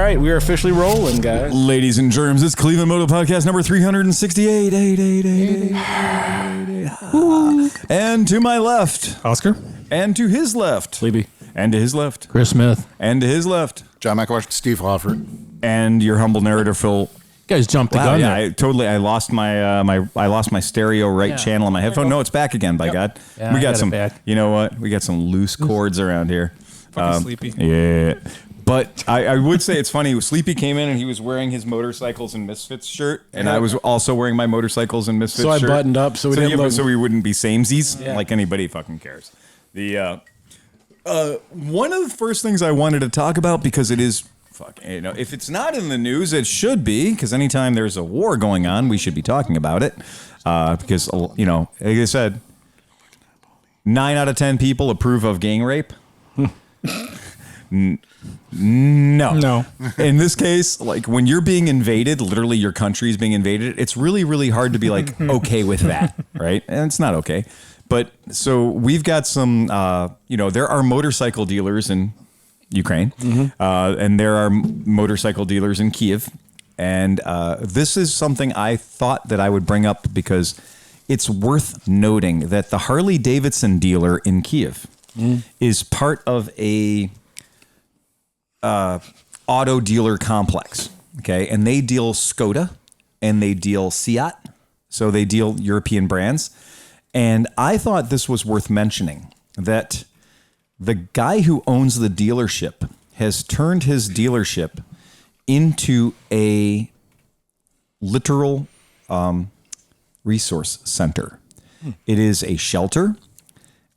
right, we are officially rolling, guys. Ladies and germs, it's ClevelandMoto podcast number 368. And to my left, Oscar. and to his left, Sleepy. and to his left, Chris Smith. and to his left, John McElwash, Steve Hoffert, and your humble narrator, Phil. You guys jumped the gun there. I lost my I lost my stereo channel on my headphone. No, it's back again. By God, Yeah, we I got got it some. back. You know what? We got some loose cords around here. Sleepy. Yeah. But I would say it's funny. Sleepy came in and he was wearing his Motorcycles and Misfits shirt, and I was also wearing my Motorcycles and Misfits shirt. So I buttoned up so we didn't look. So we wouldn't be samesies like anybody fucking cares. The one of the first things I wanted to talk about, because it is if it's not in the news, it should be, because anytime there's a war going on, we should be talking about it. Because like I said, 9 out of 10 people approve of gang rape. No. In this case, like when you're being invaded, literally your country is being invaded, it's really, really hard to be like, okay with that, right? And it's not okay. But so we've got some, there are motorcycle dealers in Ukraine, and there are motorcycle dealers in Kyiv. And this is something I thought that I would bring up because it's worth noting that the Harley Davidson dealer in Kyiv is part of a auto dealer complex, okay? And they deal Skoda and they deal Seat, so they deal European brands. And I thought this was worth mentioning, that the guy who owns the dealership has turned his dealership into a literal resource center. It is a shelter,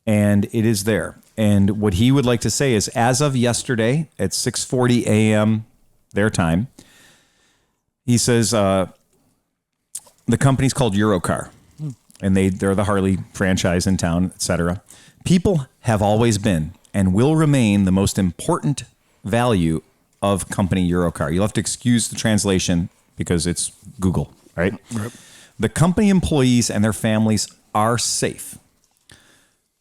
and it is there. And what he would like to say is, as of yesterday at 6:40 a.m. their time, he says the company's called Eurocar, and they're the Harley franchise in town, etc. People have always been and will remain the most important value of company Eurocar. You'll have to excuse the translation because it's Google, right? The company employees and their families are safe.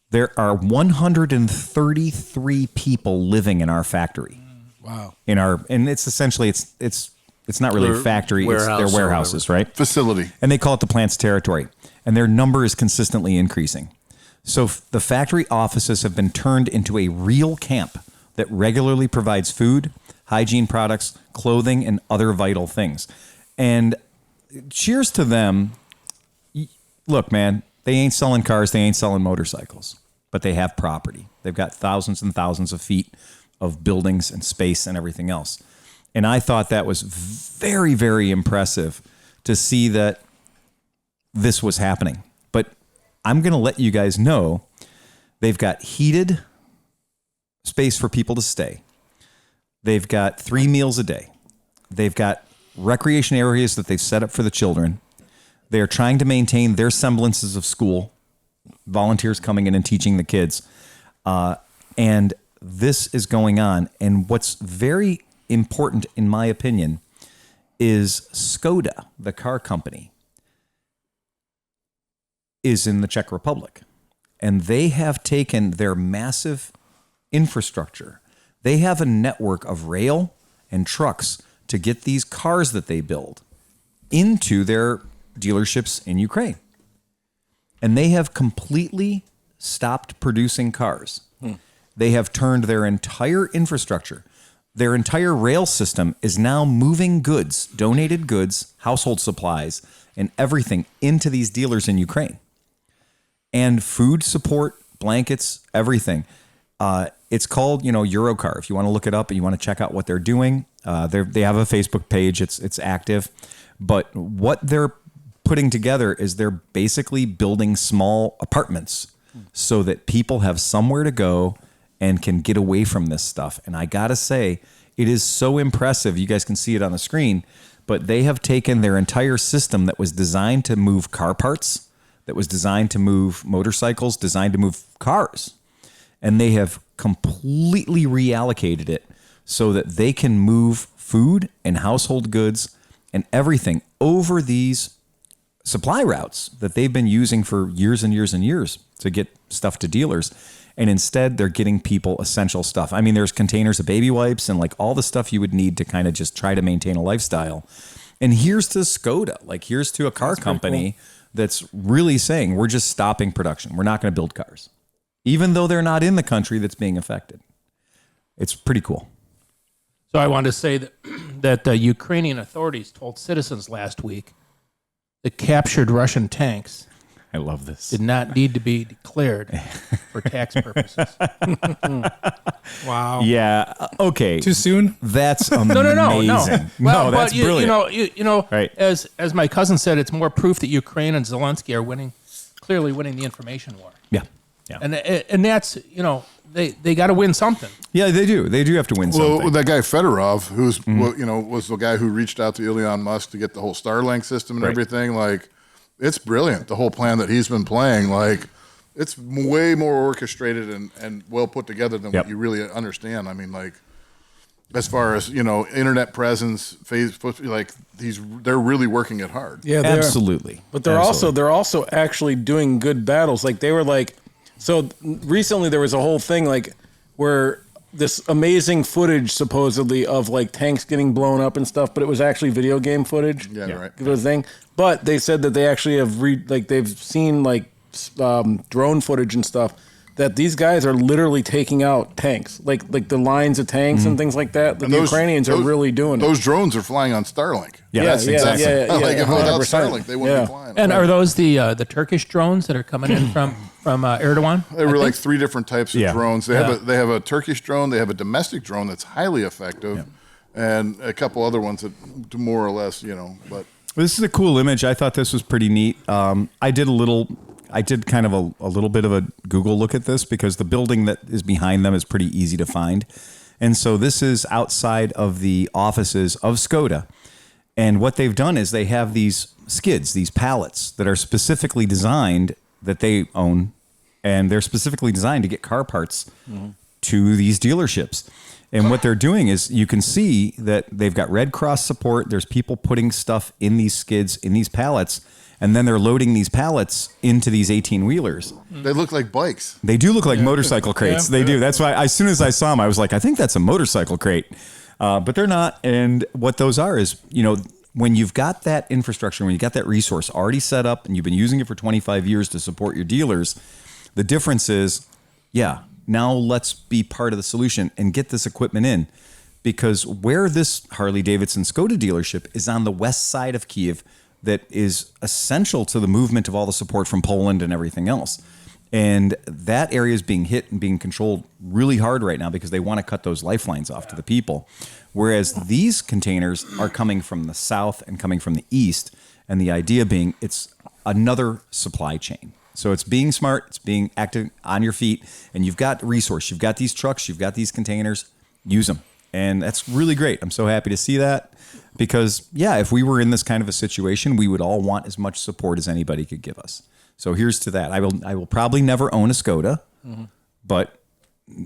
There are 133 people living in our factory. Wow. And it's essentially it's not really a factory, it's their warehouses, right? Facility. And they call it the plant's territory. And their number is consistently increasing. So the factory offices have been turned into a real camp that regularly provides food, hygiene products, clothing, and other vital things. And cheers to them. Look, man, they ain't selling cars, they ain't selling motorcycles, but they have property. They've got thousands and thousands of feet of buildings and space and everything else. And I thought that was very, very impressive to see that this was happening. But I'm going to let you guys know they've got heated space for people to stay. They've got 3 meals a day. They've got recreation areas that they've set up for the children. They're trying to maintain their semblances of school, volunteers coming in and teaching the kids. And this is going on. And what's very important, in my opinion, is Skoda, the car company, is in the Czech Republic. And they have taken their massive infrastructure. They have a network of rail and trucks to get these cars that they build into their dealerships in Ukraine. And they have completely stopped producing cars. They have turned their entire infrastructure, their entire rail system is now moving goods, donated goods, household supplies, and everything into these dealers in Ukraine. And food support, blankets, everything. It's called, Eurocar. If you want to look it up and you want to check out what they're doing, they have a Facebook page. It's active. But what they're putting together is they're basically building small apartments so that people have somewhere to go and can get away from this stuff. And I got to say, it is so impressive. You guys can see it on the screen, but they have taken their entire system that was designed to move car parts, that was designed to move motorcycles, designed to move cars, and they have completely reallocated it so that they can move food and household goods and everything over these supply routes that they've been using for years and years and years to get stuff to dealers. And instead, they're getting people essential stuff. I mean, there's containers of baby wipes and like all the stuff you would need to kind of just try to maintain a lifestyle. And here's to Skoda. Like, here's to a car company that's really saying, we're just stopping production. We're not going to build cars, even though they're not in the country that's being affected. It's pretty cool. So I wanted to say that the Ukrainian authorities told citizens last week that captured Russian tanks, I love this, did not need to be declared for tax purposes. Wow. Yeah. Okay. Too soon? That's amazing. No. Well, that's but brilliant. You know, Right. as my cousin said, it's more proof that Ukraine and Zelensky are clearly winning the information war. Yeah. And that's, they got to win something. Yeah, they do. They do have to win something. Well, that guy Fedorov, who's was the guy who reached out to Elon Musk to get the whole Starlink system and everything. Like, it's brilliant. The whole plan that he's been playing, like, it's way more orchestrated and well put together than what you really understand. I mean, like, as far as internet presence, Facebook, like they're really working it hard. Yeah, absolutely. But they're also actually doing good battles. Like they were like, so recently there was a whole thing like where this amazing footage supposedly of like tanks getting blown up and stuff, but it was actually video game footage. Yeah. Right. It was a thing. But they said that they actually have they've seen like drone footage and stuff that these guys are literally taking out tanks, like the lines of tanks and things like that. The Ukrainians are really doing those drones are flying on Starlink. Yeah, exactly. Like if without Starlink, they wouldn't be flying. And are those the Turkish drones that are coming in from Erdogan? There were like 3 different types of drones. They have a Turkish drone. They have a domestic drone that's highly effective, and a couple other ones that do more or less, But this is a cool image. I thought this was pretty neat. I did kind of a little bit of a Google look at this because the building that is behind them is pretty easy to find. And so this is outside of the offices of Skoda. And what they've done is they have these skids, these pallets that are specifically designed that they own. And they're specifically designed to get car parts to these dealerships. And what they're doing is you can see that they've got Red Cross support. There's people putting stuff in these skids, in these pallets. And then they're loading these pallets into these 18-wheelers. They look like bikes. They do look like motorcycle crates. They do. That's why as soon as I saw them, I was like, I think that's a motorcycle crate. But they're not. And what those are is, when you've got that infrastructure, when you got that resource already set up and you've been using it for 25 years to support your dealers, the difference is, now let's be part of the solution and get this equipment in. Because where this Harley-Davidson Skoda dealership is on the west side of Kyiv, that is essential to the movement of all the support from Poland and everything else. And that area is being hit and being controlled really hard right now because they want to cut those lifelines off to the people. Whereas these containers are coming from the south and coming from the east. And the idea being it's another supply chain. So it's being smart, it's being active on your feet, and you've got resource. You've got these trucks, you've got these containers, use them. And that's really great. I'm so happy to see that. Because, if we were in this kind of a situation, we would all want as much support as anybody could give us. So here's to that. I will probably never own a Skoda, but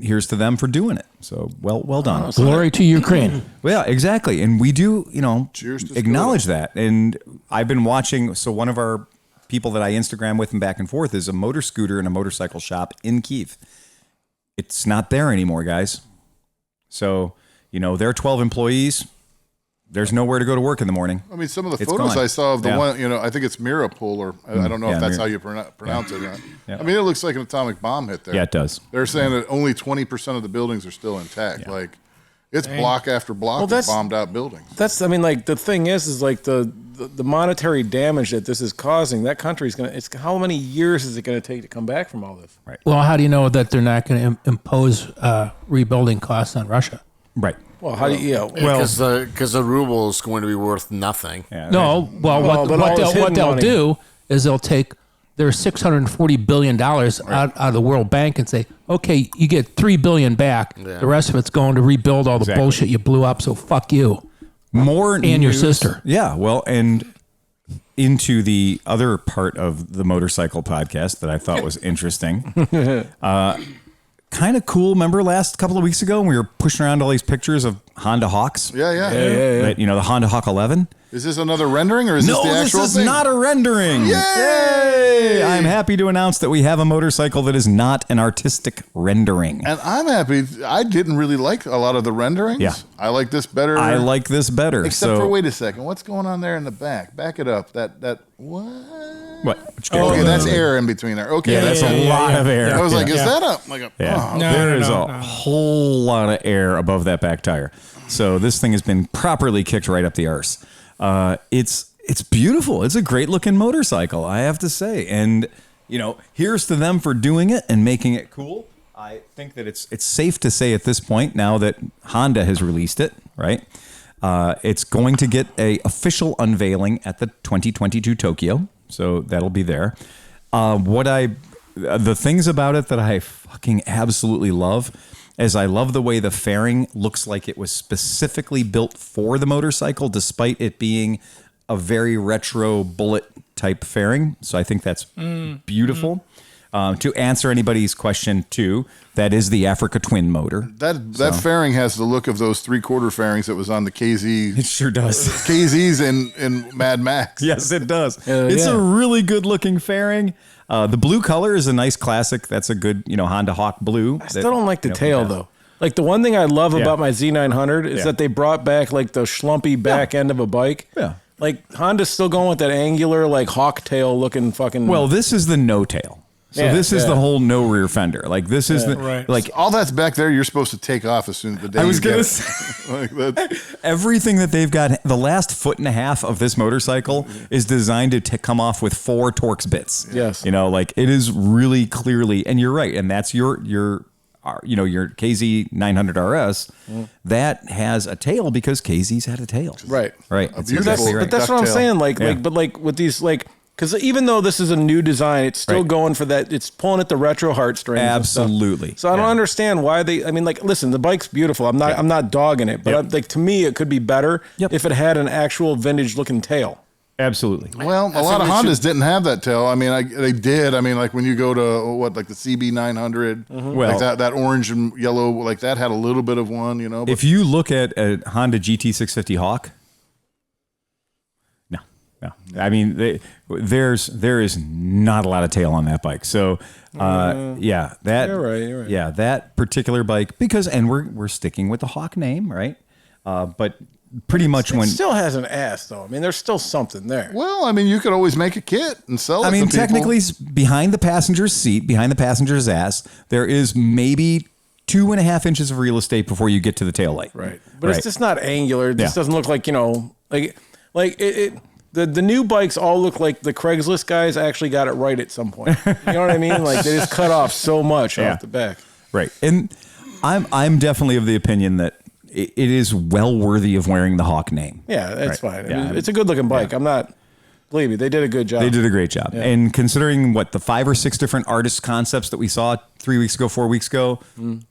here's to them for doing it. So well done. Glory to Ukraine. Well, yeah, exactly. And we do, Cheers to acknowledge Skoda. that. And I've been watching. So one of our people that I Instagram with and back and forth is a motor scooter and a motorcycle shop in Kyiv. It's not there anymore, guys. So, there are 12 employees. There's nowhere to go to work in the morning. I mean, some of the It's photos gone. I saw of the one, I think it's Mirapol, or I don't know if that's how you pronounce it. Yeah. I mean, it looks like an atomic bomb hit there. Yeah, it does. They're saying that only 20% of the buildings are still intact. Like, it's block after block of bombed out buildings. The thing is like the monetary damage that this is causing, that country's how many years is it going to take to come back from all this? Right. Well, how do you know that they're not going to impose rebuilding costs on Russia? Right. Well, how do you? Because the ruble is going to be worth nothing. Yeah, No, what they'll do is they'll take their $640 billion out of the World Bank and say, okay, you get $3 billion back. Yeah. The rest of it's going to rebuild all the bullshit you blew up. So fuck you. More and news, your sister. Yeah, well, and into the other part of the motorcycle podcast that I thought was interesting. kind of cool. Remember last couple of weeks ago when we were pushing around all these pictures of Honda Hawks? Yeah. That, the Honda Hawk 11. Is this another rendering or is this the actual this is thing? not a rendering. Yay! I'm happy to announce that we have a motorcycle that is not an artistic rendering. And I'm happy. I didn't really like a lot of the renderings. Yeah. I like this better. I like this better. Except for, wait a second. What's going on there in the back? Back it up. What? What? Okay, that's air in between there. Okay, That's a lot of air. I was like, is that up? Like There is a whole lot of air above that back tire. So this thing has been properly kicked right up the arse. It's beautiful. It's a great looking motorcycle, I have to say. And, here's to them for doing it and making it cool. I think that it's safe to say at this point, now that Honda has released it, right? It's going to get a official unveiling at the 2022 Tokyo. So that'll be there. The things about it that I fucking absolutely love is I love the way the fairing looks like it was specifically built for the motorcycle, despite it being a very retro bullet type fairing. So I think that's beautiful. To answer anybody's question too, that is the Africa Twin motor. That fairing has the look of those 3/4 fairings that was on the KZ. It sure does. KZs in Mad Max. Yes, it does. It's a really good looking fairing. The blue color is a nice classic. That's a good, Honda Hawk blue. I still don't like the tail though. Like the one thing I love about my Z900 is that they brought back like the schlumpy back end of a bike. Yeah. Like Honda's still going with that angular like hawk tail looking fucking. Well, this is the no tail. So this is the whole no rear fender. Like this is like all that's back there. You're supposed to take off as soon as the day. I was going to say like that. Everything that they've got. The last 1.5 feet of this motorcycle is designed to come off with 4 Torx bits. Yes, like it is really clearly. And you're right. And that's your KZ 900 RS that has a tail because KZ's had a tail. Right. It's exactly right. But that's what I'm saying. But with these because even though this is a new design, it's still going for that. It's pulling at the retro heartstrings. Absolutely. So I don't understand why they. I mean, listen, the bike's beautiful. I'm not dogging it, but to me, it could be better if it had an actual vintage looking tail. Absolutely. Well, a lot of Hondas didn't have that tail. I mean, they did. I mean, like when you go to like the CB 900, like that orange and yellow, like that had a little bit of one. But if you look at a Honda GT 650 Hawk. No, I mean there is not a lot of tail on that bike. So that you're right. Yeah, that particular bike and we're sticking with the Hawk name, right? But pretty much it still has an ass though. I mean, there's still something there. Well, I mean, you could always make a kit and sell it. I mean, to people. technically, behind the passenger's seat, behind the passenger's ass, there is maybe 2.5 inches of real estate before you get to the taillight. Right, but it's just not angular. This doesn't look like The new bikes all look like the Craigslist guys actually got it right at some point. You know what I mean? Like they just cut off so much off the back. Right. And I'm definitely of the opinion that it is well worthy of wearing the Hawk name. Yeah, that's fine. I mean, it's a good looking bike. I'm not, believe me, they did a good job. They did a great job. Yeah. And considering the 5 or 6 different artist concepts that we saw 3 weeks ago, 4 weeks ago,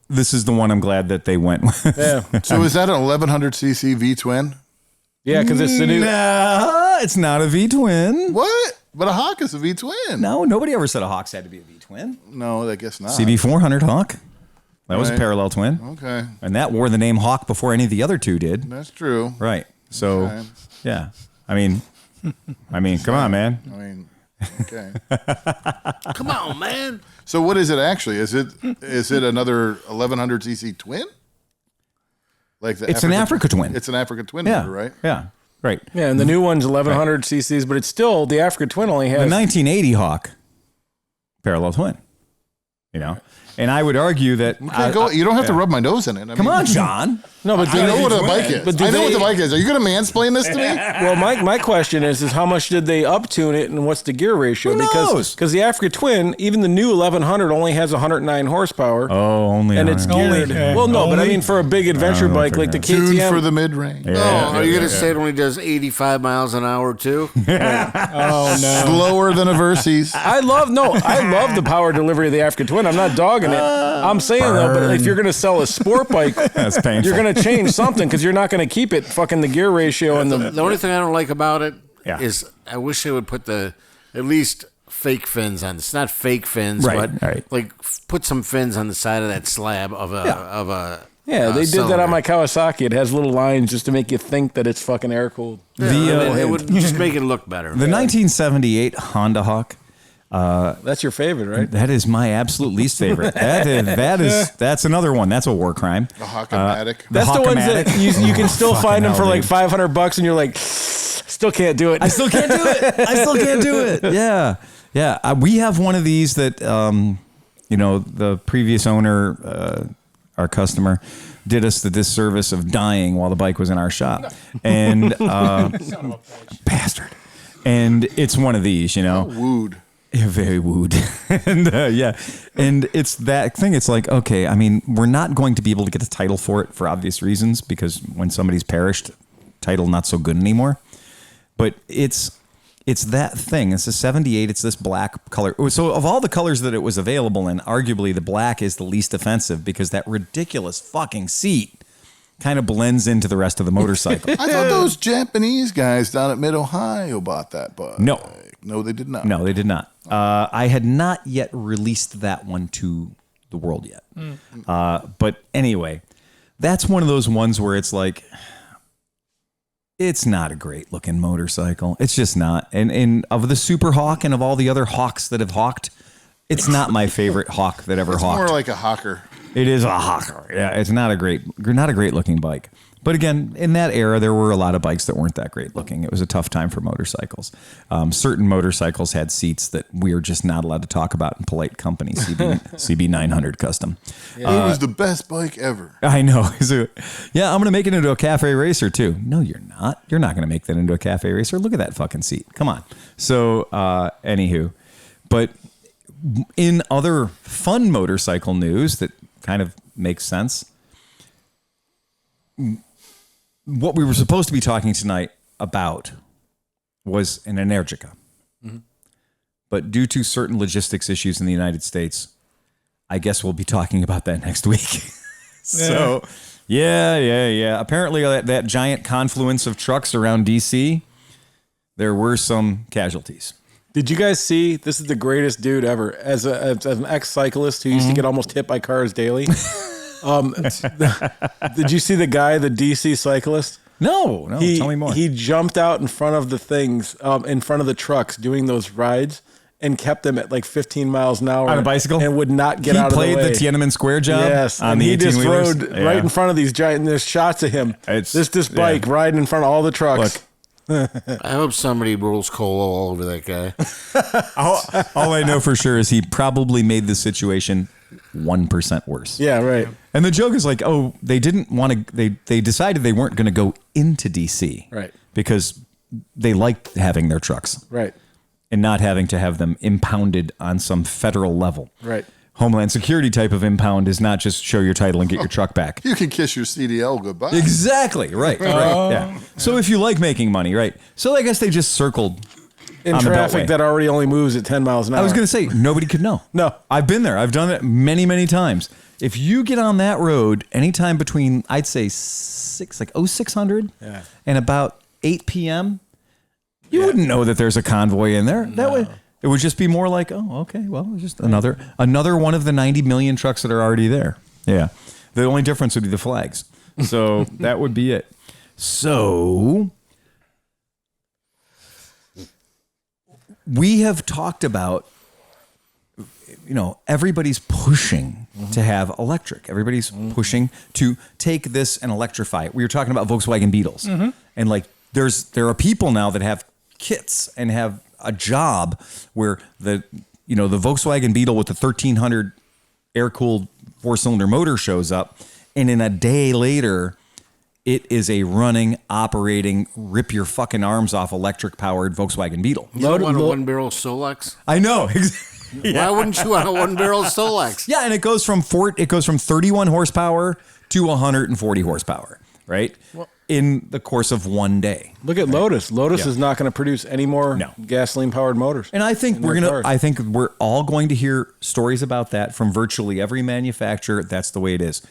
this is the one I'm glad that they went with. Yeah. So is that an 1100cc V-twin? Yeah, because it's the new. No, it's not a V-twin. What? But a Hawk is a V-twin. No, nobody ever said a Hawk's had to be a V-twin. No, I guess not. CB400 Hawk. That was a parallel twin. Okay. And that wore the name Hawk before any of the other two did. That's true. Right. So, yeah. I mean, come on, man. I mean, okay. Come on, man. So what is it actually? Is it another 1100cc twin? Like it's an Africa twin. It's an Africa twin motor, right? Yeah. Right. Yeah, and the new one's 1100 cc's, but it's still the Africa twin only has the 1980 Hawk parallel twin. And I would argue that you don't have to rub my nose in it. Come on, John. No, but I know what a bike is. I know what the bike is. Are you going to mansplain this to me? Well, my question is how much did they up-tune it and what's the gear ratio? Who knows? Because the Africa Twin, even the new 1100 only has 109 horsepower. Oh, only. And it's geared. Well, no, but I mean for a big adventure bike like the Tuned KTM. for the mid-range. Yeah, are you going to say it only does 85 miles an hour too? Oh, no. Slower than a Versys. I love the power delivery of the Africa Twin. I'm not dogging it. I'm saying though, but if you're going to sell a sport bike, that's painful. You're going to change something because you're not going to keep it fucking the gear ratio and the only thing I don't like about it is I wish they would put at least fake fins on. It's not fake fins, Right, but right. like put some fins on the side of that slab of a. Yeah, they did cylinder. that on my Kawasaki. It has little lines just to make you think that it's fucking air cooled. It would just make it look better. The 1978 Honda Hawk. That's your favorite, right? That is my absolute least favorite. That's another one. That's a war crime. The Hawk-O-Matic. That's the ones that you can still find them for like hell, dude. $500, and you're like, still can't do it. I still can't do it. I still can't do it. Yeah. Yeah. We have one of these that, the previous owner, our customer, did us the disservice of dying while the bike was in our shop. And, bastard. And it's one of these, Wooed. Yeah, very wooed. And and it's that thing. It's like, okay, I mean, we're not going to be able to get the title for it for obvious reasons, because when somebody's perished, title not so good anymore. But it's that thing. It's a 78. It's this black color. So of all the colors that it was available in, arguably the black is the least offensive, because that ridiculous fucking seat kind of blends into the rest of the motorcycle. I thought those Japanese guys down at Mid-Ohio bought that bike. No, they did not. No, they did not. I had not yet released that one to the world yet. But anyway, that's one of those ones where it's like, it's not a great looking motorcycle. It's just not. And of the Super Hawk and of all the other Hawks that have hawked, it's not my favorite Hawk that ever hawked. More like a hawker. It is a hawker. Yeah, it's not a great looking bike. But again, in that era, there were a lot of bikes that weren't that great looking. It was a tough time for motorcycles. Certain motorcycles had seats that we are just not allowed to talk about in polite company. CB 900 Custom. Yeah. It was the best bike ever. I know. Yeah, I'm going to make it into a cafe racer too. No, you're not. You're not going to make that into a cafe racer. Look at that fucking seat. Come on. So, anywho, but in other fun motorcycle news that kind of makes sense, what we were supposed to be talking tonight about was an Energica. Mm-hmm. But due to certain logistics issues in the United States, I guess we'll be talking about that next week. So, yeah. Apparently that giant confluence of trucks around DC, there were some casualties. Did you guys see, this is the greatest dude ever, as an ex-cyclist who used to get almost hit by cars daily. Did you see the guy, the DC cyclist? No, tell me more. He jumped out in front of the things, in front of the trucks doing those rides, and kept them at like 15 miles an hour on a bicycle, and would not get out of the way. He played the Tiananmen Square job. Yes, on and the he just 18-wheelers. rode right in front of these giant. There's shots of him. This bike riding in front of all the trucks. Look, I hope somebody rolls cola all over that guy. all I know for sure is he probably made the situation 1% worse. Yeah, right. And the joke is like, oh, they didn't want to. They decided they weren't going to go into DC, right? Because they liked having their trucks, right, and not having to have them impounded on some federal level, right. Homeland Security type of impound is not just show your title and get your truck back. You can kiss your CDL goodbye. Exactly. Right. Yeah. So if you like making money, right. So I guess they just circled in on traffic that already only moves at 10 miles an hour. I was going to say, nobody could know. No. I've been there. I've done it many, many times. If you get on that road anytime between, I'd say 0600 and about 8 p.m., you wouldn't know that there's a convoy in there. That way. It would just be more like, oh, okay, well, it's just another one of the 90 million trucks that are already there. Yeah. The only difference would be the flags. So that would be it. So we have talked about, everybody's pushing to have electric. Everybody's pushing to take this and electrify it. We were talking about Volkswagen Beetles. And like there are people now that have kits and have a job where the Volkswagen Beetle with the 1300 air-cooled 4-cylinder motor shows up, and in a day later, it is a running, operating, rip your fucking arms off electric-powered Volkswagen Beetle. You don't want a one-barrel Solex? I know. Why wouldn't you want a one-barrel Solex? Yeah, and it goes from 31 horsepower to 140 horsepower, right? Well, in the course of one day. Look at Lotus. Lotus is not going to produce any more gasoline-powered motors. And I think we're all going to hear stories about that from virtually every manufacturer. That's the way it is.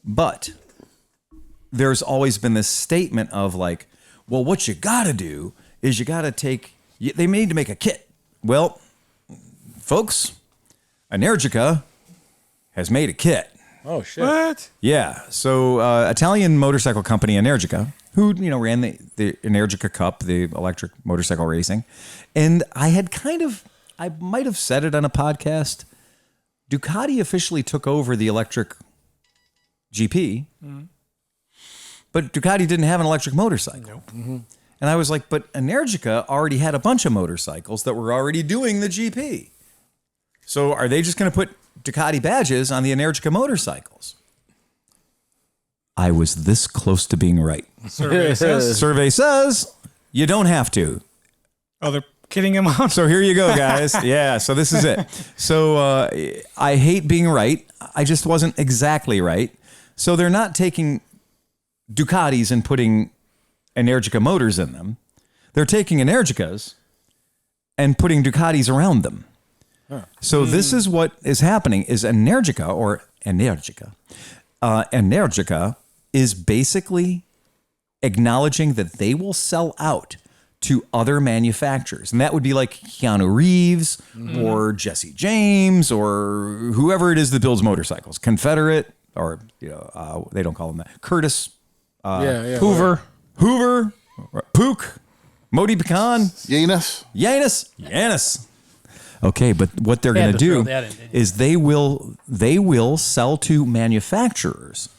But there's always been this statement of like, well, what you got to do is you got to they need to make a kit. Well, folks, Energica has made a kit. Oh, shit. What? Yeah. So Italian motorcycle company Energica, who ran the Energica Cup, the electric motorcycle racing, and I might have said it on a podcast. Ducati officially took over the electric GP, but Ducati didn't have an electric motorcycle. Nope. Mm-hmm. And I was like, but Energica already had a bunch of motorcycles that were already doing the GP. So are they just going to put Ducati badges on the Energica motorcycles? I was this close to being right. Survey says you don't have to. Oh, they're kidding him on. So here you go, guys. Yeah, so this is it. So I hate being right. I just wasn't exactly right. So they're not taking Ducatis and putting Energica motors in them. They're taking Energicas and putting Ducatis around them. So this is what is happening is Energica is basically acknowledging that they will sell out to other manufacturers. And that would be like Keanu Reeves or Jesse James or whoever it is that builds motorcycles. Confederate or, they don't call them that. Curtis. Hoover. Pook. Modi Pecan. Yanis. Okay, but what they're going to do is they will sell to manufacturers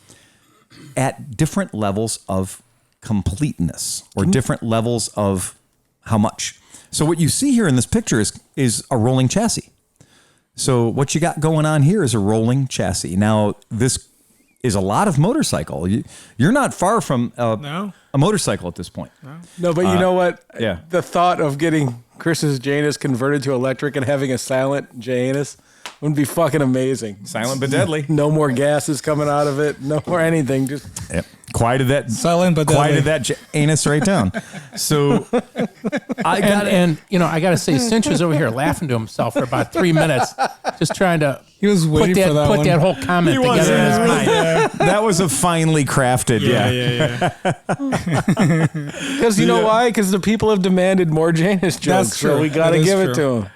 at different levels of completeness or different levels of how much. So what you see here in this picture is a rolling chassis. So what you got going on here is a rolling chassis. Now, this is a lot of motorcycle. You're not far from a motorcycle at this point. No, but you know what? Yeah. The thought of getting Chris's Janus converted to electric and having a silent Janus would be fucking amazing. Silent but deadly. No more gases coming out of it. No more anything. Just quieted that silent but quieted that anus right down. So I gotta say, Cinch was over here laughing to himself for about 3 minutes, just trying to. He was waiting for that put one. that whole comment together in his mind. That was a finely crafted. Yeah. because you know why? Because the people have demanded more Janus jokes, That's true. so we got to That is give it true. to them.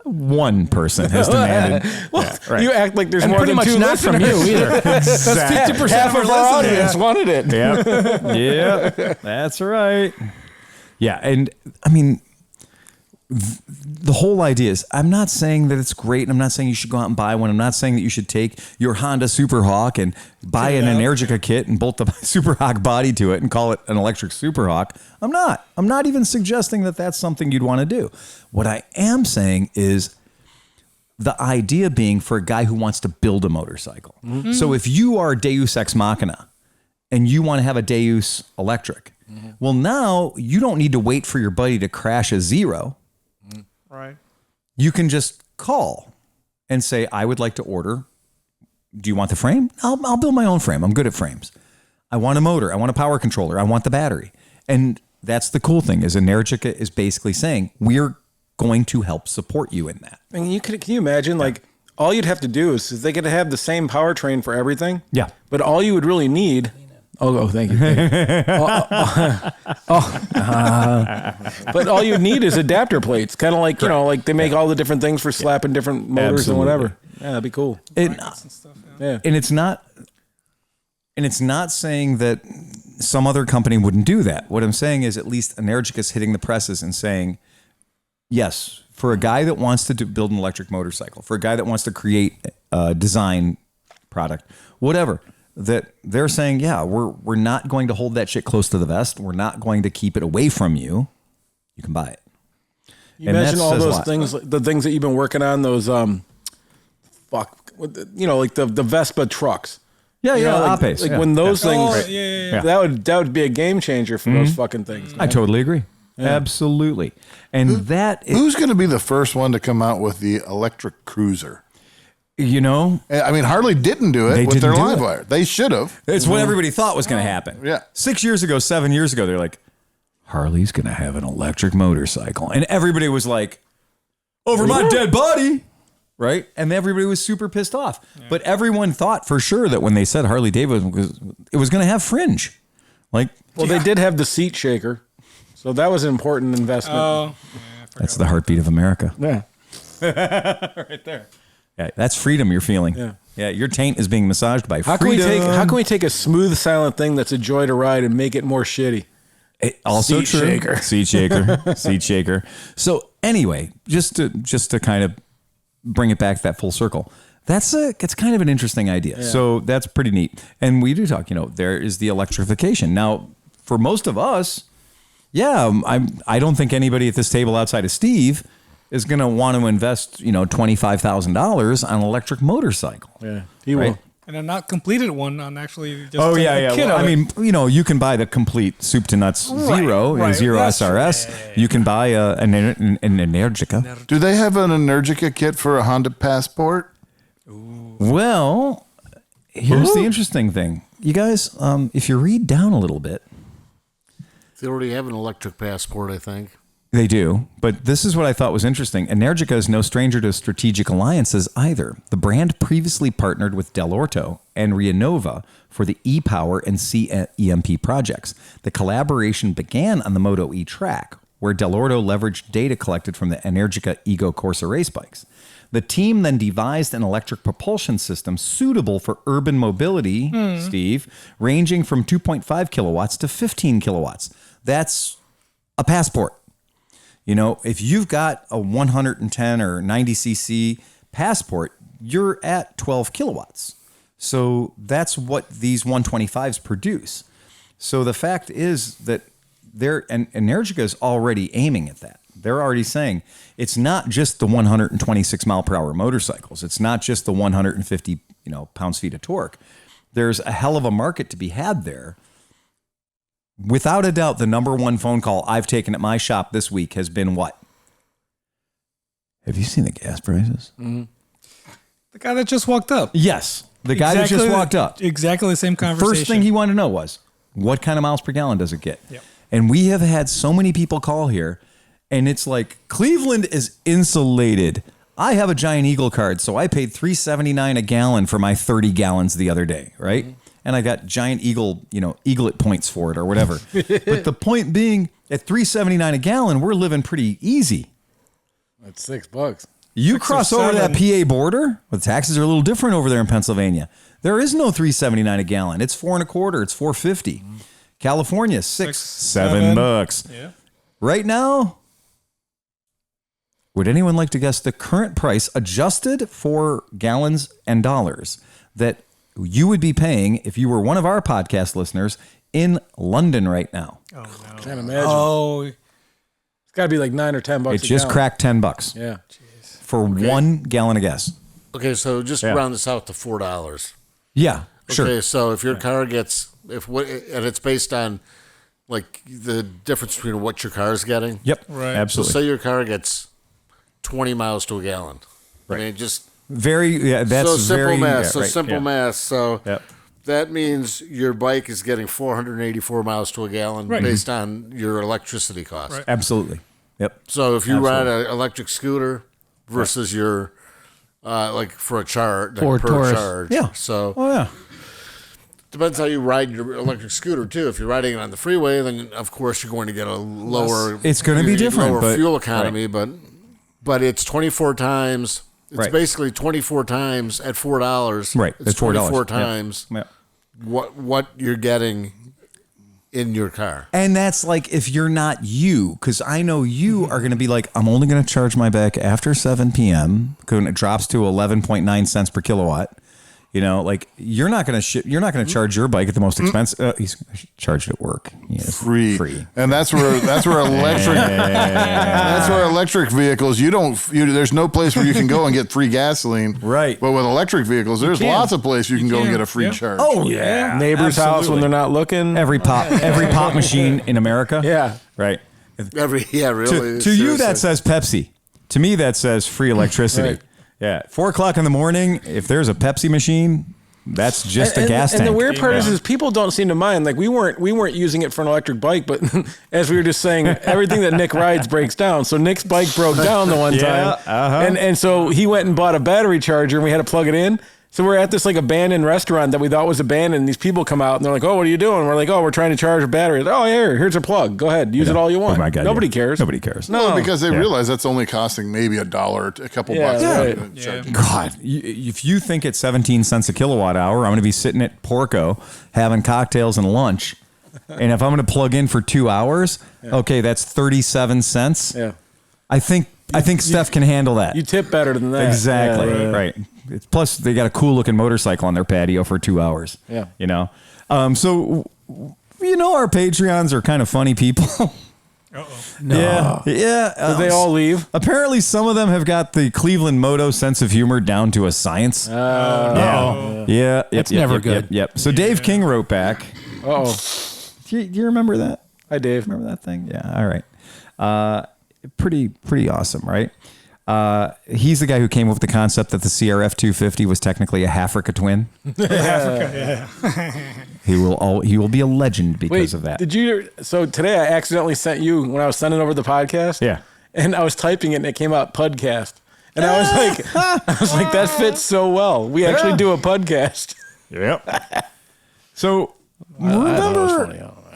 One person has demanded. You act like there's And more pretty than much two not from listeners. you either. Exactly. 50% Half of our audience wanted it. Yeah, that's right. Yeah, and I mean, the whole idea is, I'm not saying that it's great, and I'm not saying you should go out and buy one. I'm not saying that you should take your Honda Superhawk and buy an Energica kit and bolt the Superhawk body to it and call it an electric Superhawk. I'm not. I'm not even suggesting that that's something you'd want to do. What I am saying is the idea being for a guy who wants to build a motorcycle. Mm-hmm. So if you are Deus Ex Machina and you want to have a Deus electric, well, now you don't need to wait for your buddy to crash a zero. Right. You can just call and say, I would like to order. Do you want the frame? I'll build my own frame. I'm good at frames. I want a motor. I want a power controller. I want the battery. And that's the cool thing is Energica is basically saying we're going to help support you in that. And can you imagine, like, all you'd have to do is they could have the same powertrain for everything. Yeah. But all you would really need. Oh, thank you. But all you need is adapter plates, kind of like like they make all the different things for slapping different motors and whatever. Yeah, that'd be cool. And it's not saying that some other company wouldn't do that. What I'm saying is at least Energica is hitting the presses and saying, yes, for a guy that wants to build an electric motorcycle, for a guy that wants to create a design product, whatever. That they're saying, yeah, we're not going to hold that shit close to the vest. We're not going to keep it away from you. You can buy it. You imagine all those things, the things that you've been working on, those like the Vespa trucks. Apes. When those things, that would be a game changer for those fucking things. Man. I totally agree. Yeah. Absolutely. And who's going to be the first one to come out with the electric cruiser? You know, I mean, Harley didn't do it with their live wire. They should have. It's what everybody thought was going to happen. Yeah. 6 years ago, 7 years ago, they're like, Harley's going to have an electric motorcycle. And everybody was like, over my dead body. Right. And everybody was super pissed off. Yeah. But everyone thought for sure that when they said Harley Davidson, it was going to have fringe. Like, they did have the seat shaker. So that was an important investment. That's the heartbeat of America. Yeah. Right there. Yeah, that's freedom you're feeling. Yeah, your taint is being massaged by freedom. How can we take a smooth, silent thing that's a joy to ride and make it more shitty? Also Seat true. shaker. Seat shaker. Seat shaker. So anyway, just to kind of bring it back that full circle. It's kind of an interesting idea. Yeah. So that's pretty neat. And we do talk, there is the electrification. Now, for most of us, I don't think anybody at this table outside of Steve is going to want to invest, $25,000 on an electric motorcycle. Yeah, he will. And a not completed one on actually just Well, you can buy the complete soup to nuts Zero, Zero SRS. You can buy an Energica. Do they have an Energica kit for a Honda Passport? Well, here's the interesting thing. You guys, if you read down a little bit. They already have an electric passport, I think. They do, but this is what I thought was interesting. Energica is no stranger to strategic alliances either. The brand previously partnered with Del Orto and Rianova for the e-Power and CEMP projects. The collaboration began on the Moto E track, where Del Orto leveraged data collected from the Energica Ego Corsa race bikes. The team then devised an electric propulsion system suitable for urban mobility, Steve, ranging from 2.5 kilowatts to 15 kilowatts. That's a Passport. If you've got a 110 or 90 cc Passport, you're at 12 kilowatts. So that's what these 125s produce. So the fact is that Energica is already aiming at that. They're already saying it's not just the 126 mile per hour motorcycles. It's not just the 150, pounds-feet of torque. There's a hell of a market to be had there. Without a doubt, the number one phone call I've taken at my shop this week has been what? Have you seen the gas prices? Mm-hmm. The guy that just walked up. Yes. The guy that just walked up. Exactly the same conversation. First thing he wanted to know was, what kind of miles per gallon does it get? Yep. And we have had so many people call here, and it's like, Cleveland is insulated. I have a Giant Eagle card, so I paid $3.79 a gallon for my 30 gallons the other day, right? Mm-hmm. And I got Giant Eagle, Eaglet points for it or whatever. But the point being, at $3.79 a gallon, we're living pretty easy. That's $6. You cross over that PA border, well, the taxes are a little different over there in Pennsylvania. There is no $3.79 a gallon. It's $4.25. It's $4.50. California, $7. Yeah. Right now, would anyone like to guess the current price adjusted for gallons and dollars that you would be paying if you were one of our podcast listeners in London right now? Oh, no. Can't imagine. Oh, it's got to be like $9 or $10. It just cracked $10. Yeah. For 1 gallon of gas. Okay, so just round this out to $4. Yeah, sure. Okay, so if your car gets and it's based on like the difference between what your car is getting. Yep. Right. Absolutely. So say your car gets 20 miles to a gallon. Right. I mean, just that's so simple very math. yeah, so right, simple yeah. math. So Yep. that means your bike is getting 484 miles to a gallon based on your electricity cost. Right. Absolutely. Yep. So if you ride an electric scooter versus your like for a charge, For like per Taurus. charge. Yeah. So Oh yeah. depends how you ride your electric scooter too. If you're riding it on the freeway, then of course you're going to get a lower. It's going to be different, lower but fuel economy, but it's 24 times. It's basically 24 times at $4. Right. It's At $4. 24 Yep. times Yep. what you're getting in your car. And that's like if you're not you, because I know you are going to be like, I'm only going to charge my bike after 7 p.m. when it drops to 11.9 cents per kilowatt. Like you're not going to charge your bike at the most expensive. He's charged at work. Yes, Free. And that's where electric vehicles, there's no place where you can go and get free gasoline. Right. But with electric vehicles, there's lots of places you can go and get a free charge. Oh yeah. Neighbor's house when they're not looking. Every pop machine in America. Yeah. Right. Really. To you, that says Pepsi. To me, that says free electricity. Right. Yeah. 4 o'clock in the morning, if there's a Pepsi machine, that's just a gas tank. And the weird part is people don't seem to mind. Like we weren't using it for an electric bike, but as we were just saying, everything that Nick rides breaks down. So Nick's bike broke down the one time. Uh-huh. And so he went and bought a battery charger and we had to plug it in. So we're at this like abandoned restaurant that we thought was abandoned. And these people come out and they're like, "Oh, what are you doing?" We're like, "Oh, we're trying to charge a battery." Oh, here's a plug. Go ahead, use it all you want. Oh my God, Nobody cares. Nobody cares. No, because they realize that's only costing maybe $1, a couple bucks. Right. God, if you think it's 17 cents a kilowatt hour, I'm going to be sitting at Porco having cocktails and lunch. And if I'm going to plug in for 2 hours, okay, that's 37 cents. Yeah. I think Steph can handle that. You tip better than that. Exactly. Yeah, right. Plus, they got a cool looking motorcycle on their patio for 2 hours. Yeah. You know? So, our Patreons are kind of funny people. No. Yeah. Did they all leave? Apparently, some of them have got the ClevelandMoto sense of humor down to a science. Yeah. That's never good. Yep. So Dave King wrote back. Oh, Do you remember that? hi Dave. Remember that thing? Yeah. All right. Pretty awesome, right? He's the guy who came up with the concept that the CRF 250 was technically a Africa twin. He will be a legend because of that. Did you? So today I accidentally sent you when I was sending over the podcast. Yeah. And I was typing it and it came out podcast. And I was like, that fits so well. We actually do a podcast. Yep. So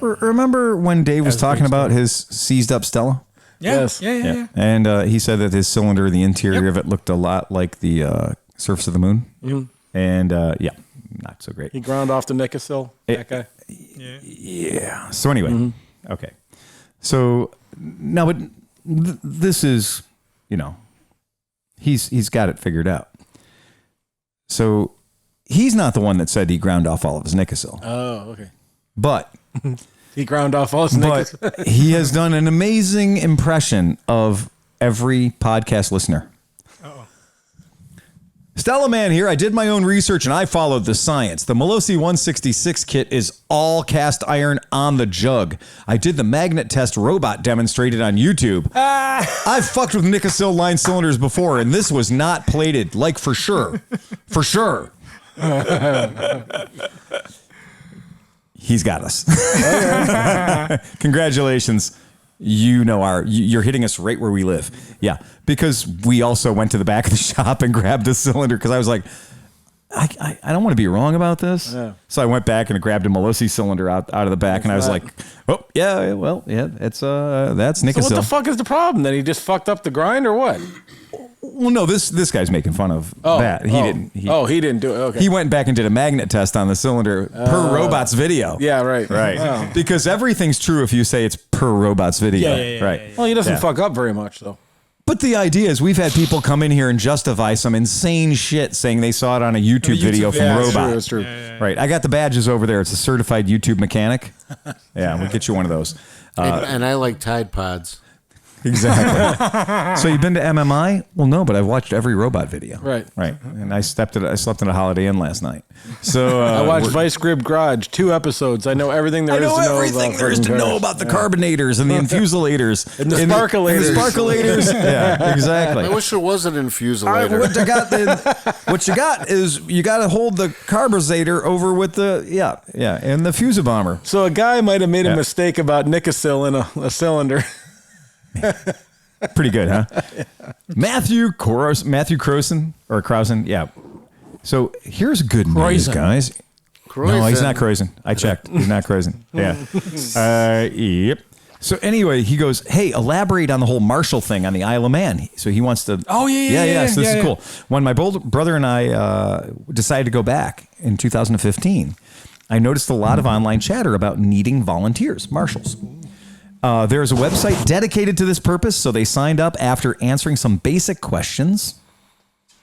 remember when Dave was talking about his seized up Stella? Yes. Yeah. And he said that his cylinder, the interior of it looked a lot like the surface of the moon. Mhm. And not so great. He ground off the Nicosil, that guy. Yeah. So anyway, okay. So now, but this is, he's got it figured out. So he's not the one that said he ground off all of his Nicosil. Oh, okay. But he ground off all his Nicosil. he has done an amazing impression of every podcast listener. Stella Man here. I did my own research and I followed the science. The Molosi 166 kit is all cast iron on the jug. I did the magnet test robot demonstrated on YouTube. I've fucked with Nicosil line cylinders before and this was not plated, like for sure. For sure. He's got us. Congratulations. You're hitting us right where we live. Yeah. Because we also went to the back of the shop and grabbed a cylinder because I was like, I don't want to be wrong about this. Yeah. So I went back and grabbed a Molosi cylinder out of the back and I was like, oh, yeah, well, yeah, that's Nicosil. So what the fuck is the problem? Then he just fucked up the grind or what? Well, no, this guy's making fun of that. He didn't. He didn't do it. Okay. He went back and did a magnet test on the cylinder per robot's video. Yeah, right. Oh. Because everything's true if you say it's per robot's video. Right. Well, he doesn't fuck up very much, though. But the idea is we've had people come in here and justify some insane shit saying they saw it on a YouTube video from Robot. That's true. Right. I got the badges over there. It's a certified YouTube mechanic. Yeah, we'll get you one of those. And I like Tide Pods. Exactly. So you've been to MMI? Well, no, but I've watched every Robot video. Right. And I slept in a Holiday Inn last night. So I watched Vice Grip Garage, 2 episodes. I know everything there is to know everything there is to know about the carbonators and the infusulators and the sparkulators. Yeah, exactly. I wish there was an infusulator. What you got is you got to hold the carburetor over with the and the fuse bomber. So a guy might have made a mistake about Nicosil in a cylinder. Pretty good, huh? Matthew Croson. Yeah. So here's good news, guys. No, he's not Croson. I checked. He's not Croson. Yeah. Yep. So anyway, he goes, hey, elaborate on the whole Marshall thing on the Isle of Man. So he wants to. Oh, yeah. So this is cool. When my brother and I decided to go back in 2015, I noticed a lot of online chatter about needing volunteers, marshals. There's a website dedicated to this purpose, so they signed up after answering some basic questions.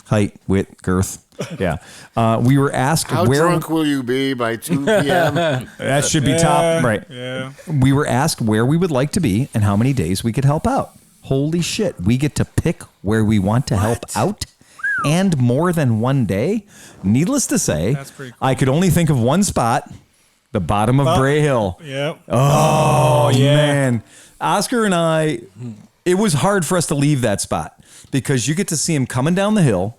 Height, width, girth. Yeah. We were asked how drunk will you be by 2 p.m.? That should be top. Right. Yeah. We were asked where we would like to be and how many days we could help out. Holy shit. We get to pick where we want to help out and more than one day. Needless to say, that's pretty cool. I could only think of one spot. The bottom of Bray Hill. Yep. Oh, man. Oscar and I, it was hard for us to leave that spot because you get to see him coming down the hill,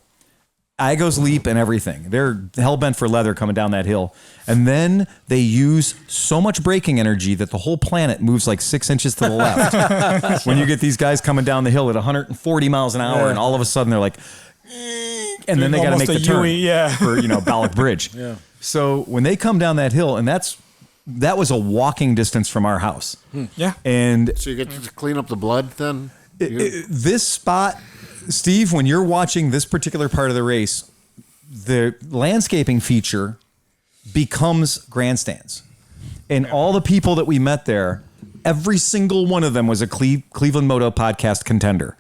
Igo's leap and everything. They're hell-bent for leather coming down that hill. And then they use so much braking energy that the whole planet moves like 6 inches to the left. When you get these guys coming down the hill at 140 miles an hour and all of a sudden they're like, and then they got to make the turn for Ballock Bridge. Yeah. So when they come down that hill, and that was a walking distance from our house. Yeah. And So you get to clean up the blood then? this spot, Steve, when you're watching this particular part of the race, the landscaping feature becomes grandstands. And all the people that we met there, every single one of them was a Cleveland Moto podcast contender.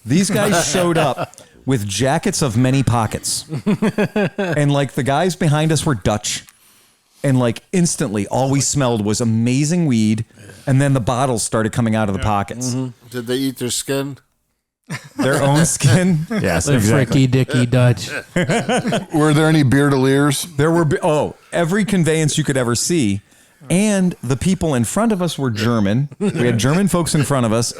These guys showed up with jackets of many pockets. And like the guys behind us were Dutch. And like instantly all we smelled was amazing weed. And then the bottles started coming out of the pockets. Did they eat their skin? Their own skin. Yes, The exactly. fricky dicky Dutch. Were there any beardeliers? There were, every conveyance you could ever see. And the people in front of us were German. We had German folks in front of us.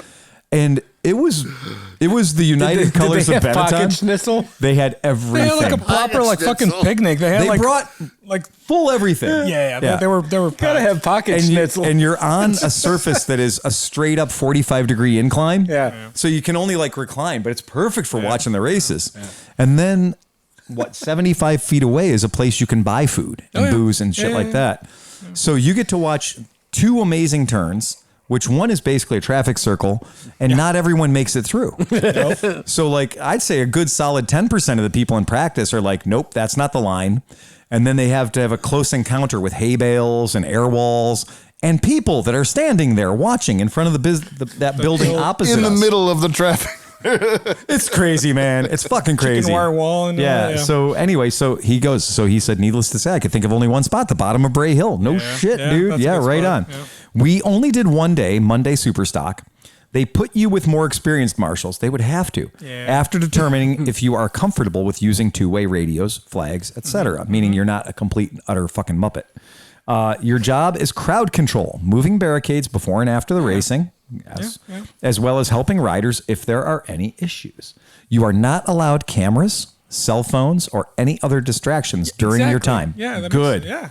And it was the United Colors did of they have pocket Benetton. schnitzel? They had everything. They had like a proper like fucking picnic. They had They like brought like full everything. yeah. They were Gotta packed. have pocket And, schnitzel. you're on a surface that is a straight up 45-degree incline. Yeah. So you can only like recline, but it's perfect for watching the races. And then 75 feet away is a place you can buy food and booze and shit like that. So you get to watch two amazing turns, which one is basically a traffic circle, and not everyone makes it through. So like I'd say a good solid 10% of the people in practice are like, nope, that's not the line. And then they have to have a close encounter with hay bales and air walls and people that are standing there watching in front of that building opposite In the us. middle of the traffic. It's crazy, man. It's fucking crazy. Chicken wire wall and Yeah. So anyway, he said, needless to say, I could think of only one spot, the bottom of Bray Hill. No shit, dude. that's a Yeah, good right spot. on. Yeah. We only did one day, Monday Superstock. They put you with more experienced marshals. They would have to. Yeah. After determining if you are comfortable with using two-way radios, flags, etc., meaning you're not a complete and utter fucking muppet. Your job is crowd control, moving barricades before and after the racing, as well as helping riders if there are any issues. You are not allowed cameras, cell phones, or any other distractions during your time. Yeah. That Good.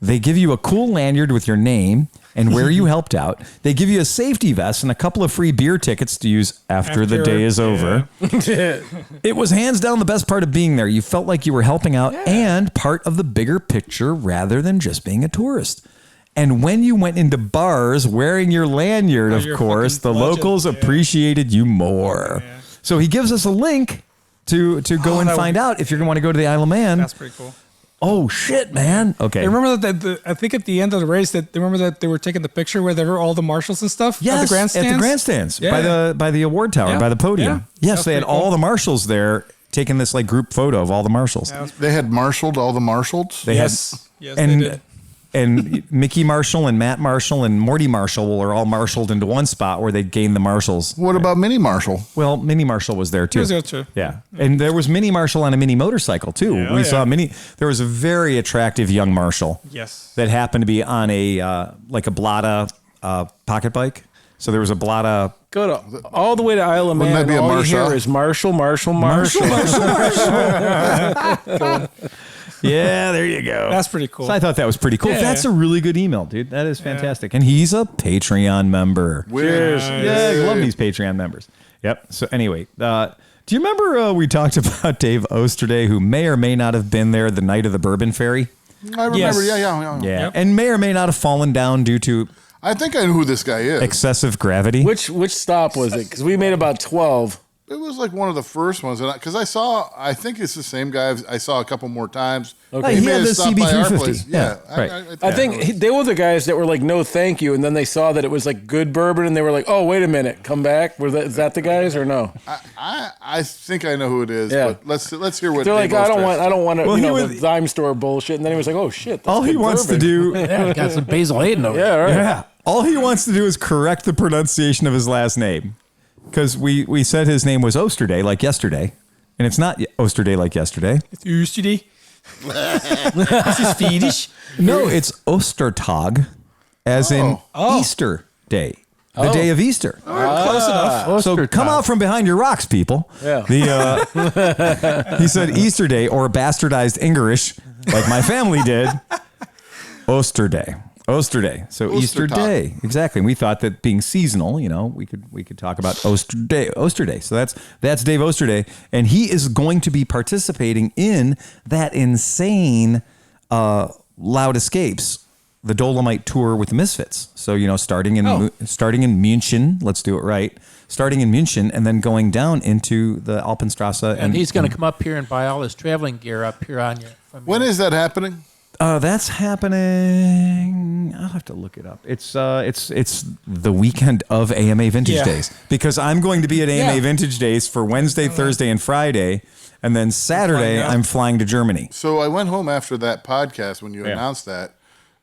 They give you a cool lanyard with your name and where you helped out. They give you a safety vest and a couple of free beer tickets to use after the day is over. It was hands down the best part of being there. You felt like you were helping out and part of the bigger picture rather than just being a tourist. And when you went into bars wearing your lanyard, of your course, the fucking legend. locals appreciated you more. So he gives us a link to go and find out if you're going to want to go to the Isle of Man. That's pretty cool. Oh, shit, man. Okay. I remember that I think at the end of the race that they were taking the picture where there were all the marshals and stuff Yes, at the grandstands. at the grandstands Yeah. by the award tower, Yeah. by the podium. Yeah. Yes, That's they had pretty all cool. the marshals there taking this like group photo of all the marshals. They had marshaled all the marshals. They Yes, had they and did. and Mickey Marshall and Matt Marshall and Morty Marshall were all marshaled into one spot where they gained the marshals. What about Mini Marshall? Well, Mini Marshall was there too. was there too. Yeah, and there was Mini Marshall on a mini motorcycle too. Yeah, We saw Mini. There was a very attractive young Marshall. Yes. That happened to be on a like a Blada pocket bike. So there was a Blada. Go to all the way to Isle of Wouldn't Man. that be a All you Marshall? hear is Marshall. Yeah, there you go. That's pretty cool. So I thought that was pretty cool. Yeah. That's a really good email, dude. That is fantastic. And he's a Patreon member. Cheers. Yeah, I love these Patreon members. Yep. So anyway, do you remember we talked about Dave Osterday, who may or may not have been there the night of the Bourbon Ferry? I remember. Yes. Yeah. Yeah. Yep. And may or may not have fallen down due to I think I know who this guy is. excessive gravity. Which stop was it? Because we made about 12. It was like one of the first ones, because I think it's the same guy I saw a couple more times. Okay. He may had have the stopped by our CB350. place. Yeah, right. I think they were the guys that were like, no, thank you. And then they saw that it was like good bourbon and they were like, oh, wait a minute, come back. Is that the guys or no? I think I know who it is. Yeah. But let's hear what They're like, Dave I Osterday don't want to, Well, the dime store bullshit. And then he was like, oh, shit. That's all he good wants bourbon. to do. Yeah, got some Basil Hayden over Yeah, right. Yeah. All he wants to do is correct the pronunciation of his last name. Because we said his name was Osterday, like yesterday. And it's not Osterday like yesterday. It's Usterday. This is Swedish. No, it's Ostertag, as in Easter Day. The day of Easter. Close enough. So come out from behind your rocks, people. Yeah. He said Easter Day or bastardized English, like my family did. Osterday. Osterday. So Easter Day. Exactly. And we thought that being seasonal, we could talk about Osterday. So that's Dave Osterday. And he is going to be participating in that insane Loud Escapes, the Dolomite tour with the Misfits. So, starting in München, let's do it right. Starting in München and then going down into the Alpenstrasse. And he's going to come up here and buy all his traveling gear up here on you. When is that happening? That's happening. I'll have to look it up. It's the weekend of AMA Vintage Days, because I'm going to be at AMA Vintage Days for Wednesday, Thursday, and Friday, and then Saturday I'm flying to Germany. So I went home after that podcast when you announced that,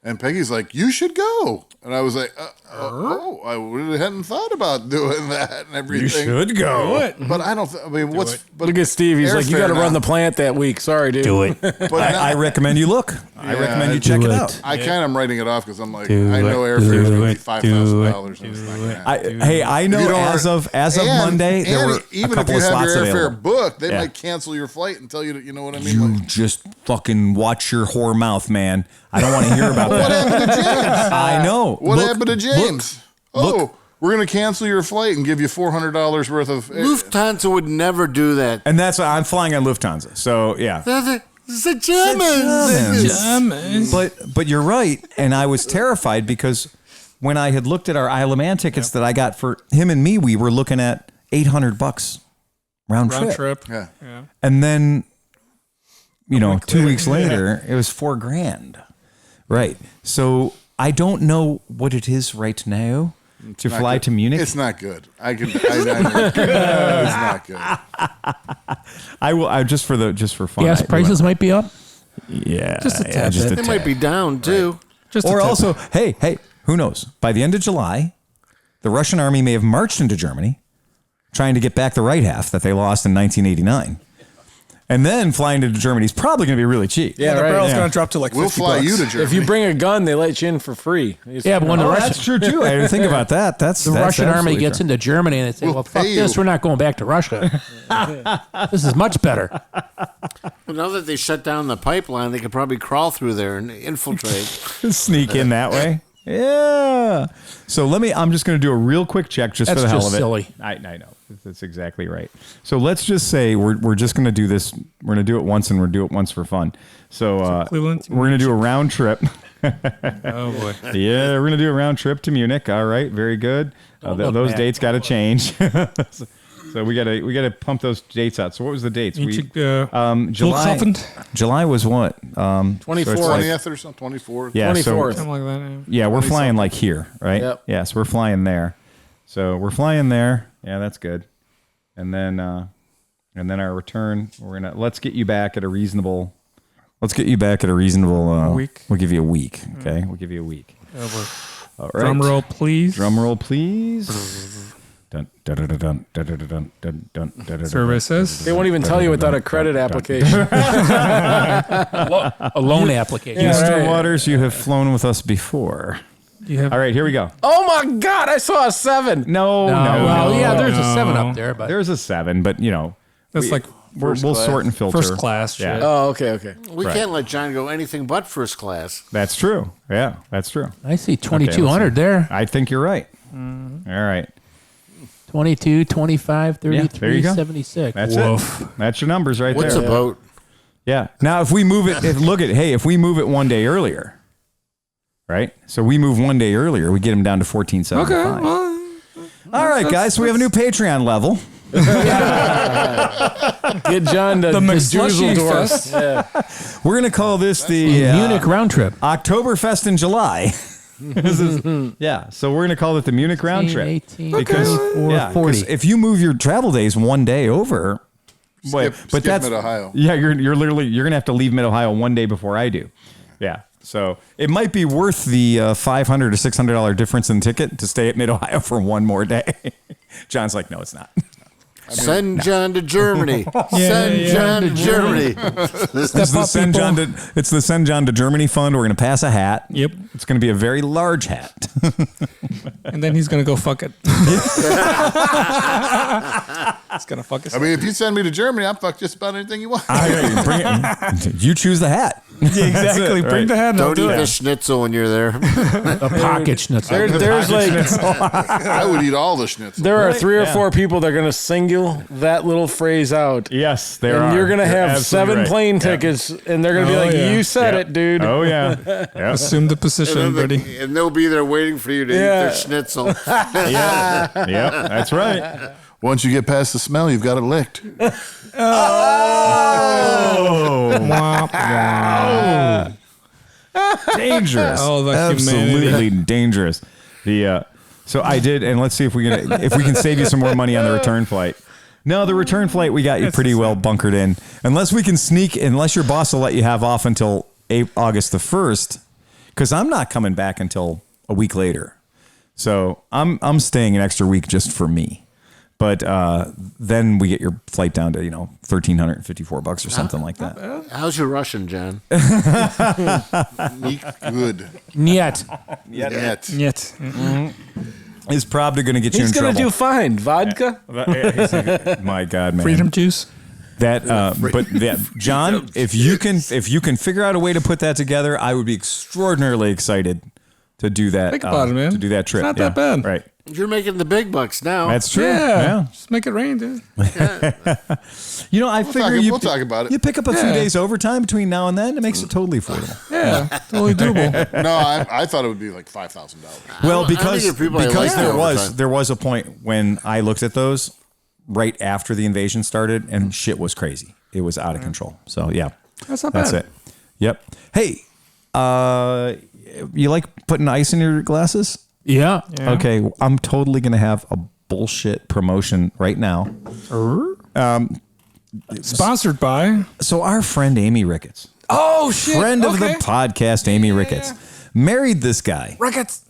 and Peggy's like, "You should go," and I was like, I really hadn't thought about doing that and everything. You should go. But I don't. But look at Steve. He's like, "You got to run the plant that week." Sorry, dude. Do it. But I recommend you look. I recommend you check it out. I kind of am writing it off because I'm like, I know airfare is going to be $5,000. Hey, I know as of Monday there were a couple of slots available. Even if you have your airfare booked, they might cancel your flight and tell you, you know what I mean? You just fucking watch your whore mouth, man. I don't want to hear about that. What happened to James? I know. What happened to James? We're going to cancel your flight and give you $400 worth of... Lufthansa would never do that. And that's why I'm flying on Lufthansa. So, yeah. The Germans. But you're right. And I was terrified because when I had looked at our Isle of Man tickets that I got for him and me, we were looking at $800 round trip. Yeah. And then, 2 weeks later, it was $4,000. Right. So I don't know what it is right now to fly to Munich. It's not good. I know. It's not good. I will. Just for fun. Gas prices might be up. Yeah. Just a tad bit. They might be down too. Right. Or also, hey, who knows? By the end of July, the Russian army may have marched into Germany, trying to get back the right half that they lost in 1989. And then flying to Germany is probably going to be really cheap. Yeah, the barrel's going to drop to like $50. We'll fly you to Germany. If you bring a gun, they let you in for free. Yeah, but when that's true too. I didn't think about that. That's the Russian army gets into Germany and they say, We'll well, fuck pay this. you. We're not going back to Russia. This is much better. Well, now that they shut down the pipeline, they could probably crawl through there and infiltrate. Sneak in that way. Yeah. So I'm just going to do a real quick check just for the hell of it. Silly. I know. That's exactly right. So let's just say we're just going to do this. We're going to do it once and we'll do it once for fun. So Cleveland we're going to do a round trip. Oh boy. Yeah, we're going to do a round trip to Munich. All right. Very good. Those dates got to change. So we got to pump those dates out. So what was the dates? July was what? 24th. 20th or something? 24th? Yeah, 24th. Something like that. Yeah, we're flying like here, right? Yep. Yeah, so we're flying there. So we're flying there. Yeah, that's good. And then our return, let's get you back at a reasonable Week. We'll give you a week. Okay, we'll give you a week. All right. Drum roll, please. Drum roll, please. Services. They won't even tell you without a credit application. A loan application. Eastern waters, you have flown with us before. All right, here we go. Oh my God, I saw a 7. No. Well, yeah, there's a 7 up there, but There's a 7, but That's like we'll sort and filter. first class. Yeah. Shit. Oh, okay. We can't let John go anything but first class. That's true. Yeah, that's true. I see 2,200 there. I think you're right. Mm-hmm. All right. 22, 25, 33, there you go. 76. That's it. That's your numbers right What's there. a boat? Yeah. Now, if we move it, if we move it one day earlier, right? So we move one day earlier, we get them down to 14.75. Okay. Well, all right, guys. So we have a new Patreon level. Get John to The McSlushy Dusseldorf. Fest. Yeah. We're going to call this the Munich round trip. Oktoberfest in July. So we're going to call it the Munich round trip. 18, Because 40. if you move your travel days one day over, Skip Mid-Ohio. Yeah, you're going to have to leave Mid-Ohio one day before I do. Yeah. So it might be worth the $500 to $600 difference in ticket to stay at Mid-Ohio for one more day. John's like, no, it's not. Send John to Germany. Send John to Germany. It's the Send John to Germany fund. We're going to pass a hat. Yep. It's going to be a very large hat. And then he's going to go fuck it. He's going to fuck us. I mean, if you send me to Germany, I'll fuck just about anything you want. Bring it. You choose the hat. Exactly. Bring the head. Don't eat the schnitzel when you're there. A pocket schnitzel. There's like I would eat all the schnitzel. there are 3 or 4 people that are going to single that little phrase out. Yes, there And are. you're going to have absolutely 7 right. plane tickets, and they're going to be like, yeah. "You said it, dude." Oh yeah. Yep. Assume the position, buddy. And they'll be there waiting for you to eat their schnitzel. Yep, that's right. Once you get past the smell, you've got it licked. Dangerous. Oh, the absolutely humanity. dangerous. So I did, and let's see if we can save you some more money on the return flight. No, the return flight we got you pretty well bunkered in. Unless your boss will let you have off until August the 1st, because I'm not coming back until a week later. So I'm staying an extra week just for me. But then we get your flight down to $1,354 or something like that. How's your Russian, John? Good. Niet. Yet. Yet. Is probably going to get you He's in going trouble. to do fine. Vodka. My God, man. Freedom juice. John, if you can figure out a way to put that together, I would be extraordinarily excited to do that. Think about it, man. To do that trip. It's not that bad. Right. You're making the big bucks now. That's true. Yeah. Just make it rain, dude. I figure we'll talk about it. You pick up a few days overtime between now and then, it makes it totally affordable. Yeah. Totally doable. No, I thought it would be like $5,000. Well, I think if people like there was a point when I looked at those right after the invasion started, and shit was crazy. It was out of control. So yeah, That's not that's bad. it. Yep. Hey, you like putting ice in your glasses? Yeah. Okay, I'm totally gonna have a bullshit promotion right now. Sponsored by. So our friend Amy Ricketts, Oh, shit. friend of the podcast, Amy Ricketts, married this guy. Ricketts.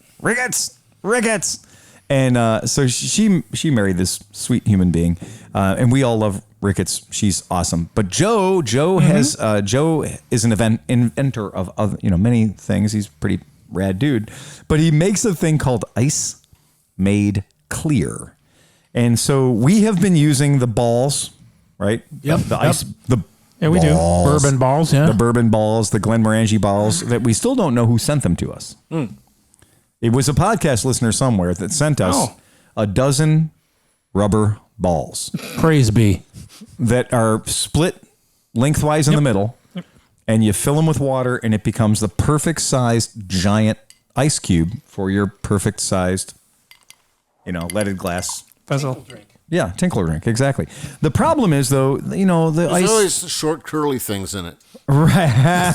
And so she married this sweet human being, and we all love Ricketts. She's awesome. But Joe has Joe is an inventor of many things. He's a pretty rad dude, but he makes a thing called ice made clear, and so we have been using the balls, right? Yep. The ice. The Yeah, we do. balls. Bourbon balls, yeah. The bourbon balls, the Glenmorangie balls that we still don't know who sent them to us. It was a podcast listener somewhere that sent us a dozen rubber balls Praise be. that are split lengthwise in the middle, and you fill them with water, and it becomes the perfect sized giant ice cube for your perfect sized, leaded glass. Vessel. Yeah, tinkler drink, exactly. The problem is, though, the There's ice. always short, curly things in it. Right.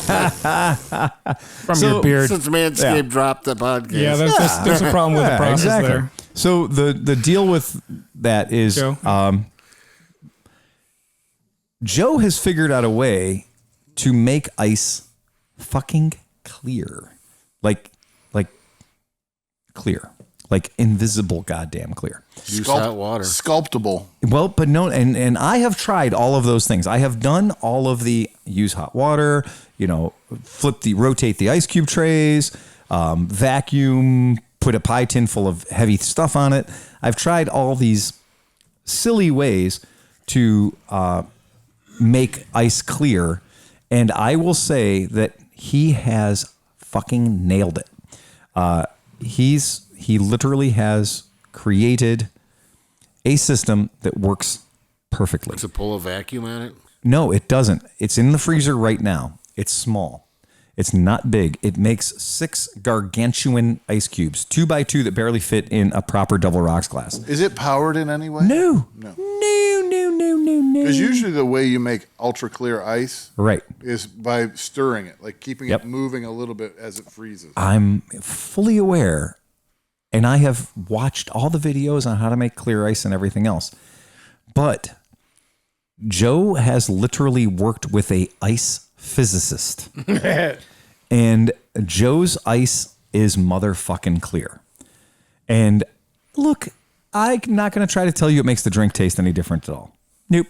From your beard. Since Manscaped dropped the podcast. Yeah, there's a problem with the process there. So the deal with that is Joe has figured out a way to make ice fucking clear. Like clear. Like invisible goddamn clear. Use hot water. Sculptable. Well, but no, and I have tried all of those things. I have done all of the use hot water, rotate the ice cube trays, vacuum, put a pie tin full of heavy stuff on it. I've tried all these silly ways to make ice clear, and I will say that he has fucking nailed it. He literally has created a system that works perfectly. To pull a vacuum at it? No, it doesn't. It's in the freezer right now. It's small. It's not big. It makes 6 gargantuan ice cubes, 2 by 2 that barely fit in a proper double rocks glass. Is it powered in any way? No. Because usually the way you make ultra clear ice Right. is by stirring it, like keeping Yep. it moving a little bit as it freezes. I'm fully aware, and I have watched all the videos on how to make clear ice and everything else. But Joe has literally worked with a ice physicist. And Joe's ice is motherfucking clear. And look, I'm not going to try to tell you it makes the drink taste any different at all. Nope.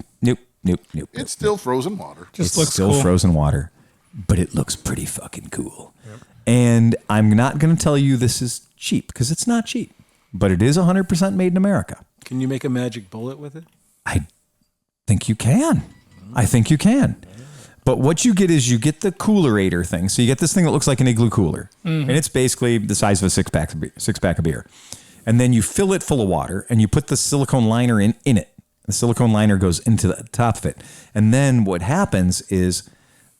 It's still frozen water. Just It's looks still cool. frozen water, but it looks pretty fucking cool. And I'm not going to tell you this is cheap, because it's not cheap, but it is 100% made in America. Can you make a magic bullet with it? I think you can. I think you can. But what you get is you get the coolerator thing. So you get this thing that looks like an igloo cooler, and it's basically the size of a six-pack of beer. And then you fill it full of water, and you put the silicone liner in it. The silicone liner goes into the top of it. And then what happens is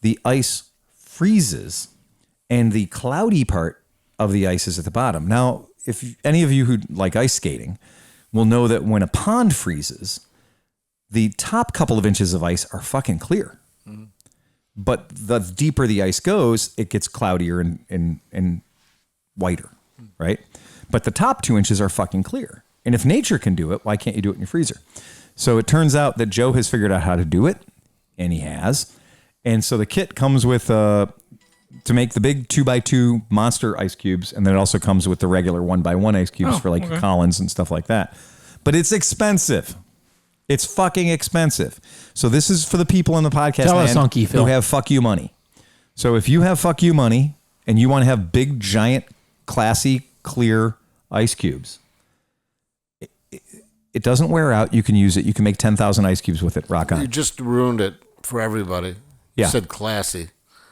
the ice freezes, and the cloudy part of the ice is at the bottom. Now, if any of you who like ice skating will know that when a pond freezes, the top couple of inches of ice are fucking clear. But the deeper the ice goes, it gets cloudier and whiter, right? But the top 2 inches are fucking clear. And if nature can do it, why can't you do it in your freezer? So it turns out that Joe has figured out how to do it, and he has. And so the kit comes with, to make the big 2x2 monster ice cubes, and then it also comes with the regular 1x1 ice cubes for like Collins and stuff like that. But it's expensive. It's fucking expensive. So this is for the people in the podcast Tell us, land Unkie Phil. who have fuck you money. So if you have fuck you money and you want to have big, giant, classy, clear ice cubes, it doesn't wear out. You can use it. You can make 10,000 ice cubes with it. Rock on. You just ruined it for everybody. Yeah. You said classy.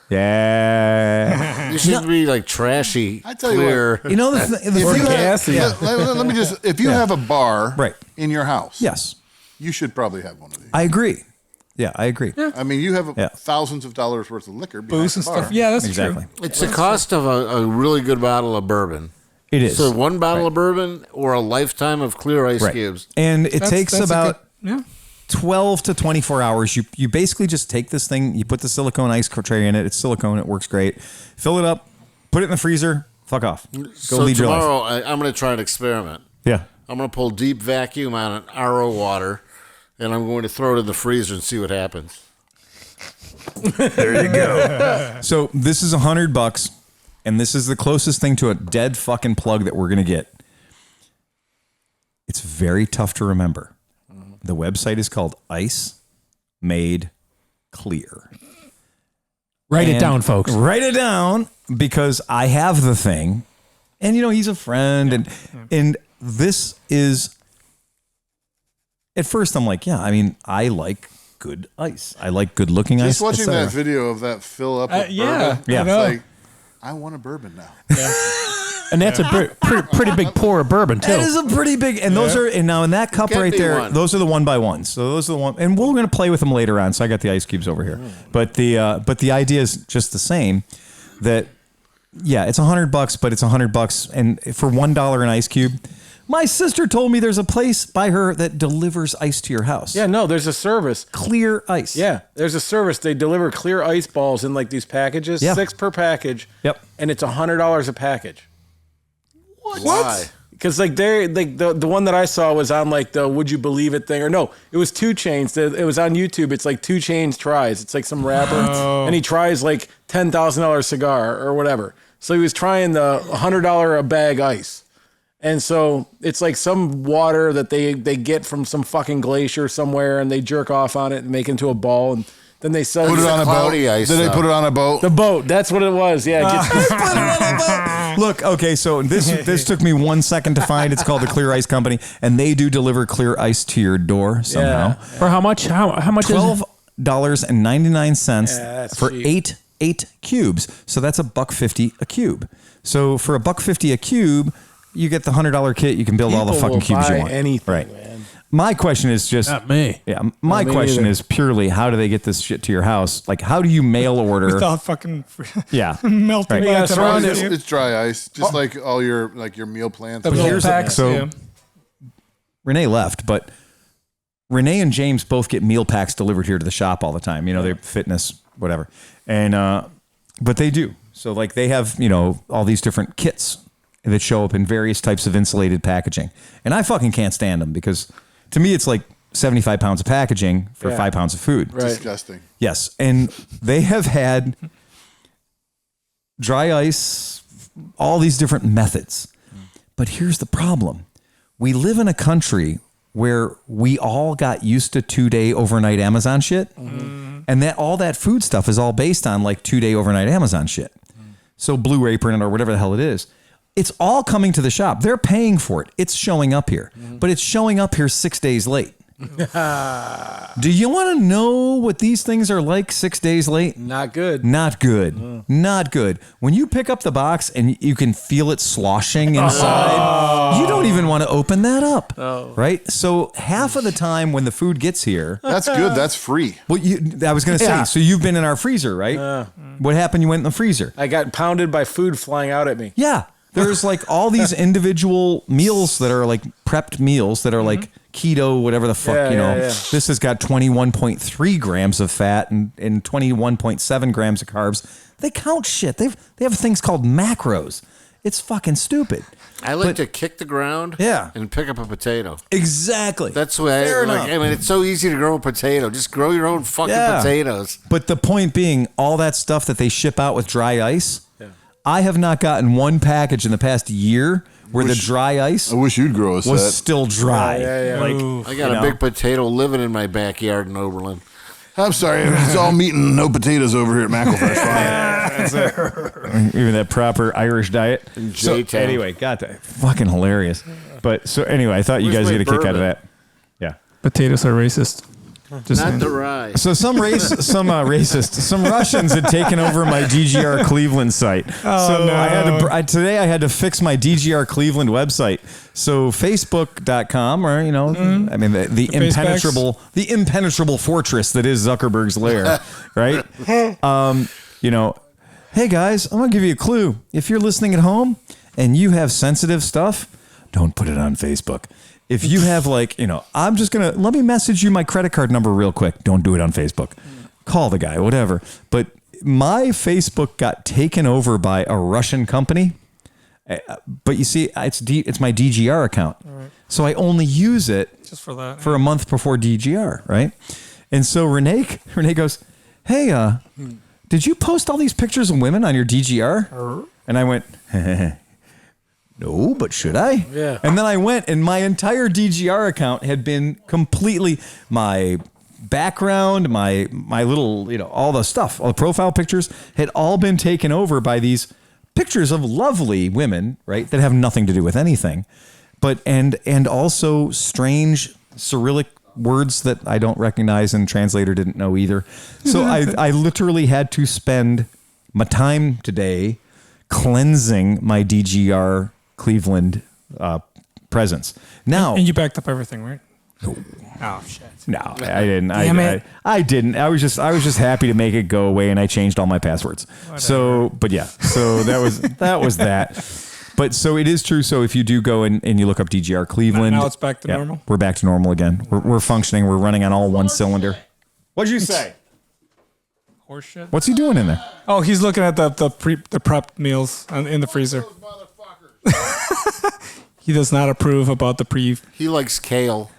Yeah. You should be like trashy, I tell you clear. what. You know, the thing gassy. Let me just, if you have a bar Right. in your house, yes, you should probably have one of these. I agree. Yeah, I agree. I mean, you have Yeah. thousands of dollars worth of liquor behind Booze the and bar. stuff. Yeah, that's Exactly. true. It's the cost of a really good bottle of bourbon. It is. So one bottle of bourbon or a lifetime of clear ice Right. cubes. And it takes That's a about good- 12 to 24 hours. You basically just take this thing, you put the silicone ice tray in it. It's silicone. It works great. Fill it up, put it in the freezer, fuck off. Go So lead your life. tomorrow I'm going to try an experiment. Yeah. I'm going to pull deep vacuum on an RO water, and I'm going to throw it in the freezer and see what happens. There you go. So this is $100, and this is the closest thing to a dead fucking plug that we're going to get. It's very tough to remember. The website is called Ice Made Clear. Write it And down, folks. Write it down, because I have the thing, and you know he's a friend, and this is. At first, I'm like, yeah. I mean, I like good ice. I like good looking ice. Just watching etc. that video of that fill up with yeah, bourbon, Yeah. I know. it's like, I want a bourbon now. And that's a pretty big pour of bourbon, too. That is a pretty big, and those are, and now in that cup Get right me there, one. those are the 1x1s. So those are the one, and we're going to play with them later on. So I got the ice cubes over here, but the idea is just the same. That yeah, it's $100, but it's $100, and for $1 an ice cube. My sister told me there's a place by her that delivers ice to your house. Yeah, no, there's a service. Clear ice. Yeah, there's a service. They deliver clear ice balls in like these packages, Yeah. 6 per package. Yep. And it's $100 a package. Why? Because like they're like the one that I saw was on like the Would You Believe It thing, or no, it was 2 Chainz. It was on YouTube. It's like 2 Chainz tries. It's like some rapper, and he tries like $10,000 cigar or whatever. So he was trying the $100 a bag ice, and so it's like some water that they get from some fucking glacier somewhere, and they jerk off on it and make it into a ball, and then they sell Put it on a boat. cloudy ice, Did they though. put it on a boat? the boat. That's what it was. Yeah. It gets, Look, okay, so this took me 1 second to find. It's called the Clear Ice Company, and they do deliver clear ice to your door somehow. Yeah. For how much? How much is it? $12.99 that's for cheap. eight cubes. So that's $1.50 a cube. So for $1.50 a cube, you get the $100 kit. You can build all the People fucking will cubes you buy want. anything, right. man. My question is just Not me. Yeah, my me question either. is purely how do they get this shit to your house? Like how do you mail order? Without fucking Yeah. melting. Right. like Yeah, that so around It's, you. it's dry ice, just like all your meal plans. The here's little the- packs. so- yeah. Renee left, but Renee and James both get meal packs delivered here to the shop all the time. You know, they're fitness, whatever. And, but they do. So like they have, you know, all these different kits that show up in various types of insulated packaging. And I fucking can't stand them because to me, it's like 75 pounds of packaging for Yeah. 5 pounds of food. Right. Disgusting. Yes. And they have had dry ice, all these different methods. But here's the problem. We live in a country where we all got used to 2-day overnight Amazon shit. And that all that food stuff is all based on like 2-day overnight Amazon shit. So Blue Apron or whatever the hell it is. It's all coming to the shop. They're paying for it. It's showing up here. But it's showing up here 6 days late. Do you want to know what these things are like 6 days late? Not good. Not good. Not good. When you pick up the box and you can feel it sloshing inside, you don't even want to open that up. Right? So half of the time when the food gets here... That's good. That's free. Well, I was going to say, so you've been in our freezer, right? What happened? You went in the freezer. I got pounded by food flying out at me. Yeah. There's like all these individual meals that are like prepped meals that are like keto, whatever the fuck, This has got 21.3 grams of fat and 21.7 grams of carbs. They count shit. They have things called macros. It's fucking stupid. I like to kick the ground and pick up a potato. Exactly. That's the way I like. I mean, it's so easy to grow a potato. Just grow your own fucking potatoes. But the point being, all that stuff that they ship out with dry ice, I have not gotten one package in the past year where the dry ice I wish you'd grow a set. was still dry. Like, I got a big potato living in my backyard in Oberlin. I'm sorry, it's all meat and no potatoes over here at McElfresh. Even that proper Irish diet. So J-Town. anyway, got that. Fucking hilarious. But so anyway, I thought you guys Where's get a my kick out of bourbon? that. Yeah. Potatoes are racist. Just Not saying. the rye. So some Russians had taken over my DGR Cleveland site. Today I had to fix my DGR Cleveland website. So Facebook.com, or I mean the impenetrable fortress that is Zuckerberg's lair, right? Hey guys, I'm gonna give you a clue. If you're listening at home and you have sensitive stuff, don't put it on Facebook. If you have let me message you my credit card number real quick. Don't do it on Facebook. Call the guy, whatever. But my Facebook got taken over by a Russian company. But you see, it's my DGR account. Right. So I only use it just for that for a month before DGR, right? And so Renee goes, hey, did you post all these pictures of women on your DGR? And I went, no, but should I? Yeah. And then I went, and my entire DGR account had been completely my background, my little, all the stuff, all the profile pictures had all been taken over by these pictures of lovely women, right? That have nothing to do with anything, but and also strange Cyrillic words that I don't recognize and translator didn't know either. So I literally had to spend my time today cleansing my DGR Cleveland presence. Now, and you backed up everything, right? Oh shit! No, I didn't. Damn it. I didn't. I was just happy to make it go away, and I changed all my passwords. Whatever. So that was that. But so it is true. So if you do go and you look up DGR Cleveland, now it's back to normal. We're back to normal again. We're functioning. We're running on all one cylinder. What'd you say? Horseshit. What's he doing in there? Oh, he's looking at the prepped meals in the freezer. He does not approve about the pre. He likes kale.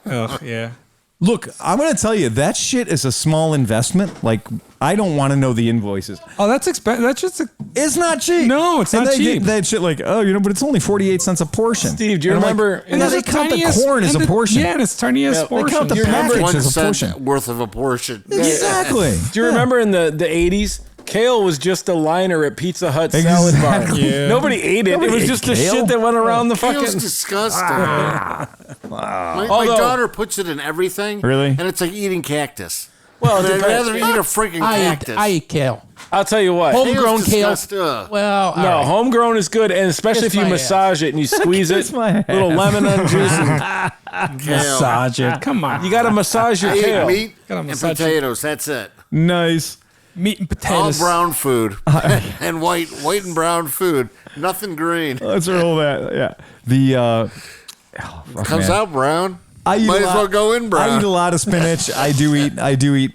Oh yeah. Look, I'm going to tell you, that shit is a small investment. Like, I don't want to know the invoices. Oh, that's expensive. That's just it's not cheap. No, it's not cheap. That shit like, but it's only 48 cents a portion. Steve, do you remember? Like, they count the corn as a portion. Yeah, and it's tiny as portion. They count the package as a portion. Worth of a portion. Exactly. Do you remember in the 80s? Kale was just a liner at Pizza Hut salad bar. Yeah. Nobody ate it. It was just the shit that went around the fucking... Kale's disgusting. My daughter puts it in everything. Really? And it's like eating cactus. Well, I'd rather eat a freaking cactus. I eat kale. I'll tell you what. Homegrown kale. Well, no, right. Homegrown is good, and especially if you massage it and you squeeze it, little lemon and juice. Massage it. Come on. You got to massage your I kale. eat meat and potatoes. That's it. Nice. Meat and All potatoes. brown food and white and brown food. Nothing green. Let's roll that. Yeah. The Comes out brown. Might as well go in brown. I eat a lot of spinach. I do eat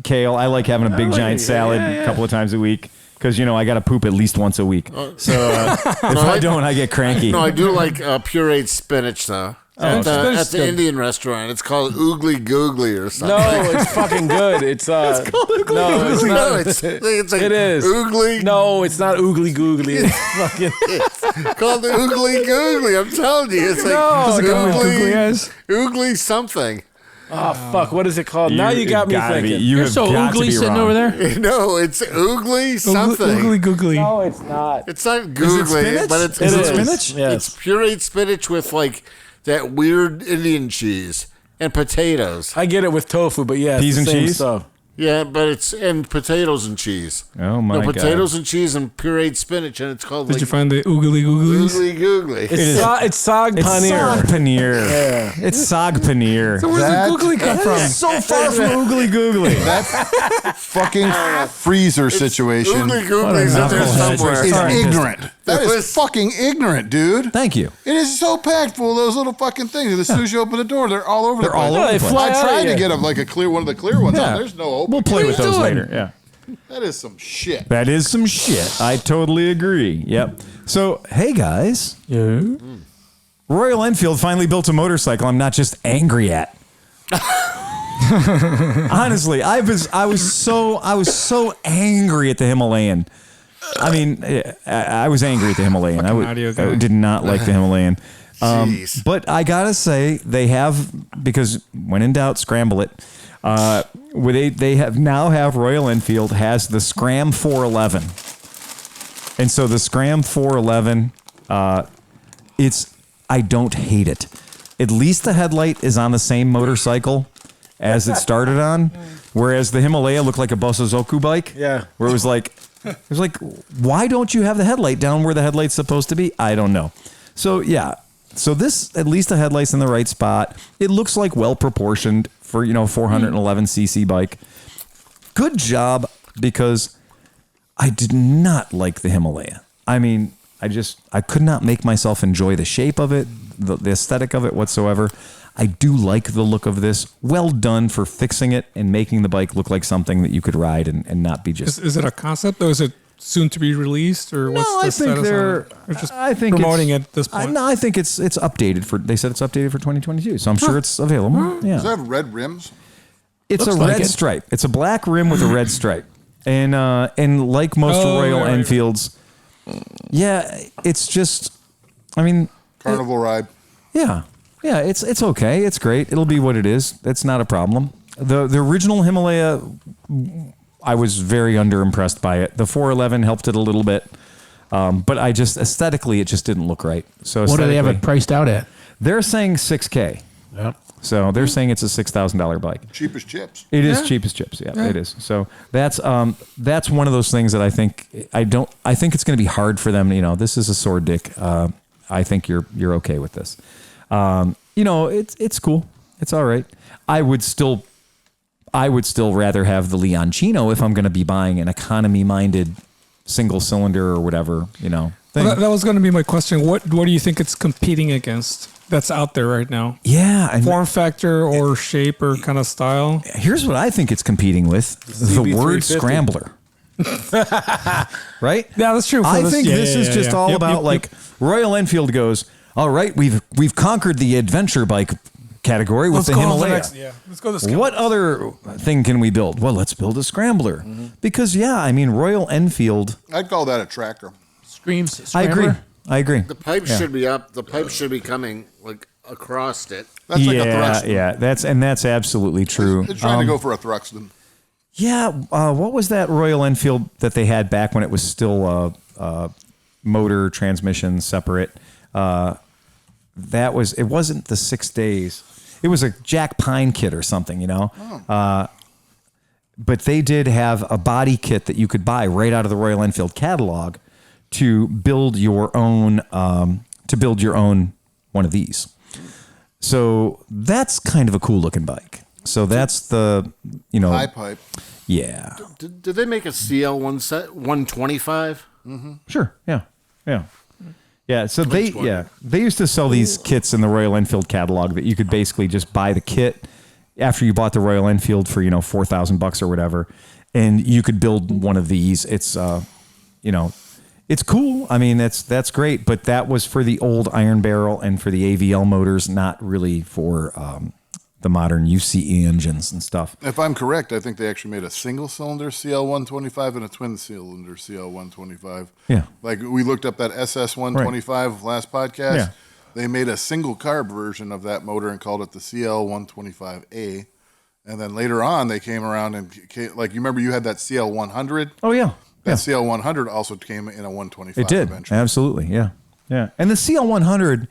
kale. I like having a big giant salad a couple of times a week because I got to poop at least once a week. So if I don't, I get cranky. No, I do like pureed spinach though. At the Indian restaurant, it's called Oogly Googly or something. No, it's fucking good. It's called Oogly. No, it's not. No, it's like it is Oogly. No, it's not Oogly Googly. It's fucking. It's called Oogly Googly. I'm telling you, it's like Oogly something. Oh fuck! What is it called? Now you got me thinking. You're so oogly sitting over there. No, it's Oogly something. Oogly Googly. No, it's not. It's not Googly, but it's spinach. Yes. It's pureed spinach with like that weird Indian cheese. and potatoes. I get it with tofu, but yeah, Peas it's the and same cheese? stuff. Yeah, but it's potatoes and cheese. Oh my god! Potatoes and cheese and pureed spinach, and it's called. Did you find the oogly googlies? Googly googly? It's sag It's paneer. sag paneer. Yeah. It's sag paneer. So where's the googly come from? So far from oogly googly. That fucking freezer situation Googly googly's in there knucklehead. somewhere. is ignorant. That is fucking ignorant, dude. Thank you. It is so packed full of those little fucking things. As soon as you open the door, they're all over the place. all over the I place. fly out tried of to you. get them like a clear one of the clear ones. Yeah. On. There's no open. We'll play with What are you those doing? later. Yeah. That is some shit. That is some shit. I totally agree. Yep. So, hey guys, Yeah. Royal Enfield finally built a motorcycle I'm not just angry at. Honestly, I was so angry at the Himalayan. I mean, I was angry at the Himalayan. audio guy. I did not like the Himalayan. Jeez. But I gotta say, they have, because when in doubt, scramble it. They have Royal Enfield has the Scram 411, and so the Scram 411, I don't hate it. At least the headlight is on the same motorcycle as it started on, whereas the Himalaya looked like a Bosozoku bike. Yeah. Where it was like, why don't you have the headlight down where the headlight's supposed to be? I don't know. So yeah. So this, at least the headlight's in the right spot. It looks like well proportioned for, 411cc bike. Good job, because I did not like the Himalaya. I mean, I could not make myself enjoy the shape of it, the aesthetic of it whatsoever. I do like the look of this. Well done for fixing it and making the bike look like something that you could ride and not be just... Is it a concept, or is it soon to be released, or what's the status on it? Or just promoting it at this point? No, I think it's updated for. They said it's updated for 2022, so I'm sure it's available. Yeah, Does it have red rims? it's a Looks like red it. stripe. It's a black rim with a red stripe, and like most Royal right. Enfields, yeah, it's just. I mean, Carnival ride. yeah, it's okay. It's great. It'll be what it is. It's not a problem. The original Himalaya, I was very underimpressed by it. The 411 helped it a little bit, but I just aesthetically it just didn't look right. So What do they have it aesthetically- priced out at? They're saying $6,000. Yep. So they're saying it's a $6,000 bike. Cheap as chips. It is cheap as chips. Yeah, it is. So that's one of those things that I think it's going to be hard for them. This is a sore dick. I think you're okay with this. It's cool. It's all right. I would still rather have the Leoncino if I'm going to be buying an economy-minded single cylinder or whatever, thing. Well, that was going to be my question. What do you think it's competing against that's out there right now? Yeah. And Form factor or shape or kind of style? here's what I think it's competing with: the word CB350. scrambler. Right? Yeah, that's true. I think this is just all Yep, about yep, like Royal Enfield goes, all right, we've conquered the adventure bike category with the Himalaya. Let's go to What other thing can we build? Well, let's build a scrambler. Because Royal Enfield, I'd call that a tracker. Screams. I agree. Scrambler? The pipe should be up. The pipe should be coming like across it. That's like a Thruxton. yeah, that's absolutely true. It's trying to go for a Thruxton. Yeah, what was that Royal Enfield that they had back when it was still motor transmission separate? It wasn't the 6 days. It was a Jack Pine kit or something, but they did have a body kit that you could buy right out of the Royal Enfield catalog to build your own one of these. So that's kind of a cool looking bike. So that's the High pipe. yeah. Did they make a CL 125? Sure. Yeah. So they used to sell these kits in the Royal Enfield catalog that you could basically just buy the kit after you bought the Royal Enfield for $4,000 or whatever, and you could build one of these. It's it's cool. I mean, that's great, but that was for the old iron barrel and for the AVL motors, not really for the modern UCE engines and stuff. If I'm correct, I think they actually made a single cylinder CL125 and a twin cylinder CL125. Yeah. Like we looked up that SS125 last podcast. Yeah. They made a single carb version of that motor and called it the CL125A. And then later on, they came around and you remember you had that CL100? Oh yeah. That CL100 also came in a 125 It did. eventually. Absolutely. Yeah. And the CL100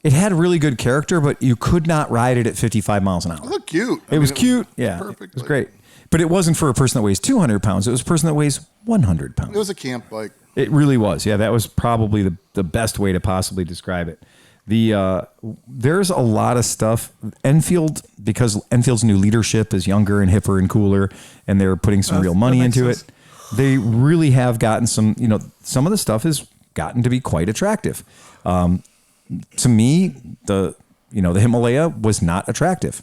It had really good character, but you could not ride it at 55 miles an hour. It looked cute. It was cute. Yeah. Perfect. It was great. But it wasn't for a person that weighs 200 pounds. It was a person that weighs 100 pounds. It was a camp bike. It really was. Yeah, that was probably the best way to possibly describe it. There's a lot of stuff. Enfield, because Enfield's new leadership is younger and hipper and cooler, and they're putting some real money into it. They really have gotten some of the stuff has gotten to be quite attractive. To me, the Himalaya was not attractive.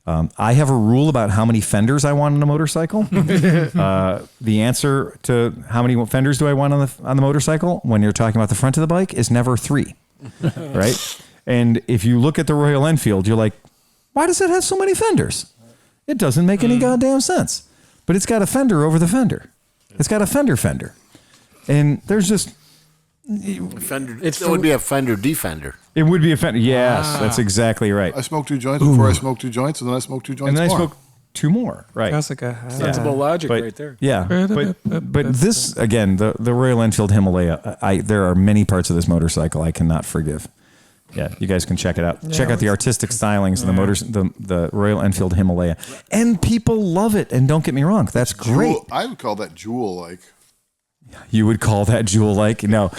I have a rule about how many fenders I want on a motorcycle. The answer to how many fenders do I want on the motorcycle when you're talking about the front of the bike is never 3, right? And if you look at the Royal Enfield, you're like, why does it have so many fenders? It doesn't make any goddamn sense. But it's got a fender over the fender. It's got a fender. And there's just... Fender. It would be a fender defender. It would be a fender. Yes, that's exactly right. I smoked 2 joints before I smoked 2 joints, and then I smoked 2 joints and then more. I smoked 2 more. Right. Sensible logic right there. Yeah. But this, again, the Royal Enfield Himalaya, there are many parts of this motorcycle I cannot forgive. Yeah, you guys can check it out. Yeah, check out the artistic stylings of the Royal Enfield Himalaya. And people love it. And don't get me wrong, that's great. I would call that jewel-like. You would call that jewel-like? No.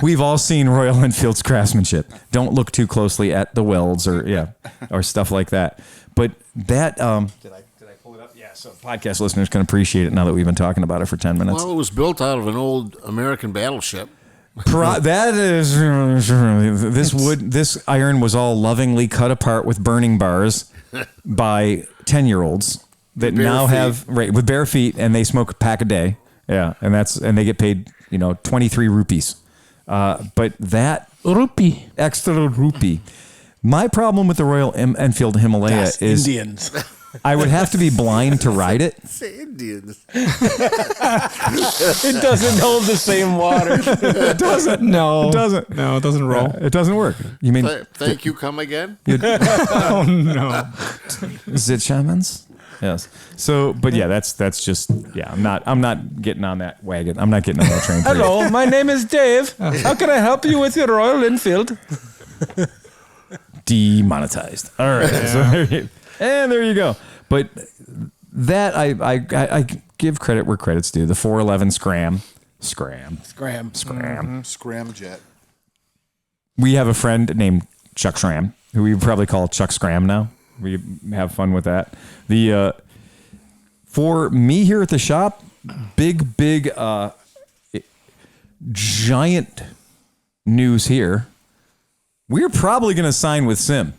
We've all seen Royal Enfield's craftsmanship. Don't look too closely at the welds or stuff like that. But that... Did I pull it up? Yeah, so podcast listeners can appreciate it now that we've been talking about it for 10 minutes. Well, it was built out of an old American battleship. That is... This iron was all lovingly cut apart with burning bars by 10-year-olds that now have... Right, with bare feet, and they smoke a pack a day. Yeah, and they get paid, 23 rupees. But that extra rupee. My problem with the Royal Enfield Himalaya is Indians. I would have to be blind to ride it. Say Indians. It doesn't hold the same water. It doesn't. No, it doesn't. No, it doesn't roll. It doesn't work. You mean? Thank you. Come again? Oh no. Is it shamans? Yes. So, but yeah, that's just I'm not getting on that wagon. I'm not getting on that train. Hello, my name is Dave. How can I help you with your Royal Enfield? Demonetized. All right. So, and there you go. But that I give credit where credit's due. The 411 Scram. Scramjet. We have a friend named Chuck Schramm, who we probably call Chuck Scram now. We have fun with that. For me here at the shop, big giant news here. We're probably going to sign with Sim.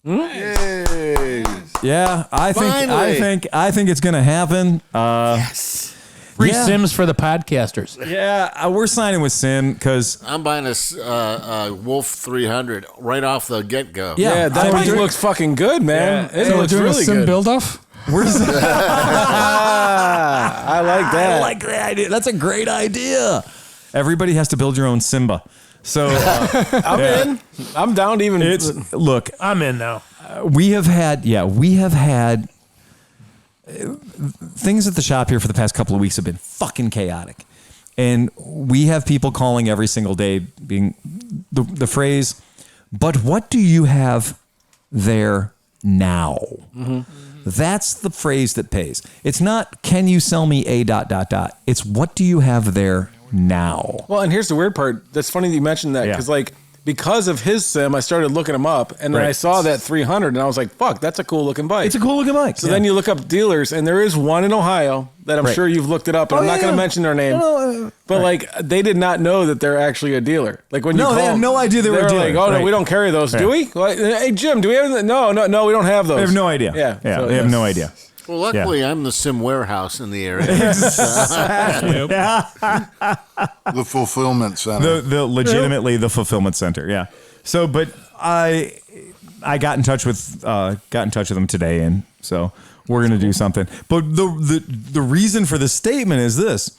Yay. Yeah, I think it's going to happen. Yes. Free Sims for the podcasters. Yeah, we're signing with Sim because I'm buying a Wolf 300 right off the get-go. Yeah, that thing looks fucking good, man. Yeah. It looks really good. Sim build-off? I like that. I like that idea. That's a great idea. Everybody has to build your own Simba. So I'm in. I'm down to even. Look, I'm in now. We have had things at the shop here for the past couple of weeks have been fucking chaotic. And we have people calling every single day being the phrase, but what do you have there now? Mm-hmm. That's the phrase that pays. It's not, can you sell me a ... It's what do you have there now? Well, and here's the weird part. That's funny that you mentioned that because because of his sim, I started looking him up, and then I saw that 300, and I was like, fuck, that's a cool looking bike. It's a cool looking bike. So then you look up dealers, and there is one in Ohio that I'm sure you've looked it up, and I'm not going to mention their name. But they did not know that they're actually a dealer. Like when you call they had no idea they were a dealer. Like, oh, no, we don't carry those, do we? Hey, Jim, do we have? No, we don't have those. They have no idea. Yeah, so, they have no idea. Well, luckily, I'm the Sim warehouse in the area. Exactly. The fulfillment center. Legitimately the fulfillment center. Yeah. So, but I got in touch with them today, and so we're gonna do something. But the reason for the statement is this: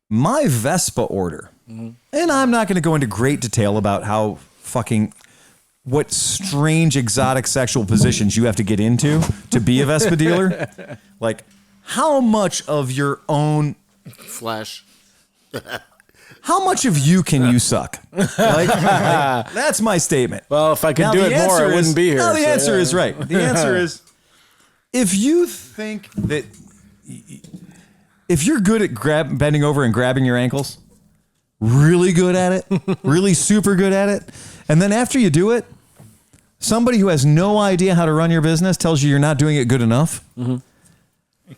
my Vespa order, and I'm not gonna go into great detail about how what strange exotic sexual positions you have to get into to be a Vespa dealer. Like, how much of your own flesh How much of you can you suck? Like, that's my statement. Well, if I could do it more, I wouldn't be here. No, the answer is right. The answer is, if you think that, if you're good at bending over and grabbing your ankles, really good at it, really super good at it, and then after you do it, somebody who has no idea how to run your business tells you you're not doing it good enough. And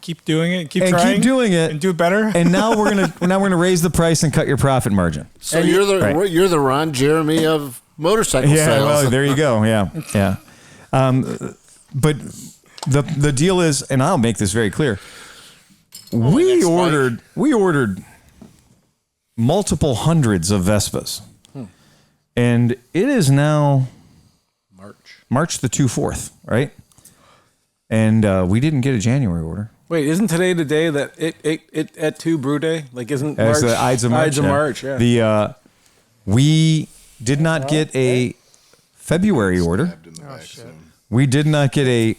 keep doing it, keep doing it, and do it better. And now we're gonna raise the price and cut your profit margin. So you're the Ron Jeremy of motorcycle sales. Yeah, well, there you go. Yeah. But the deal is, and I'll make this very clear. We ordered multiple hundreds of Vespas, and it is now March the 24th, right? And we didn't get a January order. Wait, isn't today the day that it at 2 brew day? Like, isn't March? It's the Ides of March. Ides of March, yeah. We did not get a February order. We did not get a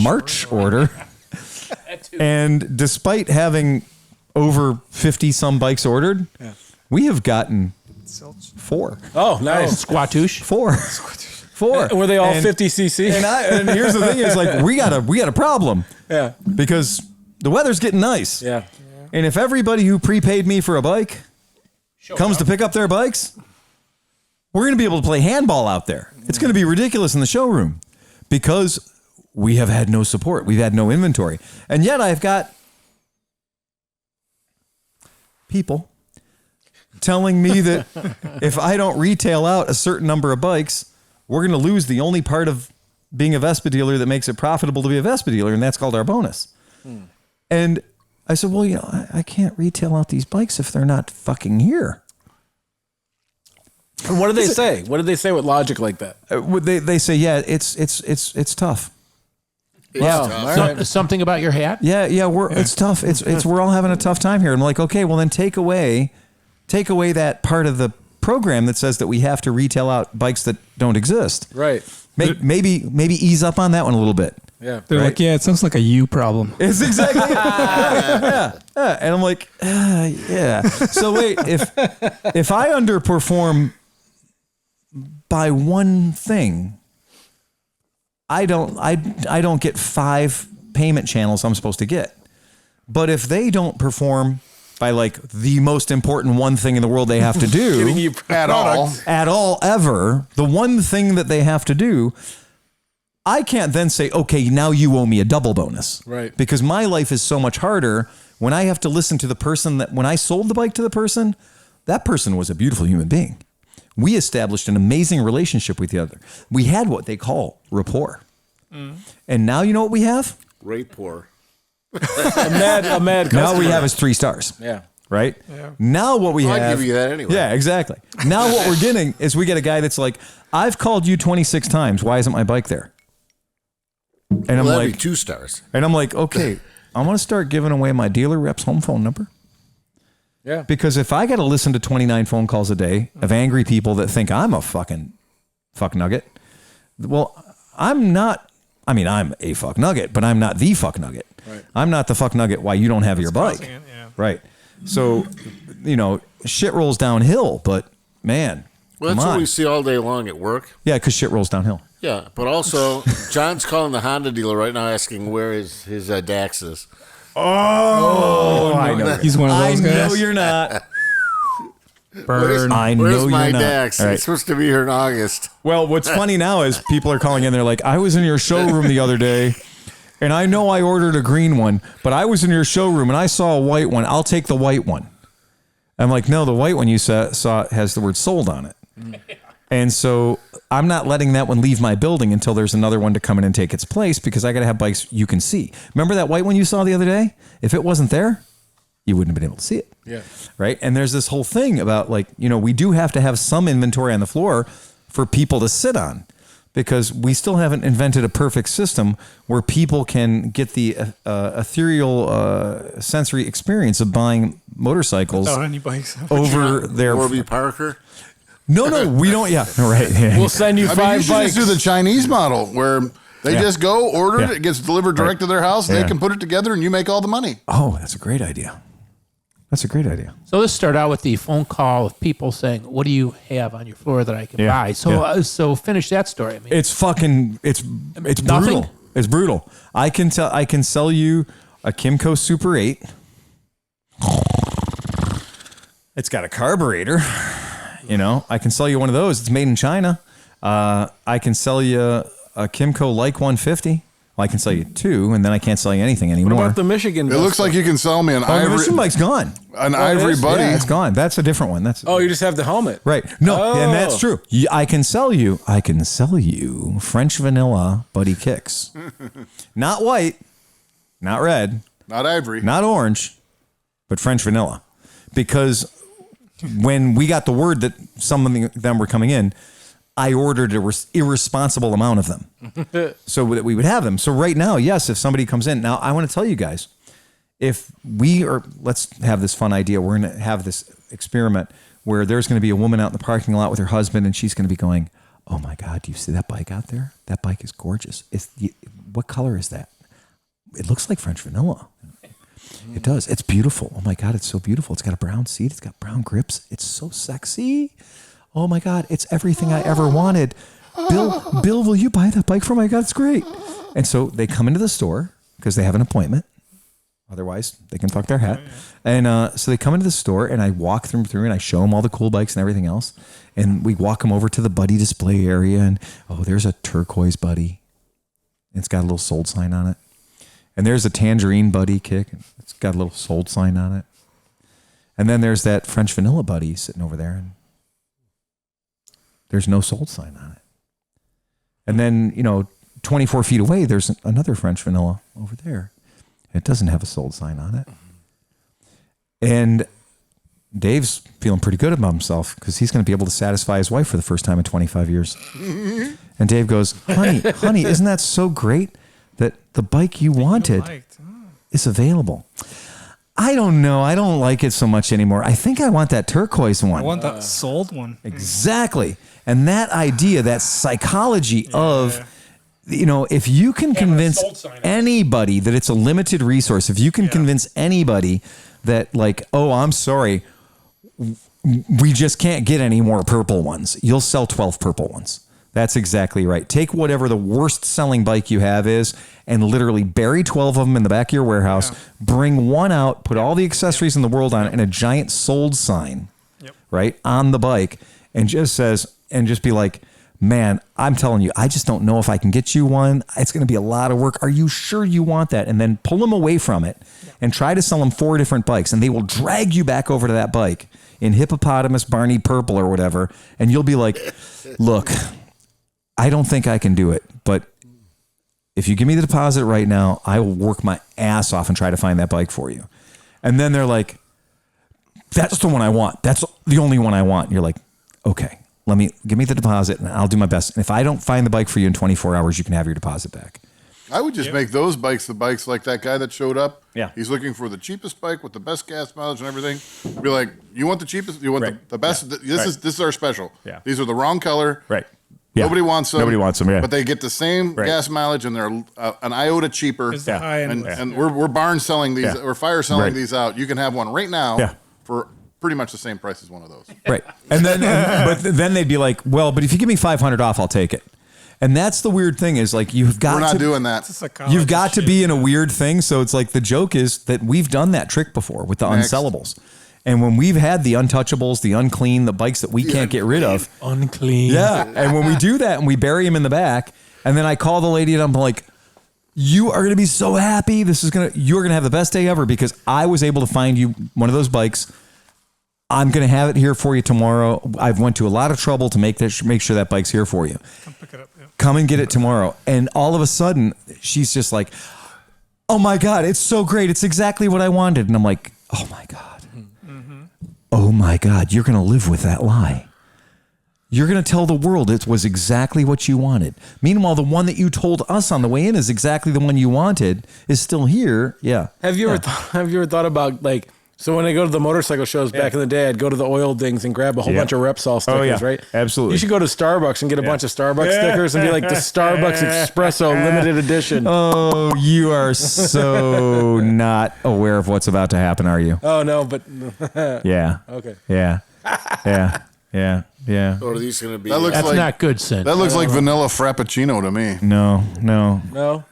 March order. And despite having over 50 some bikes ordered, we have gotten 4. Oh, nice. Squatouche. 4. Were they all 50cc? And here's the thing: is like we got a problem. Yeah. Because the weather's getting nice. Yeah. And if everybody who prepaid me for a bike comes to pick up their bikes, we're going to be able to play handball out there. It's going to be ridiculous in the showroom because we have had no support. We've had no inventory. And yet I've got people telling me that if I don't retail out a certain number of bikes, we're going to lose the only part of being a Vespa dealer that makes it profitable to be a Vespa dealer, and that's called our bonus. And I said, well, I can't retail out these bikes if they're not fucking here. And what did they say? What did they say with logic like that? They say, yeah, it's tough. Something about your hat? Yeah, it's tough. We're all having a tough time here. I'm like, okay, well then take away that part of the program that says that we have to retail out bikes that don't exist. Right. Maybe ease up on that one a little bit. Yeah. They're like, yeah, it sounds like a you problem. It's exactly it. Yeah. And I'm like, yeah. So wait, if I underperform by one thing, I don't get 5 payment channels I'm supposed to get. But if they don't perform by like the most important one thing in the world they have to do at all ever, the one thing that they have to do, I can't then say, okay, now you owe me a double bonus. Right. Because my life is so much harder when I have to listen to the person that when I sold the bike to the person, that person was a beautiful human being. We established an amazing relationship with the other. We had what they call rapport. And now you know what we have? Rapport. A mad customer. Now we have is 3 stars. Yeah. Right? Yeah. Now what we have... I'll give you that anyway. Yeah, exactly. Now what we're getting is we get a guy that's like, I've called you 26 times. Why isn't my bike there? And I'm that'd like... be 2 stars. And I'm like, okay, I'm going to start giving away my dealer rep's home phone number. Yeah. Because if I got to listen to 29 phone calls a day of angry people that think I'm a fucking fuck nugget, well, I'm not... I mean, I'm a fuck nugget, but I'm not the fuck nugget. Right. I'm not the fuck nugget why you don't have your bike. Right. So, shit rolls downhill, but man. Well, that's what we see all day long at work. Yeah, because shit rolls downhill. Yeah, but also, John's calling the Honda dealer right now asking where his DAX is. Oh, I know. He's one of those guys. I know you're not. Burn. Where's my DAX? Right. It's supposed to be here in August. Well, what's funny now is people are calling in. They're like, I was in your showroom the other day, and I know I ordered a green one, but I was in your showroom, and I saw a white one. I'll take the white one. I'm like, no, the white one you saw has the word sold on it. And so I'm not letting that one leave my building until there's another one to come in and take its place because I got to have bikes you can see. Remember that white one you saw the other day? If it wasn't there, you wouldn't have been able to see it. Yeah. Right. And there's this whole thing about we do have to have some inventory on the floor for people to sit on because we still haven't invented a perfect system where people can get the ethereal sensory experience of buying motorcycles without any bikes over their Warby Parker. No, we don't. Yeah. Right. Yeah. We'll send you 5 you bikes. Just do the Chinese model where they just go, order it, it gets delivered direct to their house, they can put it together, and you make all the money. Oh, that's a great idea. That's a great idea. So this started out with the phone call of people saying, "What do you have on your floor that I can buy?" So so finish that story. I mean, it's brutal. It's brutal. I can sell you a Kymco Super 8. It's got a carburetor. You know, I can sell you one of those. It's made in China. I can sell you a Kymco Like 150. Well, I can sell you 2, and then I can't sell you anything anymore. What about the Michigan? It looks like you can sell me an ivory. The Michigan bike's gone. An ivory buddy. Yeah, it's gone. That's a different one. You just have the helmet. Right. No, and that's true. I can sell you French vanilla buddy kicks. Not white, not red, not ivory, not orange, but French vanilla. Because when we got the word that some of them were coming in, I ordered an irresponsible amount of them so that we would have them. So right now, yes, if somebody comes in, now I want to tell you guys, let's have this fun idea. We're going to have this experiment where there's going to be a woman out in the parking lot with her husband, and she's going to be going, "Oh my God, do you see that bike out there? That bike is gorgeous. What color is that? It looks like French vanilla. It does. It's beautiful. Oh my God, it's so beautiful. It's got a brown seat. It's got brown grips. It's so sexy. Oh my God, it's everything I ever wanted. Bill, will you buy that bike for me? Oh my God, it's great." And so they come into the store because they have an appointment. Otherwise, they can fuck their hat. And so they come into the store, and I walk them through, and I show them all the cool bikes and everything else. And we walk them over to the buddy display area, and there's a turquoise buddy. It's got a little sold sign on it. And there's a tangerine buddy kick. It's got a little sold sign on it. And then there's that French vanilla buddy sitting over there, and there's no sold sign on it. And then, 24 feet away, there's another French vanilla over there. It doesn't have a sold sign on it. And Dave's feeling pretty good about himself because he's going to be able to satisfy his wife for the first time in 25 years. And Dave goes, honey, isn't that so great that the bike you wanted is available? I don't know. I don't like it so much anymore. I think I want that turquoise one. I want that sold one. Exactly. And that idea, that psychology of, if you can convince anybody that it's a limited resource, if you can convince anybody that I'm sorry, we just can't get any more purple ones, you'll sell 12 purple ones. That's exactly right. Take whatever the worst selling bike you have is and literally bury 12 of them in the back of your warehouse, bring one out, put all the accessories in the world on it, and a giant sold sign, right, on the bike, and just be like, "Man, I'm telling you, I just don't know if I can get you one. It's going to be a lot of work. Are you sure you want that?" And then pull them away from it and try to sell them 4 different bikes, and they will drag you back over to that bike in hippopotamus Barney purple or whatever, and you'll be like, "Look, I don't think I can do it, but if you give me the deposit right now, I will work my ass off and try to find that bike for you." And then they're like, "That's the one I want. That's the only one I want." And you're like, "Okay, give me the deposit and I'll do my best. And if I don't find the bike for you in 24 hours, you can have your deposit back." I would just make those bikes the bikes like that guy that showed up. Yeah. He's looking for the cheapest bike with the best gas mileage and everything. Be like, "You want the cheapest? You want the best? Yeah. This is our special. Yeah. These are the wrong color. Right. Yeah. Nobody wants them. Yeah. But they get the same gas mileage, and they're an iota cheaper. And we're barn selling these, or fire selling these out. You can have one right now for pretty much the same price as one of those. Right. And then, but then they'd be like, "Well, but if you give me $500 off, I'll take it." And that's the weird thing is you've got we're not doing that. You've got to be in a weird thing. So it's like the joke is that we've done that trick before with the unsellables. And when we've had the untouchables, the unclean, the bikes that we can't get rid of. Unclean. Yeah. And when we do that and we bury them in the back, and then I call the lady and I'm like, "You are going to be so happy. You're going to have the best day ever because I was able to find you one of those bikes. I'm going to have it here for you tomorrow. I've went to a lot of trouble to make sure that bike's here for you. Come pick it up. Yeah. Come and get it tomorrow." And all of a sudden she's just like, "Oh my God, it's so great. It's exactly what I wanted." And I'm like, "Oh my God. Oh my God, you're going to live with that lie. You're going to tell the world it was exactly what you wanted. Meanwhile, the one that you told us on the way in is exactly the one you wanted is still here." Yeah. Have you ever thought about So when I go to the motorcycle shows back in the day, I'd go to the oil dings and grab a whole bunch of Repsol stickers, right? Absolutely. You should go to Starbucks and get a bunch of Starbucks stickers and be like the Starbucks Espresso limited edition. Oh, you are so not aware of what's about to happen, are you? Oh, no, but... Yeah. Okay. Yeah. Yeah. Or are these going to be... That's not good, Sin. That looks like vanilla Frappuccino to me. No. No?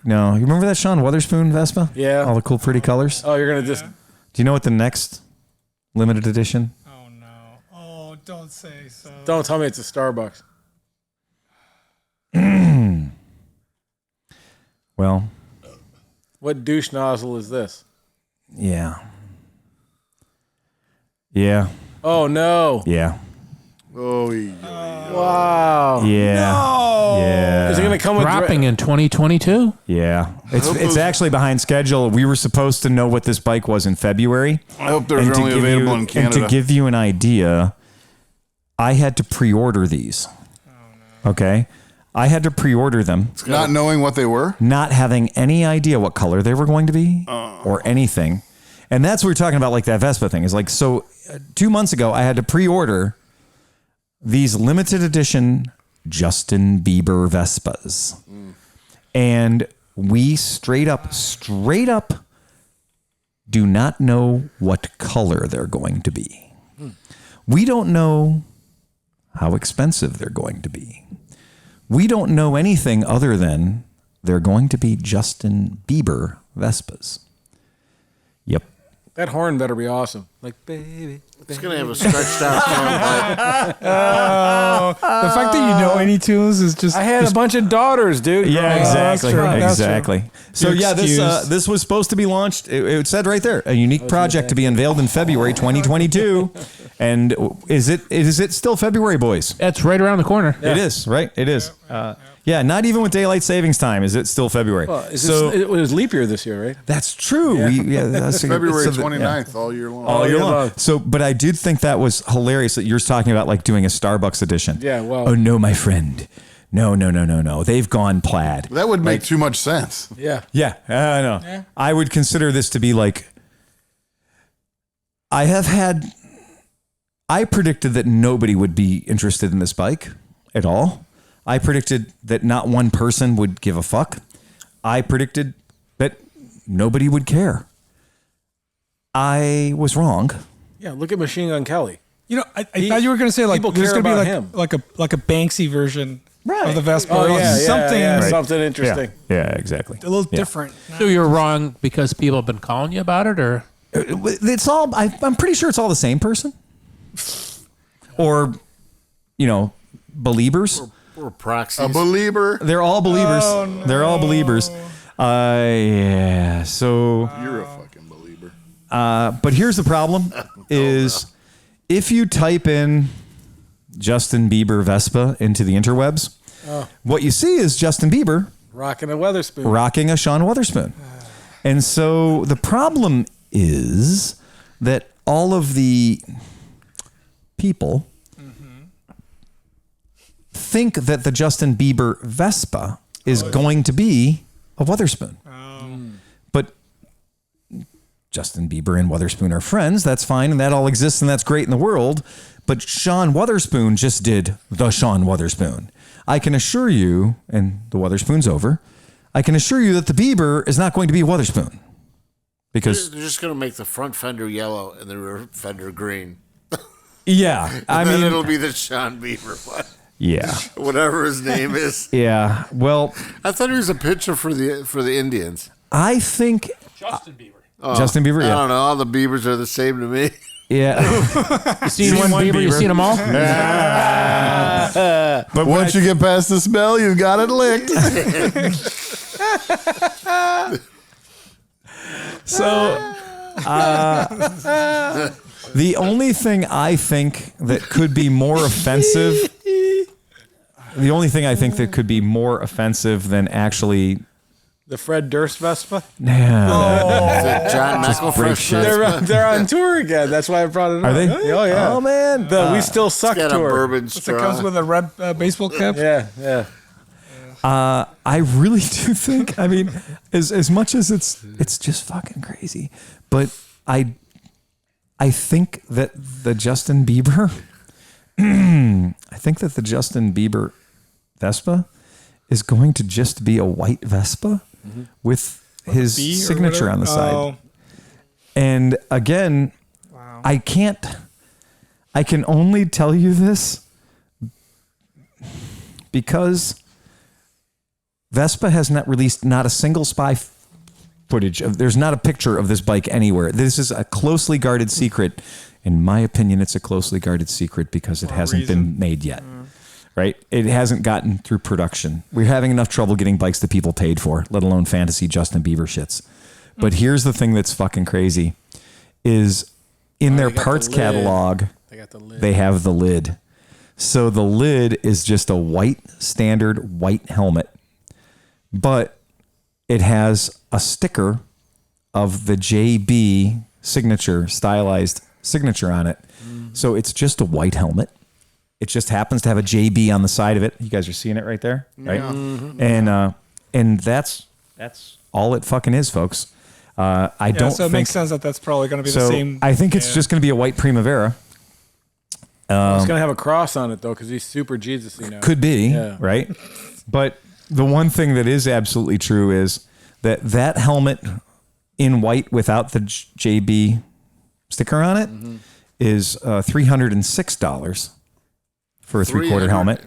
You remember that Sean Weatherspoon Vespa? Yeah. All the cool, pretty colors? Oh, you're going to just... Do you know what the next limited edition? Oh, no. Oh, don't say so. Don't tell me it's a Starbucks. Well... What douche nozzle is this? Yeah. Oh, no. Yeah. Oh, Wow. Yeah. No. Yeah. Is it going to come with... Dropping in 2022? Yeah. It's actually behind schedule. We were supposed to know what this bike was in February. I hope they're only available in Canada. And to give you an idea, I had to pre-order these. Okay? I had to pre-order them. Not knowing what they were? Not having any idea what color they were going to be or anything. And that's what we're talking about, like that Vespa thing. Is like, so 2 months ago, I had to pre-order these limited edition Justin Bieber Vespas. And we straight up do not know what color they're going to be. We don't know how expensive they're going to be. We don't know anything other than they're going to be Justin Bieber Vespas. Yep. That horn better be awesome. Like, baby. It's going to have a stretched out horn. The fact that you know any tunes is just... I had a bunch of daughters, dude. Yeah, exactly. That's true. Exactly. So yeah, this was supposed to be launched. It said right there, a unique project to be unveiled in February 2022. And is it still February, boys? That's right around the corner. It is, right? It is. Yeah, not even with daylight savings time is it still February. Well, it was leap year this year, right? That's true. That's February 29th all year long. All year long. So, but I did think that was hilarious that you're talking about like doing a Starbucks edition. Yeah, well. Oh, no, my friend. No. They've gone plaid. That would make too much sense. Yeah. Yeah, I know. Yeah. I would consider this to be like, I predicted that nobody would be interested in this bike at all. I predicted that not one person would give a fuck. I predicted that nobody would care. I was wrong. Yeah, look at Machine Gun Kelly. You know, I thought you were going to say like there's going to be like a Banksy version of the Vespa. Oh, yeah, something something interesting. Yeah, exactly. A little different. So you're wrong because people have been calling you about it, or it's all? I'm pretty sure it's all the same person, or believers. Or proxies. A believer. They're all believers. Oh, no. They're all believers. Yeah. So you're a fucking believer. But here's the problem: is if you type in Justin Bieber Vespa into the interwebs, what you see is Justin Bieber rocking a Weatherspoon, rocking a Sean Weatherspoon, and so the problem is that all of the people think that the Justin Bieber Vespa is going to be a Weatherspoon. But Justin Bieber and Weatherspoon are friends. That's fine. And that all exists and that's great in the world. But Sean Weatherspoon just did the Sean Weatherspoon. I can assure you, and the Weatherspoon's over, I can assure you that the Bieber is not going to be a Weatherspoon. Because they're just going to make the front fender yellow and the rear fender green. Yeah. I mean, it'll be the Sean Bieber one. Yeah. Whatever his name is. Yeah. Well, I thought he was a pitcher for the Indians. I think Justin Bieber. Justin Bieber. Yeah. I don't know. All the Biebers are the same to me. Yeah. You seen one Bieber? You seen them all? But once you get past the smell, you've got it licked. So, the only thing I think that could be more offensive, than actually the Fred Durst Vespa. John McElfresh. They're on tour again. That's why I brought it up. Are they? Oh yeah. Oh man, We Still Suck It's got tour. a bourbon It straw. comes with a red baseball cap. Yeah. I really do think. I mean, as much as it's just fucking crazy, but I I think that the Justin Bieber Vespa is going to just be a white Vespa with his signature on the side. Oh. And again, Wow. I can only tell you this because Vespa has not released not a single spy footage of, there's not a picture of this bike anywhere. This is a closely guarded secret. In my opinion, it's a closely guarded secret because it hasn't been made yet. Right? It hasn't gotten through production. We're having enough trouble getting bikes that people paid for, let alone fantasy Justin Bieber shits. But here's the thing that's fucking crazy is in their parts catalog, they have the lid. So the lid is just a white, standard white helmet, but it has a sticker of the JB signature, stylized signature on it. So it's just a white helmet. It just happens to have a JB on the side of it. You guys are seeing it right there, right? Yeah. And that's all it fucking is, folks. I don't so it think, makes sense that that's probably going to be the same. I think it's just going to be a white Primavera. It's going to have a cross on it, though, because he's super Jesus-y now. Could be, right? But the one thing that is absolutely true is that helmet in white without the JB sticker on it is $306 for a 3/4 helmet.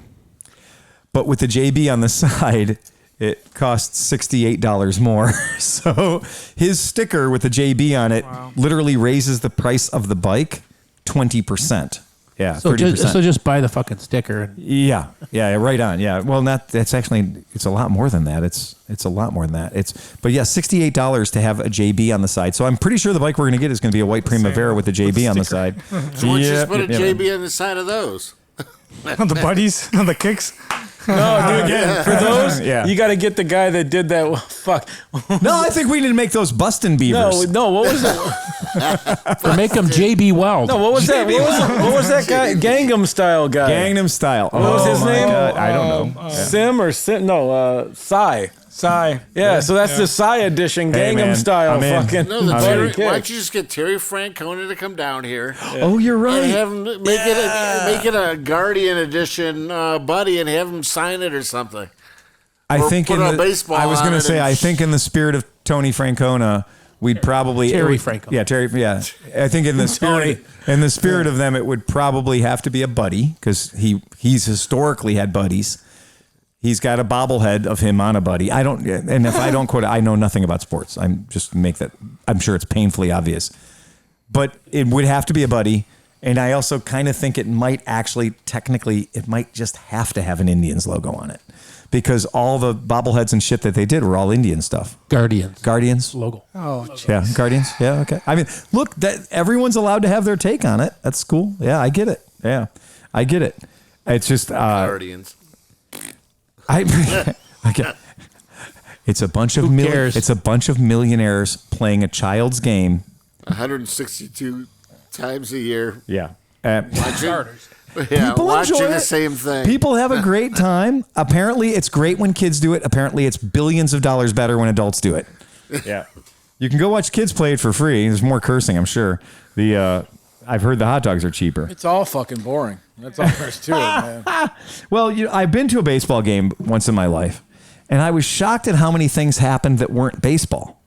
But with the JB on the side, it costs $68 more. So his sticker with the JB on it literally raises the price of the bike 20%. Yeah, so 30%. Just buy the fucking sticker. Yeah, right on. Yeah, well, that's actually, it's a lot more than that. It's a lot more than that. But yeah, $68 to have a JB on the side. So I'm pretty sure the bike we're going to get is going to be a white Primavera with a JB on the side. So why don't you just put a JB on the side of those? The buddies, the kicks. No, dude, again, for those, you got to get the guy that did that. Fuck. No, I think we need to make those bustin' beavers. No, what was it? Or make them JB Weld. No, what was that? What was that guy? Gangnam Style guy. Gangnam Style. What was his name? God, I don't know. Sim or Sim? No, Psy. Psy. Yeah, so that's the Psy edition, Hey, Gangnam man, Style. I'm in. Fucking. No, why don't you just get Terry Francona to come down here? Oh, you're right. And have him make it a Guardian edition buddy and have him sign it or something. I Or think put a baseball I was on going to it say, and I think in the spirit of Tony Francona, we'd probably Terry Francona. Yeah, Terry. Yeah, I think in the spirit of them, it would probably have to be a buddy because he's historically had buddies. He's got a bobblehead of him on a buddy. And if I don't quote it, I know nothing about sports. I'm sure it's painfully obvious, but it would have to be a buddy. And I also kind of think it might actually, technically, it might just have to have an Indians logo on it because all the bobbleheads and shit that they did were all Indian stuff. Guardians Logo. Oh, geez. Yeah. Guardians. Yeah. Okay. I mean, look, that everyone's allowed to have their take on it. That's cool. Yeah. I get it. Yeah. I get it. It's just, Guardians. Okay. It's a bunch of it's a bunch of millionaires playing a child's game. 162 times a year. Yeah. People watching the same thing. People have a great time. Apparently, it's great when kids do it. Apparently, it's billions of dollars better when adults do it. Yeah. You can go watch kids play it for free. There's more cursing, I'm sure. I've heard the hot dogs are cheaper. It's all fucking boring. That's all there's to it, man. Well, I've been to a baseball game once in my life, and I was shocked at how many things happened that weren't baseball.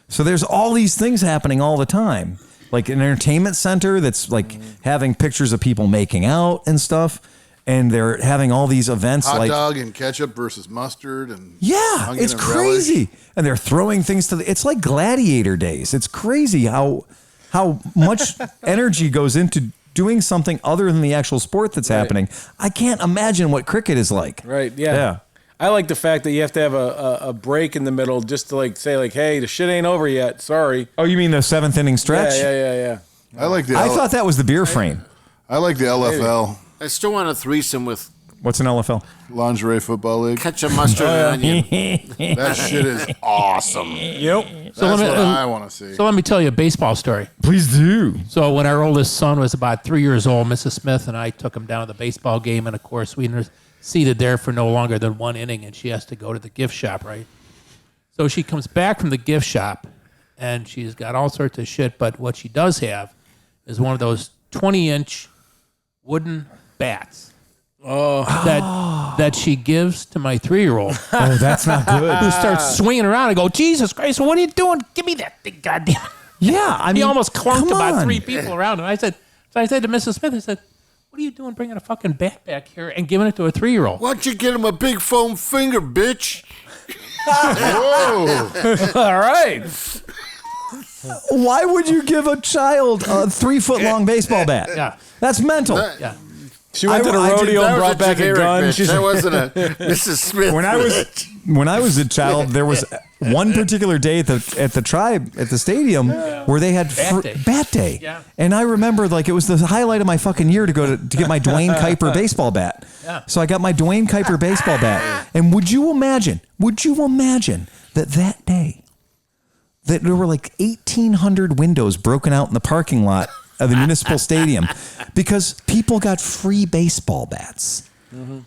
So there's all these things happening all the time, like an entertainment center that's like having pictures of people making out and stuff, and they're having all these events Hot like dog and ketchup versus mustard and yeah, it's crazy, and they're throwing things to it's like gladiator days. It's crazy how much energy goes into doing something other than the actual sport that's happening. I can't imagine what cricket is like. Right. Yeah. I like the fact that you have to have a break in the middle just to like say like, hey, the shit ain't over yet. Sorry. Oh, you mean the 7th inning stretch? Yeah. I thought that was the beer frame. I like the LFL. I still want a threesome with What's an LFL? Lingerie Football League. ketchup, mustard, and onion. That shit is awesome. Yep. That's what I want to see. So let me tell you a baseball story. Please do. So when our oldest son was about 3 years old, Mrs. Smith and I took him down to the baseball game, and of course we were seated there for no longer than one inning, and she has to go to the gift shop, right? So she comes back from the gift shop, and she's got all sorts of shit, but what she does have is one of those 20-inch wooden bats. That she gives to my 3-year-old. Oh, that's not good. Who starts swinging around. I go, Jesus Christ, what are you doing? Give me that thing, goddamn. Yeah, I mean, he almost clunked come about on. 3 people around him. I said to Mrs. Smith, I said, what are you doing bringing a fucking bat back here and giving it to a 3-year-old? Why don't you get him a big foam finger, bitch? Whoa. All right. Why would you give a child a 3-foot-long baseball bat? Yeah. That's mental. Yeah. She went to the rodeo and brought back a gun. Bitch. That wasn't a Mrs. Smith. When I was a child, there was one particular day at the tribe at the stadium where they had bat day. Yeah. And I remember like it was the highlight of my fucking year to go to get my Dwayne Kuiper baseball bat. Yeah. So I got my Dwayne Kuiper baseball bat. And would you imagine that day that there were like 1,800 windows broken out in the parking lot of the municipal stadium because people got free baseball bats. Mm-hmm.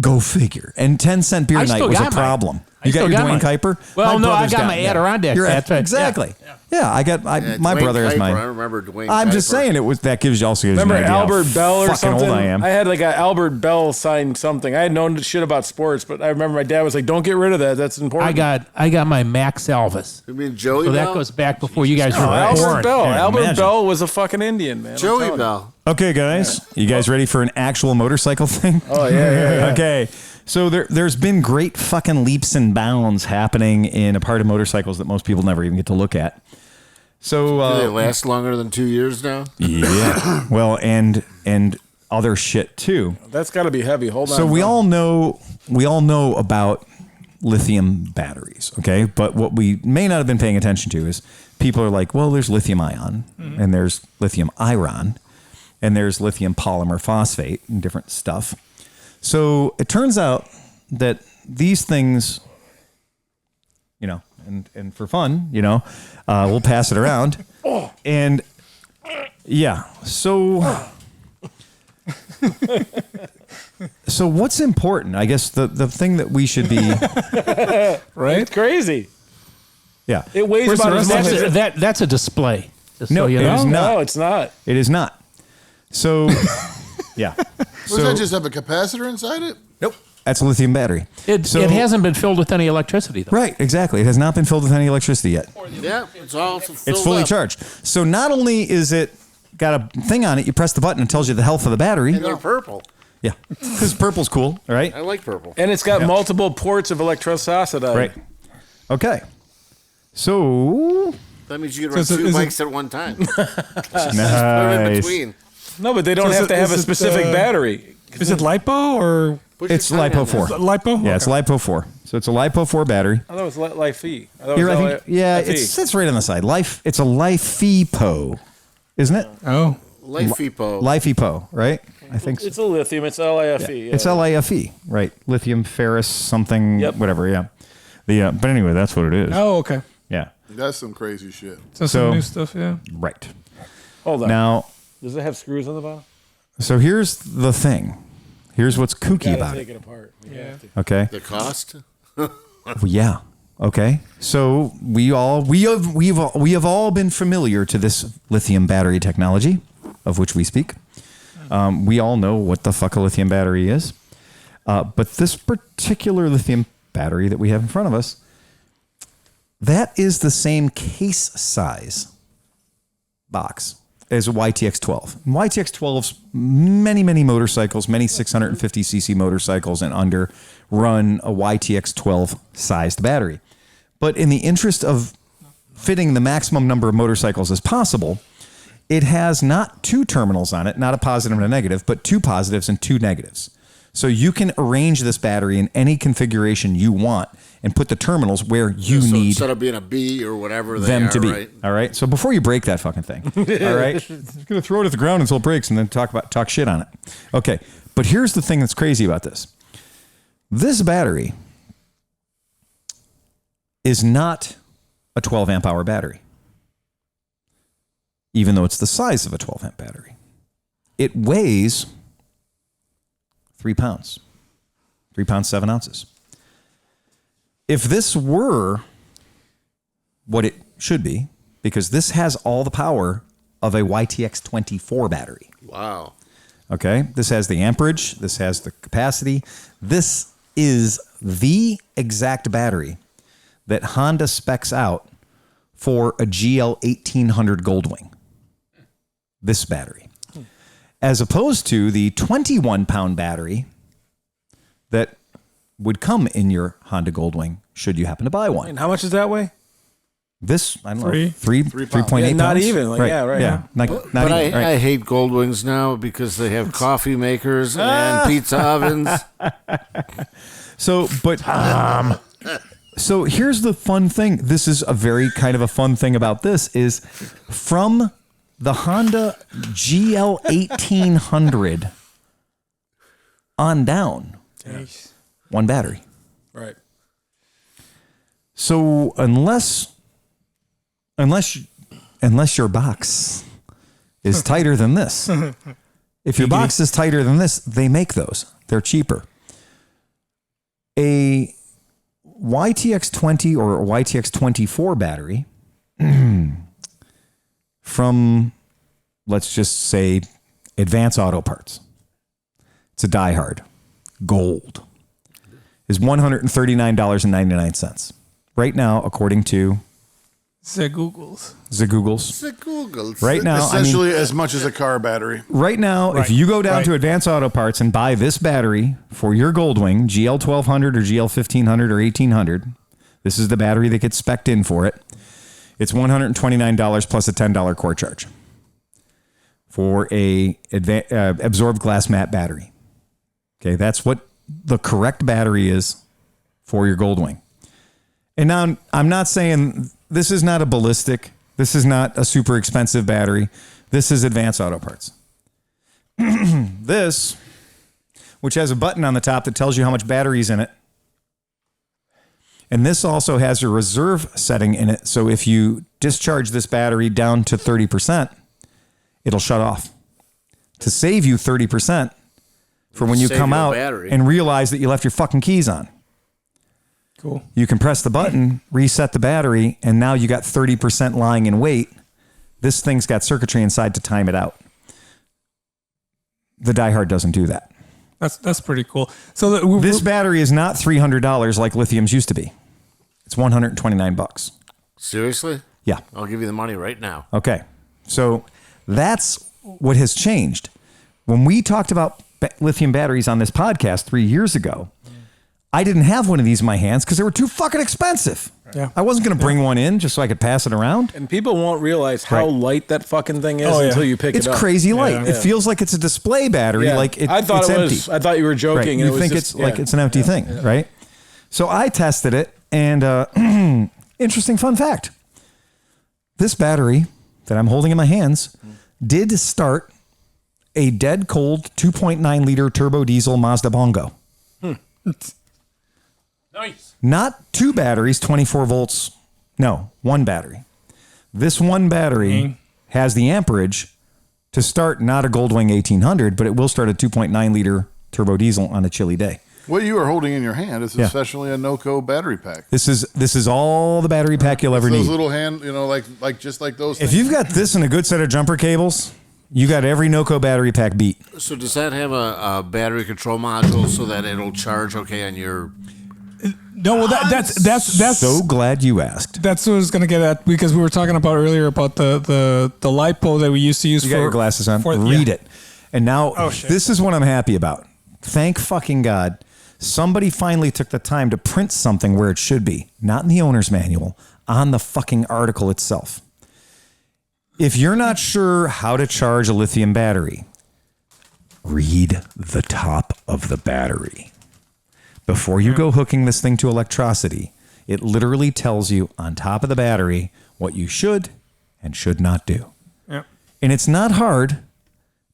Go figure. And 10-cent beer night was a problem. You got your Dwayne Kuiper? Well, no, I got my Adirondack. That's right. Exactly. Yeah, I got my Dwayne brother has Kuiper, mine. I remember Dwayne I'm just Kuiper. saying that gives you also gives you Remember an idea Albert how Bell or fucking something? old I am. I had like an Albert Bell signed something. I had known shit about sports, but I remember my dad was like, "Don't get rid of that. That's important." I got my Max Elvis. You mean Joey So Bell? that goes back before you guys were Albert born. Bell. Yeah, Albert imagine. Bell was a fucking Indian, man. I'm Joey telling you. Bell. Okay, guys, you guys ready for an actual motorcycle thing? Oh yeah. Okay. So there's been great fucking leaps and bounds happening in a part of motorcycles that most people never even get to look at. So Do they last longer than 2 years now? yeah, well, and other shit too. That's got to be heavy. Hold on. So we all know about lithium batteries, okay? But what we may not have been paying attention to is people are like, well, there's lithium ion, and there's lithium iron, and there's lithium polymer phosphate and different stuff. So it turns out that these things, you know, and for fun, you know, we'll pass it around. And yeah, so what's important? I guess the thing that we should be right. It's crazy. Yeah. It weighs Where's about the as rest much of as it? That's a display. Just No, so you it know. is not. No, it's not. It is not. So yeah. Does that just have a capacitor inside it? Nope. That's a lithium battery. It hasn't been filled with any electricity, though. Right, exactly. It has not been filled with any electricity yet. Yeah, it's all filled It's fully up. charged. So not only is it got a thing on it, you press the button and it tells you the health of the battery. And they're purple. Yeah. Because purple's cool, all right? I like purple. And it's got multiple ports of electrocity. Right. Okay. So That means you can run So two is it- bikes at one time. Put it in nice. between. No, but they don't So is have it- to have a is it, specific battery. Is it lipo or It's LiPo 4. lipo? Yeah, it's LiPo 4. So it's a LiPo 4 battery. I thought it was Life-E. Here, I think, yeah, it's right on the side. It's a LiFePO, isn't it? Oh, LifeEpo. LiFePO, right? I think so. It's a lithium. It's LiFe. It's LiFe, right? Lithium, ferrous, something, Yep. whatever. Yeah. But anyway, that's what it is. oh, okay. Yeah. That's some crazy shit. So So- some new stuff, yeah. Right. Hold on. Now, Does it have screws on the bottom? so here's the thing. Here's what's kooky Gotta about take it. it apart. We have to. Okay. The cost? Well, yeah. Okay. So we have all been familiar to this lithium battery technology, of which we speak. We all know what the fuck a lithium battery is, but this particular lithium battery that we have in front of us, that is the same case size box as a YTX-12. And YTX-12's many motorcycles, many 650cc motorcycles and under run a YTX-12 sized battery. But in the interest of fitting the maximum number of motorcycles as possible, it has not two terminals on it, not a positive and a negative, but two positives and two negatives. So you can arrange this battery in any configuration you want and put the terminals where you So need instead of being a B or whatever they them are, to be. right? All right. So before you break that fucking thing, all right, you're gonna throw it at the ground until it breaks and then talk shit on it. Okay. But here's the thing that's crazy about this. This battery is not a 12 amp hour battery, even though it's the size of a 12 amp battery. It weighs 3 pounds, 3 pounds, 7 ounces. If this were what it should be, because this has all the power of a YTX 24 battery. Wow. Okay, this has the amperage, this has the capacity. This is the exact battery that Honda specs out for a GL 1800 Goldwing. This battery. As opposed to the 21-pound battery that would come in your Honda Goldwing should you happen to buy one. And how much does that weigh? This, I don't know, 3.8 Yeah, not pounds? even. Like, Right. yeah, right. Yeah, not But even, right. I hate Goldwings now because they have coffee makers and pizza ovens. So, but so here's the fun thing. This is a very kind of a fun thing about this is from the Honda GL 1800 on down, one battery. Right. So unless your box is tighter than this, if your box is tighter than this, they make those. They're cheaper. A YTX 20 or a YTX 24 battery from, let's just say, Advance Auto Parts. It's a diehard. Gold. Is $139.99. Right now, according to The Googles. Right now, essentially as much as a car battery. Right now, if you go down to Advance Auto Parts and buy this battery for your Goldwing, GL 1200 or GL 1500 or 1800, this is the battery that gets spec'd in for it. It's $129 plus a $10 core charge for a absorbed glass matte battery. Okay, that's what the correct battery is for your Goldwing. And now I'm not saying this is not a ballistic. This is not a super expensive battery. This is Advance Auto Parts. This, which has a button on the top that tells you how much battery's in it. And this also has a reserve setting in it. So if you discharge this battery down to 30%, it'll shut off. To save you 30% for when you come out and realize that you left your fucking keys on. Cool. You can press the button, reset the battery, and now you got 30% lying in wait. This thing's got circuitry inside to time it out. The diehard doesn't do that. That's pretty cool. So this battery is not $300 like Lithium's used to be. It's $129. Seriously? Yeah. I'll give you the money right now. Okay. So that's what has changed. When we talked about lithium batteries on this podcast 3 years ago, I didn't have one of these in my hands because they were too fucking expensive. Yeah. I wasn't going to bring one in just so I could pass it around. And people won't realize how light that fucking thing is until you pick it up. It's crazy light. Yeah. It feels like it's a display battery. Yeah. Like I thought it's it empty. was. I thought you were joking. Right. And You think it's like it's an empty thing, right? So I tested it, and interesting fun fact: this battery that I'm holding in my hands did start a dead cold 2.9 liter turbo diesel Mazda Bongo. Nice. Not two batteries, 24 volts. No, one battery. This one battery has the amperage to start not a Goldwing 1800, but it will start a 2.9 liter turbo diesel on a chilly day. What you are holding in your hand is essentially a NOCO battery pack. This is all the battery pack you'll ever those need. little hand, like just like those. If things. you've got this and a good set of jumper cables, you got every NOCO battery pack beat. So does that have a battery control module so that it'll charge okay on your... No, well, that's So glad you asked. That's what I was gonna get at because we were talking about earlier about the lipo that we used to use. You got your glasses on. For, Read it. And now shit. this is what I'm happy about. Thank fucking God. Somebody finally took the time to print something where it should be, not in the owner's manual, on the fucking article itself. If you're not sure how to charge a lithium battery, read the top of the battery. Before you go hooking this thing to electricity, it literally tells you on top of the battery what you should and should not do. Yeah. And it's not hard,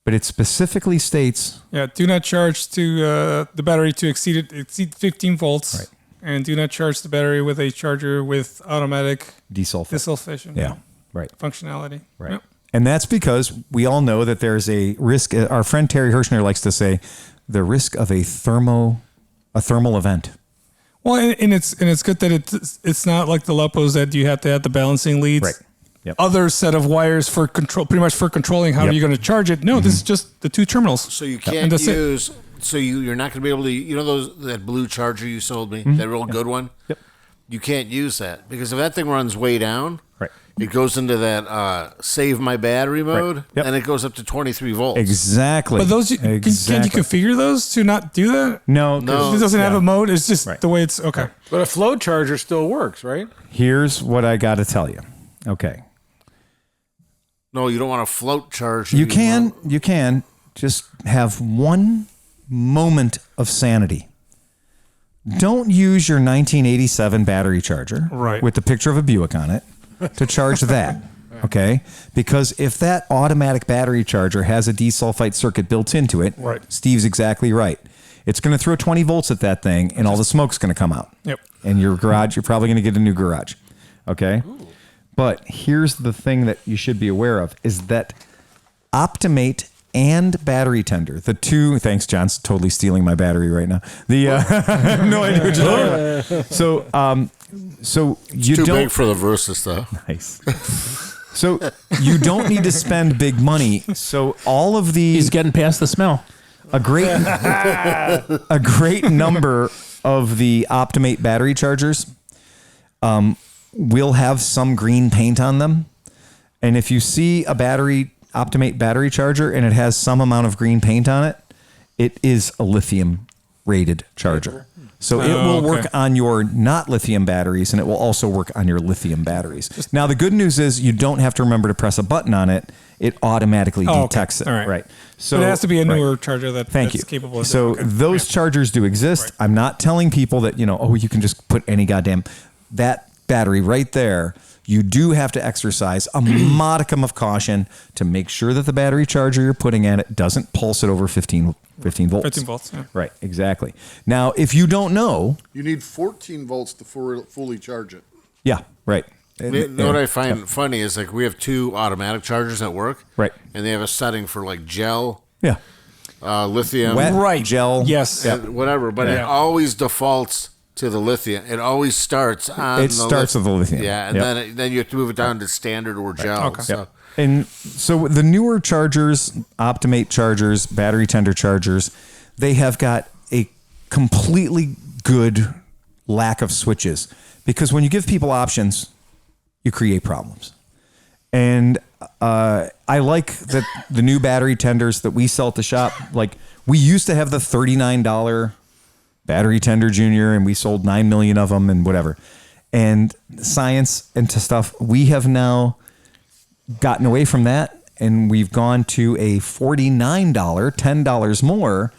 but it specifically states... Yeah, do not charge to the battery to exceed 15 volts. Right. And do not charge the battery with a charger with automatic desulfation. Yeah. Right. Functionality. Right. Yep. And that's because we all know that there's a risk. Our friend Terry Hirschner likes to say the risk of a thermal event. Well, and it's good that it's not like the Lupos that you have to have the balancing leads. Right. other set of wires for control, pretty much for controlling how you're going to charge it. No, this is just the two terminals. So you can't use. So you're not going to be able to. You know that blue charger you sold me, that real good one. Yep. You can't use that because if that thing runs way down, right, it goes into that save my battery mode, and it goes up to 23 volts. Exactly. But those, can't you configure those to not do that? No. It doesn't have a mode. It's just the way it's okay. But a flow charger still works, right? Here's what I got to tell you. Okay. No, you don't want a float charge. You can just have one moment of sanity. Don't use your 1987 battery charger with the picture of a Buick on it to charge that, okay? Because if that automatic battery charger has a desulfite circuit built into it, Steve's exactly right. It's going to throw 20 volts at that thing, and all the smoke's going to come out. Yep. And your garage, you're probably going to get a new garage, okay? Ooh. But here's the thing that you should be aware of, is that Optimate and battery tender, the two. Thanks, John's totally stealing my battery right now. I have no idea what you're talking about. So you too don't big for the Versa stuff. Nice. So you don't need to spend big money. So all of these, he's getting past the smell. A great number of the Optimate battery chargers will have some green paint on them, and if you see a Optimate battery charger and it has some amount of green paint on it, it is a lithium rated charger. So it will work on your not lithium batteries, and it will also work on your lithium batteries. Now, the good news is you don't have to remember to press a button on it. It automatically detects it. All right. So but it has to be a newer charger that's capable of that. So those chargers do exist. I'm not telling people that, you can just put any goddamn that battery right there. You do have to exercise a modicum of caution to make sure that the battery charger you're putting at it doesn't pulse it over 15 volts. 15 volts, yeah. Right, exactly. Now, if you don't know... You need 14 volts to fully charge it. Yeah, right. What I find funny is we have two automatic chargers at work. Right. And they have a setting for gel. Yeah. Lithium. Wet, gel. Yes. Whatever, but it always defaults to the lithium. It always starts on with the lithium. Yeah, and then you have to move it down to standard or gel. Okay. So. Yep. And so the newer chargers, Optimate chargers, battery tender chargers, they have got a completely good lack of switches, because when you give people options, you create problems. And I like that the new battery tenders that we sell at the shop, we used to have the $39 battery tender junior, and we sold 9 million of them and whatever. And science and stuff, we have now gotten away from that, and we've gone to a $49, $10 more,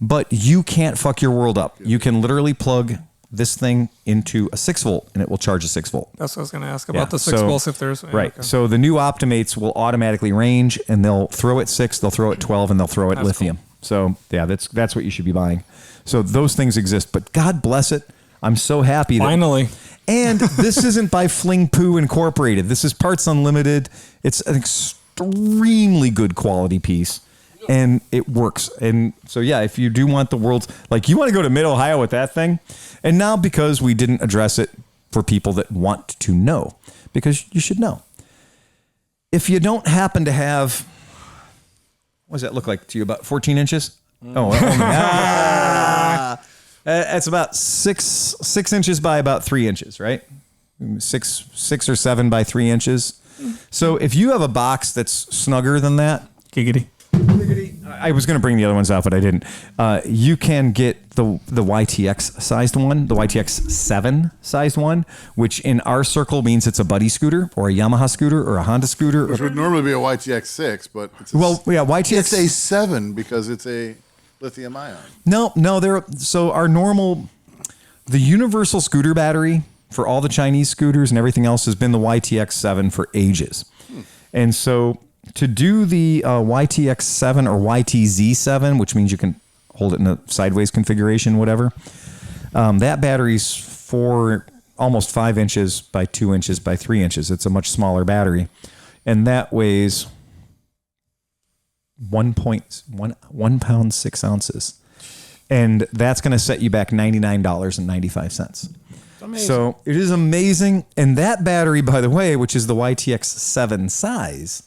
but you can't fuck your world up. You can literally plug this thing into a 6 volt and it will charge a 6 volt. That's what I was going to ask about the 6 volts if there's... Right. Okay. So the new Optimates will automatically range, and they'll throw at 6, they'll throw at 12, and they'll throw at lithium. Cool. So yeah, that's what you should be buying. So those things exist, but God bless it. I'm so happy. Finally. And this isn't by Fling Poo Incorporated. This is Parts Unlimited. It's an extremely good quality piece, and it works. And so, yeah, if you do want the world's, you want to go to Mid-Ohio with that thing, and now because we didn't address it for people that want to know, because you should know. If you don't happen to have, what does that look like to you, about 14 inches? That's about six inches by about 3 inches, right? Six or 7 by 3 inches. So if you have a box that's snugger than that, giggity. I was going to bring the other ones out, but I didn't. You can get the YTX sized one, the YTX 7 sized one, which in our circle means it's a Buddy scooter or a Yamaha scooter or a Honda scooter. Which would normally be a YTX 6, but it's YTX. It's a 7 because it's a lithium ion. No, so our normal, the universal scooter battery for all the Chinese scooters and everything else has been the YTX 7 for ages. And so to do the YTX 7 or YTZ 7, which means you can hold it in a sideways configuration, whatever, that battery's for almost 5 inches by 2 inches by 3 inches. It's a much smaller battery. And that weighs 1 pound 6 ounces. And that's going to set you back $99.95. So it is amazing. And that battery, by the way, which is the YTX 7 size,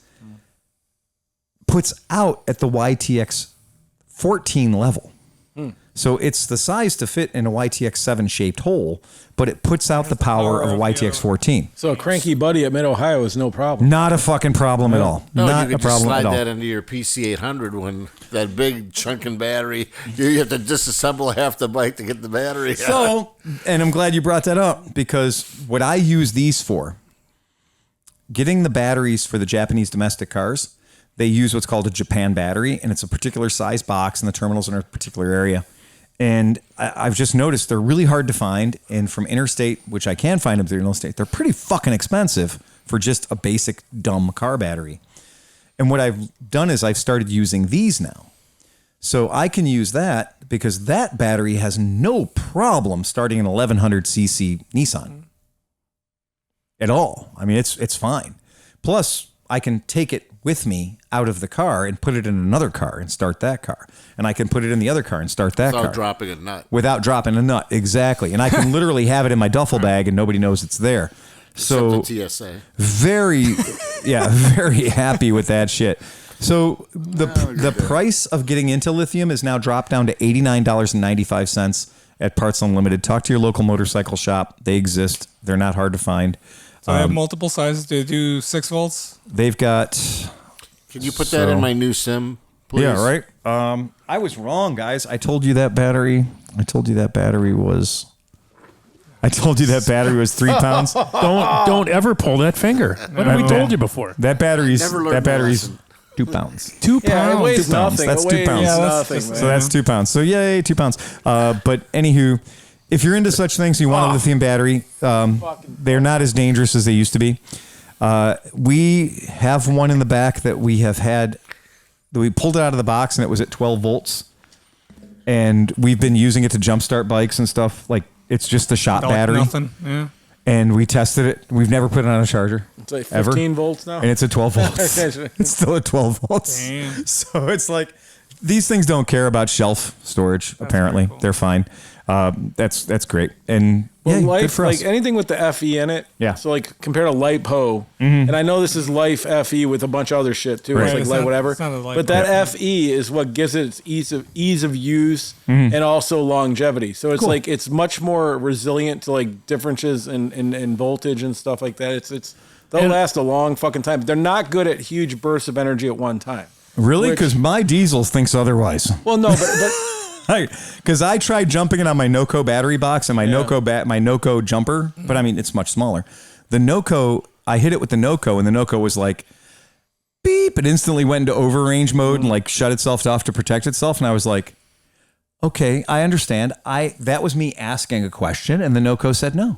puts out at the YTX 14 level. So it's the size to fit in a YTX 7 shaped hole, but it puts out the power of a YTX 14. So a cranky buddy at Mid-Ohio is no problem. Not a fucking problem at all. No, Not you a could just problem slide at all. that into your PC800 when that big chunking battery, you have to disassemble half the bike to get the battery out. So, and I'm glad you brought that up, because what I use these for, getting the batteries for the Japanese domestic cars, they use what's called a Japan battery, and it's a particular size box, and the terminals are in a particular area. And I've just noticed they're really hard to find. And from interstate, which I can find them through interstate, they're pretty fucking expensive for just a basic dumb car battery. And what I've done is I've started using these now. So I can use that because that battery has no problem starting an 1100cc Nissan at all. I mean, it's fine. Plus, I can take it with me out of the car and put it in another car and start that car. And I can put it in the other car and start that car. Without dropping a nut. Without dropping a nut, exactly. And I can literally have it in my duffel bag and nobody knows it's there. So Except the TSA. very happy with that shit. So the price of getting into lithium is now dropped down to $89.95 at Parts Unlimited. Talk to your local motorcycle shop. They exist. They're not hard to find. So I have multiple sizes. Do they do 6 volts? They've got... Can you put that in my new sim, please? Yeah, right. I was wrong, guys. I told you that battery was 3 pounds. Don't ever pull that finger. What have we told you before? That battery's Never learned the lesson. 2 pounds. 2 Yeah, it pounds. weighs 2 pounds. nothing. That's It 2 weighs pounds. Yeah, that's nothing, just- man. So that's 2 pounds. So yay, 2 pounds. But anywho, if you're into such things, you want a lithium battery. They're not as dangerous as they used to be. We have one in the back that we have had. We pulled it out of the box and it was at 12 volts. And we've been using it to jumpstart bikes and stuff. Like, it's just the shop battery. Nothing. Yeah. And we tested it. We've never put it on a charger. It's like ever. 15 volts now. And it's at 12 volts. It's still at 12 volts. Damn. So it's like, these things don't care about shelf storage, apparently. They're fine. That's great. And Well, yeah, life, good for us. like anything with the FE in it. Yeah. So like compared to LiPo, and I know this is Life FE with a bunch of other shit too. Right. It's like It's light not- whatever. it's not a LiPo. But that FE is what gives it its ease of use and also longevity. So it's like it's much more resilient to like differences in voltage and stuff like that. They'll last a long fucking time. They're not good at huge bursts of energy at one time. Really? Because my diesel thinks otherwise. Well, no, but Because I tried jumping it on my NOCO battery box and my NOCO jumper, but I mean, it's much smaller. The NOCO, I hit it with the NOCO and the NOCO was like, beep, it instantly went into overrange mode and like shut itself off to protect itself. And I was like, okay, I understand. That was me asking a question and the NOCO said no.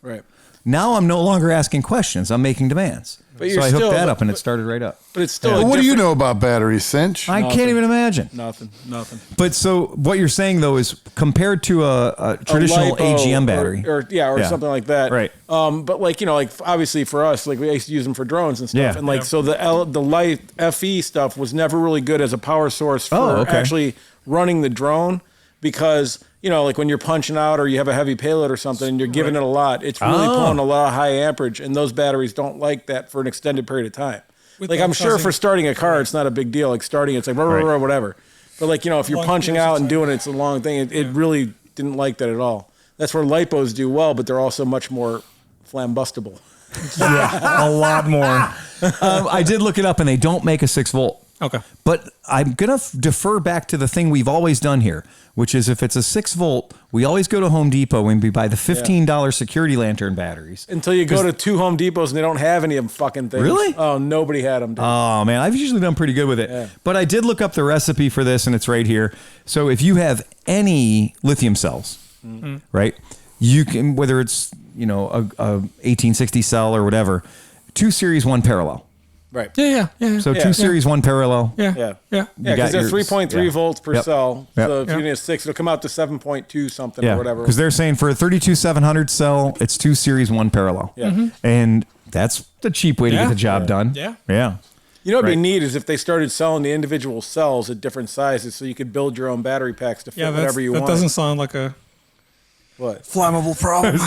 right. Now I'm no longer asking questions. I'm making demands. But So you're I hooked still- that up and it started right up. But it's still. Well, a what do you different- know about batteries, Cinch? I can't even imagine. Nothing. But so what you're saying though is compared to a traditional LiPo AGM battery, or something like that. Right. But like, you know, like obviously for us, like we used to use them for drones and stuff. Yeah. And like, so the light FE stuff was never really good as a power source for actually running the drone because, you know, like when you're punching out or you have a heavy payload or something and you're giving it a lot, it's really pulling a lot of high amperage and those batteries don't like that for an extended period of time. Like I'm sure for starting a car, it's not a big deal. Like starting, it's like whatever. But like, you know, if you're punching out and doing it, it's a long thing. It really didn't like that at all. That's where LiPos do well, but they're also much more flambustible. Yeah, a lot more. I did look it up and they don't make a 6 volt. Okay. But I'm going to defer back to the thing we've always done here, which is if it's a 6 volt, we always go to Home Depot and we buy the $15 security lantern batteries. Until you go to 2 Home Depots and they don't have any of them fucking things. Really? Oh, nobody had them. Dude. Oh, man, I've usually done pretty good with it. Yeah. But I did look up the recipe for this and it's right here. So if you have any lithium cells, right, you can, whether it's, you know, a 1860 cell or whatever, 2 series, 1 parallel. Right. Yeah. So 2 series, 1 parallel. Yeah. Yeah. Yeah. Yeah, because they're 3.3 volts per cell. Yep. So if you need a 6, it'll come out to 7.2 something or whatever. Because they're saying for a 32700 cell, it's 2 series, 1 parallel. Yeah. And that's the cheap way to get the job done. Yeah. Yeah. You know what'd be neat is if they started selling the individual cells at different sizes so you could build your own battery packs to fit whatever you want. That doesn't sound like a What? Flammable problem.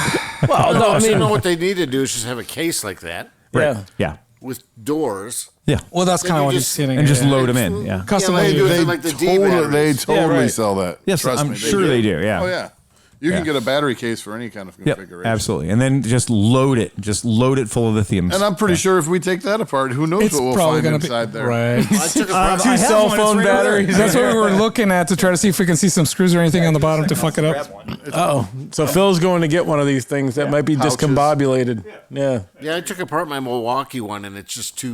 Well, no, I mean, what they need to do is just have a case like that Yeah. with doors. Yeah. Well, that's kind of what he's just- saying. And just load them in. Yeah. Custom they do it They in, like the D totally batteries. right. sell that. Yes, Trust I'm me, sure they do. Yeah. Oh yeah, you can get a battery case for any kind of Yep, configuration. absolutely. And then just load it. Just load it full of lithium. And I'm pretty sure if we take that apart, who knows It's what we'll probably find going to be inside there. right. I took a Two cell phone batteries. That's what we were looking at to try to see if we can see some screws or anything on the bottom to fuck it up. Oh, so Phil's going to get one of these things that might be Pouches. discombobulated. Yeah. Yeah, I took apart my Milwaukee one, and it's just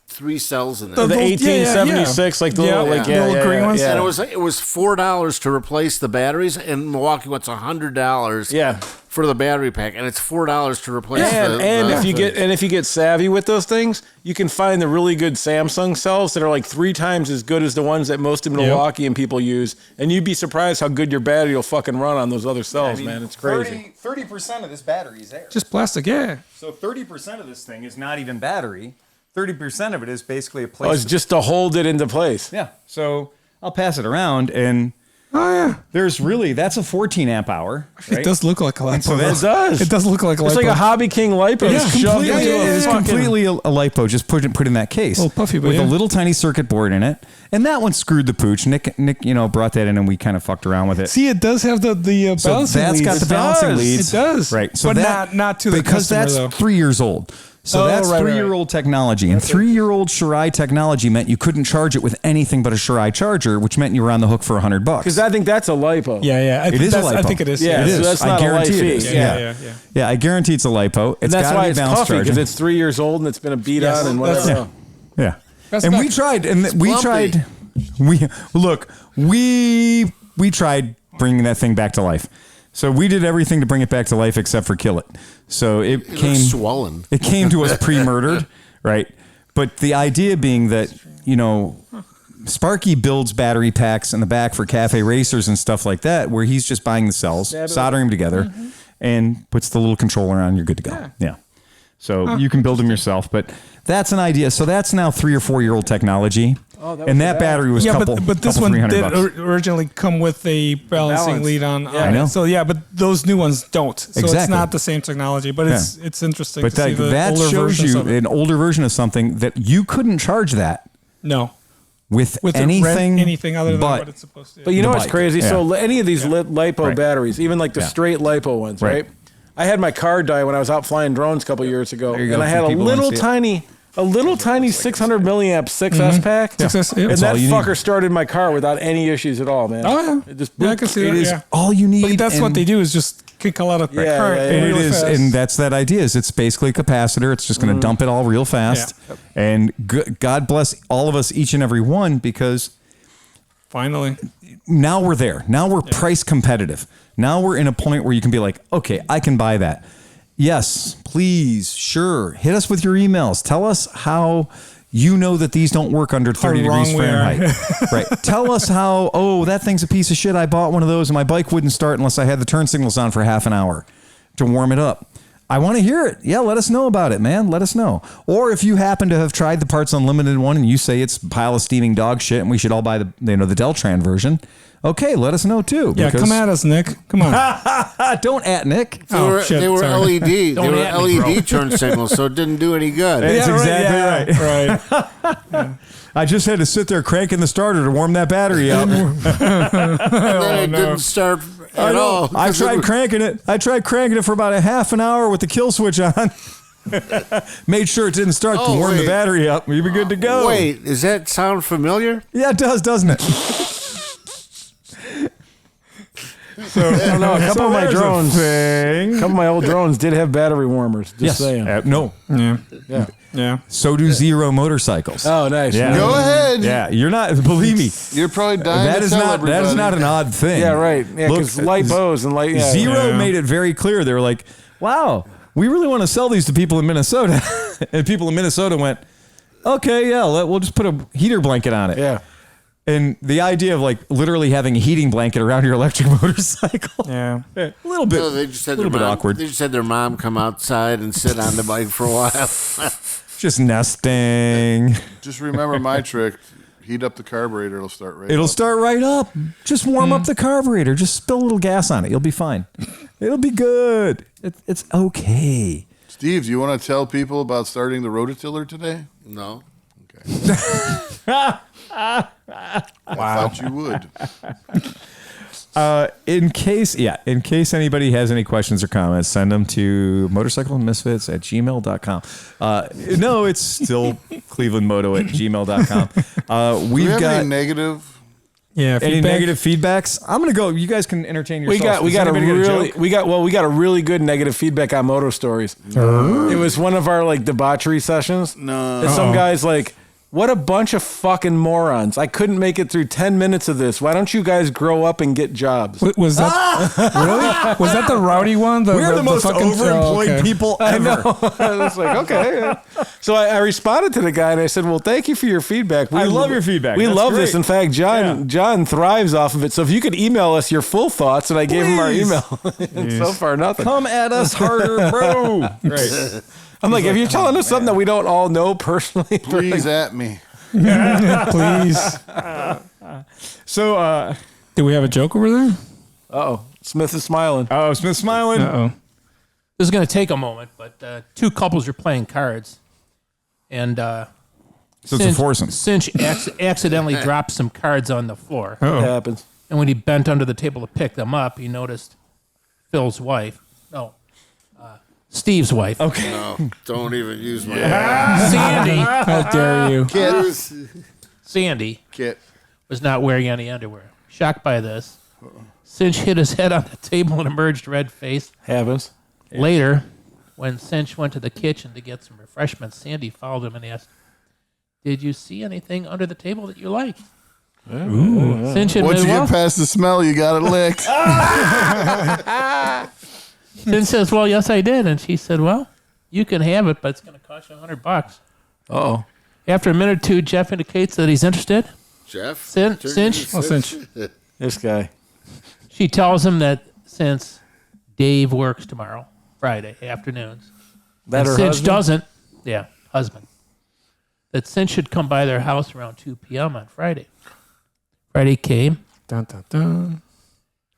three cells in there. The Yeah, 1876, like the little, like, the little green ones. Yeah. And it was $4 to replace the batteries, and Milwaukee wants $100 Yeah. for the battery pack, and it's $4 to replace And the if you get savvy with those things, you can find the really good Samsung cells that are like 3 times as good as the ones that most of Milwaukee and people use, and you'd be surprised how good your battery will fucking run on those other cells, man. It's crazy. 30% of this battery is air. Just plastic, yeah. So 30% of this thing is not even battery. 30% of it is basically a place. Oh, it's just to hold it into place. Yeah. So I'll pass it around, and Oh yeah. that's a 14 amp hour. Right? It does look like a lipo. so It does. It does look like a lipo. It's like a Hobby King lipo. Yeah, It's shoved completely. into a Yeah, It is fucking- completely a lipo, just put in that case. Little puffy, but with a yeah. little tiny circuit board in it, and that one screwed the pooch. Nick, brought that in, and we kind of fucked around with it. See, it does have the So balancing that's leads. got the It balancing does. leads. It does. Right. So but that, not to the because customer, that's though. 3 years old. So Oh, that's right, 3-year-old technology. And 3-year-old Shirai technology meant you couldn't charge it with anything but a Shirai charger, which meant you were on the hook for $100. Because I think that's a lipo. Yeah. It is a I lipo. think it is. Yeah, It so is. that's I not a guarantee light it fee. is. Yeah. Yeah, I guarantee it's a lipo. And It's that's gotta why be it's balance puffy, because charging. it's 3 years old and it's been a beat Yes, on and that's- whatever. Yeah. That's And not- we tried, and we plumpy. tried. We tried bringing that thing back to life. So we did everything to bring it back to life except for kill it. So it came looks swollen. It came to us pre-murdered, right? But the idea being that Sparky builds battery packs in the back for cafe racers and stuff like that, where he's just buying the cells, soldering them together, and puts the little controller on. You're good to go. Yeah. So you can build them yourself, but that's an idea. So that's now 3 or 4 year old technology. And that battery was Yeah, couple, but this couple one did $300. originally come with a balancing Balance. lead on. Yeah. I know. So yeah, but those new ones don't. So it's Exactly. not the same technology, but it's interesting But to see the that older shows versions you of it. an older version of something that you couldn't charge that No, with with anything other than but what it's supposed to. But you know what's bike. crazy? Yeah. So any of these lipo Right. batteries, even like the Yeah. straight lipo ones, Right. right? I had my car die when I was out flying drones a couple years ago, There you and go, I for had a people who little wanna see it. tiny 600 milliamp 6S pack, 6S, yeah. and That's that all you need. fucker started my car without any issues at all, man. Oh yeah, It just I can see It that. is Yeah. all you need. But that's what and- they do is just kick a lot of Yeah, current. yeah, yeah. And it really is, fast. and that's that idea. Is it's basically a capacitor. It's just going to dump it all real fast. Yeah. And God bless all of us, each and every one, because Finally, now we're there. Now we're price competitive. Now we're in a point where you can be like, okay, I can buy that. Yes, please, sure. Hit us with your emails. Tell us how you know that these don't work under 30 wrong degrees we are. Fahrenheit. Right. Tell us how, that thing's a piece of shit. I bought one of those and my bike wouldn't start unless I had the turn signals on for half an hour to warm it up. I want to hear it. Yeah, let us know about it, man. Let us know. Or if you happen to have tried the Parts Unlimited one and you say it's a pile of steaming dog shit and we should all buy the Deltran version, okay, let us know too. yeah, come at us, Nick. Come on. Don't at Nick. They were, shit, they were sorry. LED. They Don't were at me, bro. LED turn signals, so it didn't do any good. That's exactly right. right. I just had to sit there cranking the starter to warm that battery up. And then it didn't start at all. I tried cranking it. I tried cranking it for about a half an hour with the kill switch on. Made sure it didn't start to Oh, warm the wait. battery up. You'd be good to go. Wait, does that sound familiar? Yeah, it does, doesn't it? I don't know. A couple of my there's a drones, thing. a couple of my old drones did have battery warmers. Just saying. No. Yeah. Yeah. Yeah. So do Zero motorcycles. Oh, nice. Yeah. Go ahead. Yeah, you're not. Believe me, You're probably dying that to is tell not. everybody. That is not an odd thing. Yeah, right. Yeah, Look, because lipos and light. Yeah, Zero Yeah. made it very clear. They were like, "Wow, we really want to sell these to people in Minnesota," and people in Minnesota went, "Okay, yeah, we'll just put a heater blanket on it." Yeah. And the idea of like literally having a heating blanket around your electric motorcycle, Yeah. a little bit, No, they just had a little their bit mom, awkward. They just had their mom come outside and sit on the bike for a while. Just nesting. Just remember my trick. heat up the carburetor, it'll start right It'll up. start right up. Just warm up the carburetor. Just spill a little gas on it. You'll be fine. It'll be good. It's okay. Steve, do you want to tell people about starting the rototiller today? No. Okay. I thought you would. In case anybody has any questions or comments, send them to motorcyclemisfits@gmail.com. No, it's still ClevelandMoto@gmail.com. Do we have any negative? Yeah. Any feedback? negative feedbacks? I'm gonna go. You guys can entertain yourselves. We got a really good negative feedback on Moto Stories. It was one of our like debauchery sessions. No. And some guys like, what a bunch of fucking morons. I couldn't make it through 10 minutes of this. Why don't you guys grow up and get jobs? Was that really? Was that the rowdy one? We're the most fucking- overemployed people ever. I was like, okay. So I responded to the guy and I said, well, thank you for your feedback. I love your feedback. We That's love great. this. In fact, John thrives off of it. So if you could email us your full thoughts, and I gave him our Please. email. And so far, nothing. Come at us harder, bro. Right. I'm like, if you're telling us something that we don't all know personally, Please at me. Please. So, Do we have a joke over there? uh-oh, Smith is smiling. oh, Smith smiling. Uh-oh. This is going to take a moment, but two couples are playing cards, and So it's a foursome. Cinch accidentally dropped some cards on the floor, It happens. and when he bent under the table to pick them up, he noticed Phil's wife. No, Steve's wife. Okay. No, don't even use my Sandy. How dare you? Sandy Kit. was not wearing any underwear. Shocked by this, Cinch hit his head on the table and emerged red-faced. Happens. Later, when Cinch went to the kitchen to get some refreshments, Sandy followed him and asked, "Did you see anything under the table that you liked?" Cinch admitted, Once you well, get past the smell, you got it licked. Cinch says, "Well, yes, I did." And she said, "Well, you can have it, but it's going to cost you $100." Uh-oh. After a minute or two, Jeff indicates that he's interested. Jeff. Cinch. Oh, Cinch. This guy. She tells him that since Dave works tomorrow, Friday afternoons, That and her Cinch husband? doesn't, husband, that Cinch should come by their house around 2 p.m. on Friday. Friday came. Dun, dun, dun.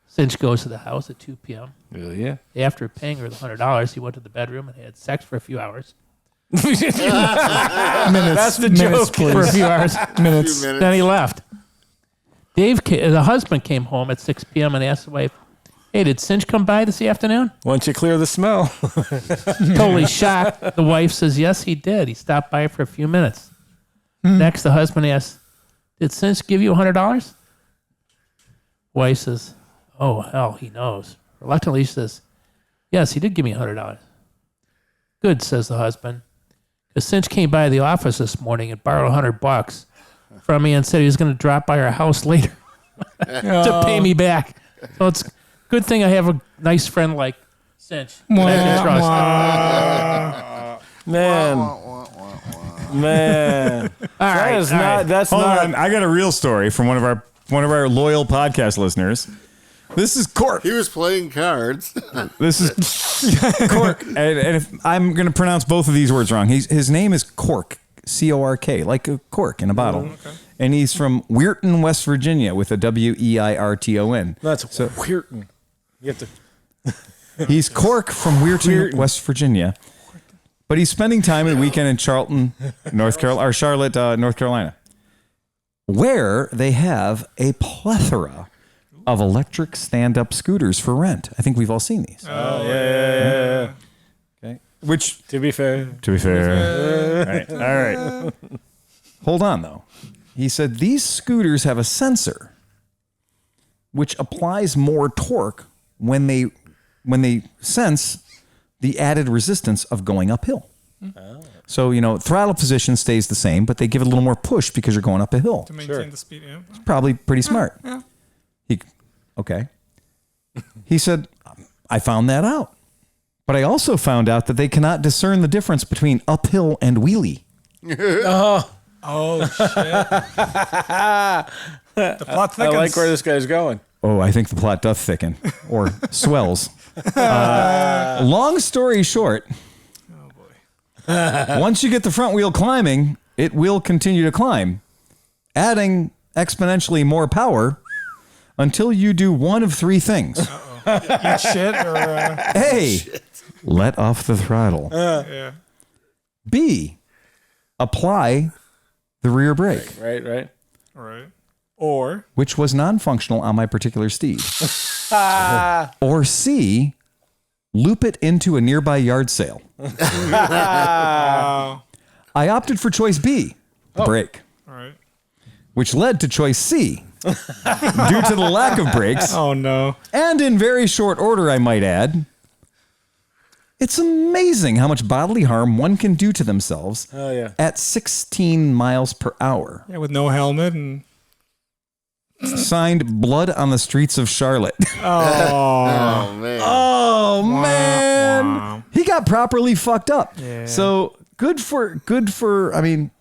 Cinch goes to the house at 2 p.m. Yeah. After paying her the $100, he went to the bedroom and had sex for a few hours. Minutes. That's the Minutes, joke. For a please. few hours. Minutes. Then he left. The husband came home at 6 p.m. and asked the wife, "Hey, did Cinch come by this afternoon?" Once you clear the smell. Totally shocked. The wife says, "Yes, he did. He stopped by for a few minutes." Next, the husband asks, "Did Cinch give you $100?" Wife says, "Oh, hell, he knows." Reluctantly, she says, "Yes, he did give me $100. Good," says the husband. Because Cinch came by the office this morning and borrowed $100 from me and said he was going to drop by our house later to pay me back. So it's a good thing I have a nice friend like Cinch. that I can trust. Man. Man. All right. That is not, that's Hold not. on. I got a real story from one of our loyal podcast listeners. This is Cork. He was playing cards. This is Cork. And if I'm going to pronounce both of these words wrong, his name is Cork, C-O-R-K, like a cork in a bottle. Okay. And he's from Weirton, West Virginia, with a W-E-I-R-T-O-N. That's Weirton. You have to. He's Cork from Weirton, West Virginia. But he's spending time in the weekend in Charlotte, North Carolina, where they have a plethora of electric stand-up scooters for rent. I think we've all seen these. Oh, yeah. Okay. Which, To be fair. all right. Hold on, though. He said these scooters have a sensor which applies more torque when they sense the added resistance of going uphill. Oh. So, throttle position stays the same, but they give it a little more push because you're going up a hill. To maintain the speed, yeah. It's probably pretty smart. Yeah. He said, I found that out. But I also found out that they cannot discern the difference between uphill and wheelie. Oh, shit. The plot thickens. I like where this guy's going. Oh, I think the plot doth thicken or swells. Long story short, once you get the front wheel climbing, it will continue to climb. adding exponentially more power until you do one of three things. Eat shit or A, let off the throttle. yeah. B, apply the rear brake, Right. All right. Or which was non-functional on my particular steed. Or C, loop it into a nearby yard sale. I opted for choice B, the brake, all right. which led to choice C, due to the lack of brakes. Oh no. And in very short order, I might add, it's amazing how much bodily harm one can do to themselves at 16 miles per hour. Yeah, with no helmet and Signed, Blood on the Streets of Charlotte. Oh man. Oh, man. wow. He got properly fucked up. Yeah. So good for him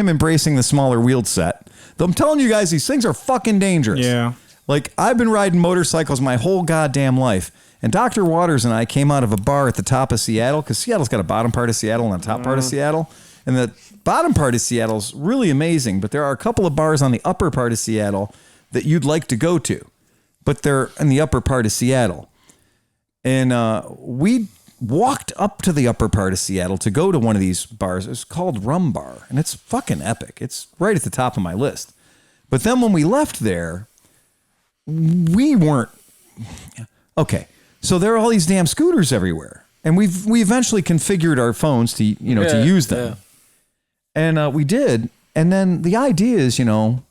embracing the smaller wheeled set. Though I'm telling you guys, these things are fucking dangerous. Yeah. Like, I've been riding motorcycles my whole goddamn life. And Dr. Waters and I came out of a bar at the top of Seattle, because Seattle's got a bottom part of Seattle and a top part of Seattle. And the bottom part of Seattle's really amazing, but there are a couple of bars on the upper part of Seattle that you'd like to go to, but they're in the upper part of Seattle. And we walked up to the upper part of Seattle to go to one of these bars. It's called Rum Bar, and it's fucking epic. It's right at the top of my list. But then when we left there, we weren't... Okay, so there are all these damn scooters everywhere. And we eventually configured our phones to to use them. Yeah. And we did. And then the idea is, I'm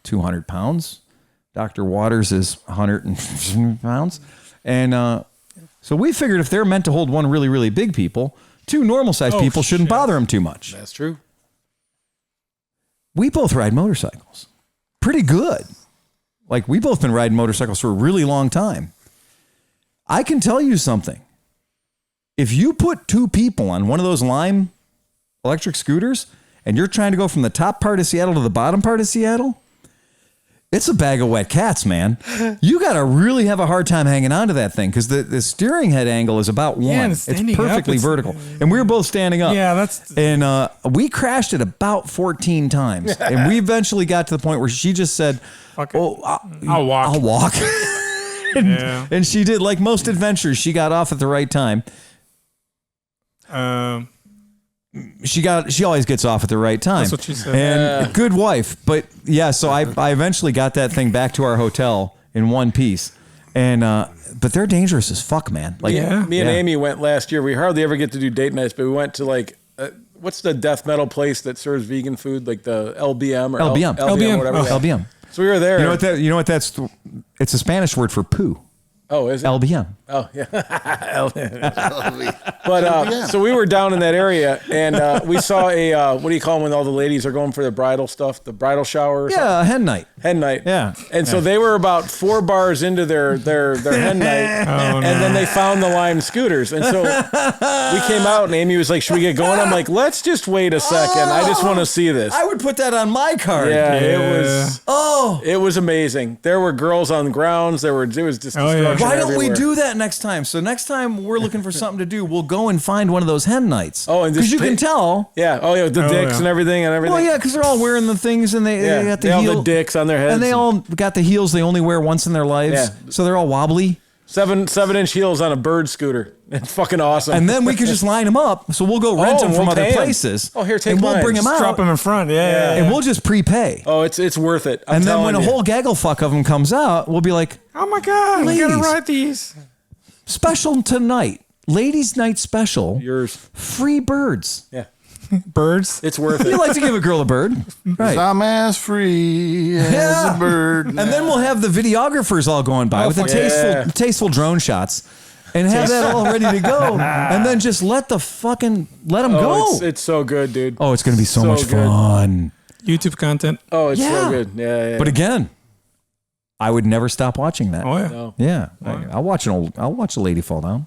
200 pounds. Dr. Waters is 150 pounds. And so we figured if they're meant to hold one really, really big people, two normal-sized people shouldn't bother them too much. That's true. We both ride motorcycles. Pretty good. Like, we both been riding motorcycles for a really long time. I can tell you something. If you put two people on one of those Lime electric scooters and you're trying to go from the top part of Seattle to the bottom part of Seattle, it's a bag of wet cats, man. You got to really have a hard time hanging on to that thing because the steering head angle is about one. and It's standing up, perfectly it's- vertical. And we were both standing up. Yeah, that's And we crashed it about 14 times. And we eventually got to the point where she just said, Fuck it. "Oh, I'll walk." I'll walk." Yeah. And she did. Like most adventures, she got off at the right time. She always gets off at the right time. That's what she said. And good wife. But yeah, so I eventually got that thing back to our hotel in one piece. And but they're dangerous as fuck, man. Like, Yeah. Me and Amy went last year. We hardly ever get to do date nights, but we went to like what's the death metal place that serves vegan food, like the LBM or LBM. LBM, whatever. LBM. So we were there. You know what that's? It's a Spanish word for poo. Oh, is it? LBM. Oh, yeah. But so we were down in that area, and we saw a what do you call them when all the ladies are going for their bridal stuff, the bridal shower? Or Yeah, hen night. hen night. Yeah. And so they were about 4 bars into their hen night, and then they found the Lime scooters, and so we came out, and Amy was like, "Should we get going?" I'm like, "Let's just wait a second. I just want to see this." I would put that on my card. Yeah, it was amazing. There were girls on grounds. It was just destruction Why don't we everywhere. do that next time? So next time we're looking for something to do, we'll go and find one of those hen nights. Oh, and because just you can tell. Yeah. Oh, yeah. The dicks and everything. Well, yeah, because they're all wearing the things and they got the they all heel, have the dicks on their heads. and they all got the heels they only wear once in their lives. Yeah. So they're all wobbly. 7-inch heels on a bird scooter. It's fucking awesome. And then we could just line them up. So we'll go rent them from we'll other pay 'em. places. Oh, here, take and we'll mine. bring them Just out. drop them in front. Yeah. And we'll just prepay. Oh, it's worth it. I'm And then when telling a you. whole gaggle fuck of them comes out, we'll be like, Oh my God, we gotta Ladies. ride these. special tonight. Ladies' night special. yours. Free birds. Yeah. Birds. It's worth it. You like to give a girl a bird. Right. I'm as free as Yeah. a bird. And then we'll have the videographers all going by with the fuck yeah. tasteful drone shots and have that all ready to go. And then just let them go. It's so good, dude. Oh, it's going to be so much good. fun. YouTube content. Oh, it's Yeah. so good. Yeah. But again, I would never stop watching that. Oh yeah. No. Yeah. I'll watch a lady fall down.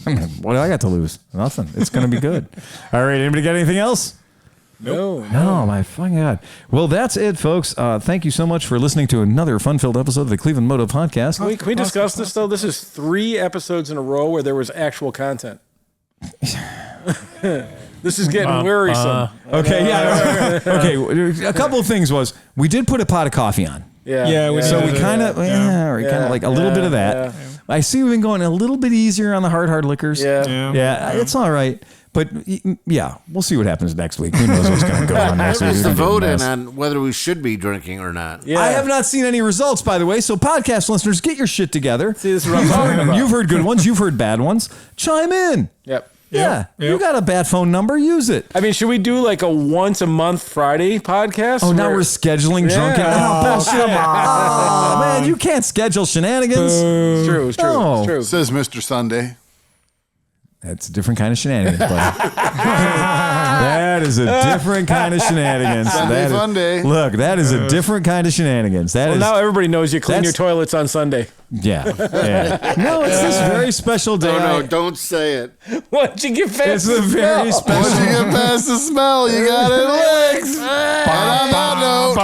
I mean, what do I got to lose? Nothing. It's going to be good. All right. Anybody got anything else? No. No, my fucking God. Well, that's it, folks. Thank you so much for listening to another fun-filled episode of the Cleveland Moto Podcast. Can we discuss this, though? This is 3 episodes in a row where there was actual content. This is getting wearisome. Okay, yeah. Okay, a couple of things was we did put a pot of coffee on. Yeah, So we kind of, like a little bit of that. Yeah. I see we've been going a little bit easier on the hard liquors. Yeah. It's all right. But yeah, we'll see what happens next week. Who knows what's going to go on next week? There's the vote in on whether we should be drinking or not. Yeah. I have not seen any results, by the way. So podcast listeners, get your shit together. See, this is what I'm talking about. You've heard good ones. You've heard bad ones. Chime in. Yep. Yeah. You got a bad phone number. Use it. I mean, should we do like a once a month Friday podcast? Oh, now we're scheduling drunken. Oh, bullshit. Oh, man, you can't schedule shenanigans. It's true. It's true. No. It's true. Says Mr. Sunday. That's a different kind of shenanigans, buddy. That is a different kind of shenanigans. Sunday fun day. Look, that is a different kind of shenanigans. That Well, is now everybody knows you clean your toilets on Sunday. yeah. No, it's this very special day. No, don't say it. Once you get past It's a very special. Once you get past the smell, you got it licks. And on that note,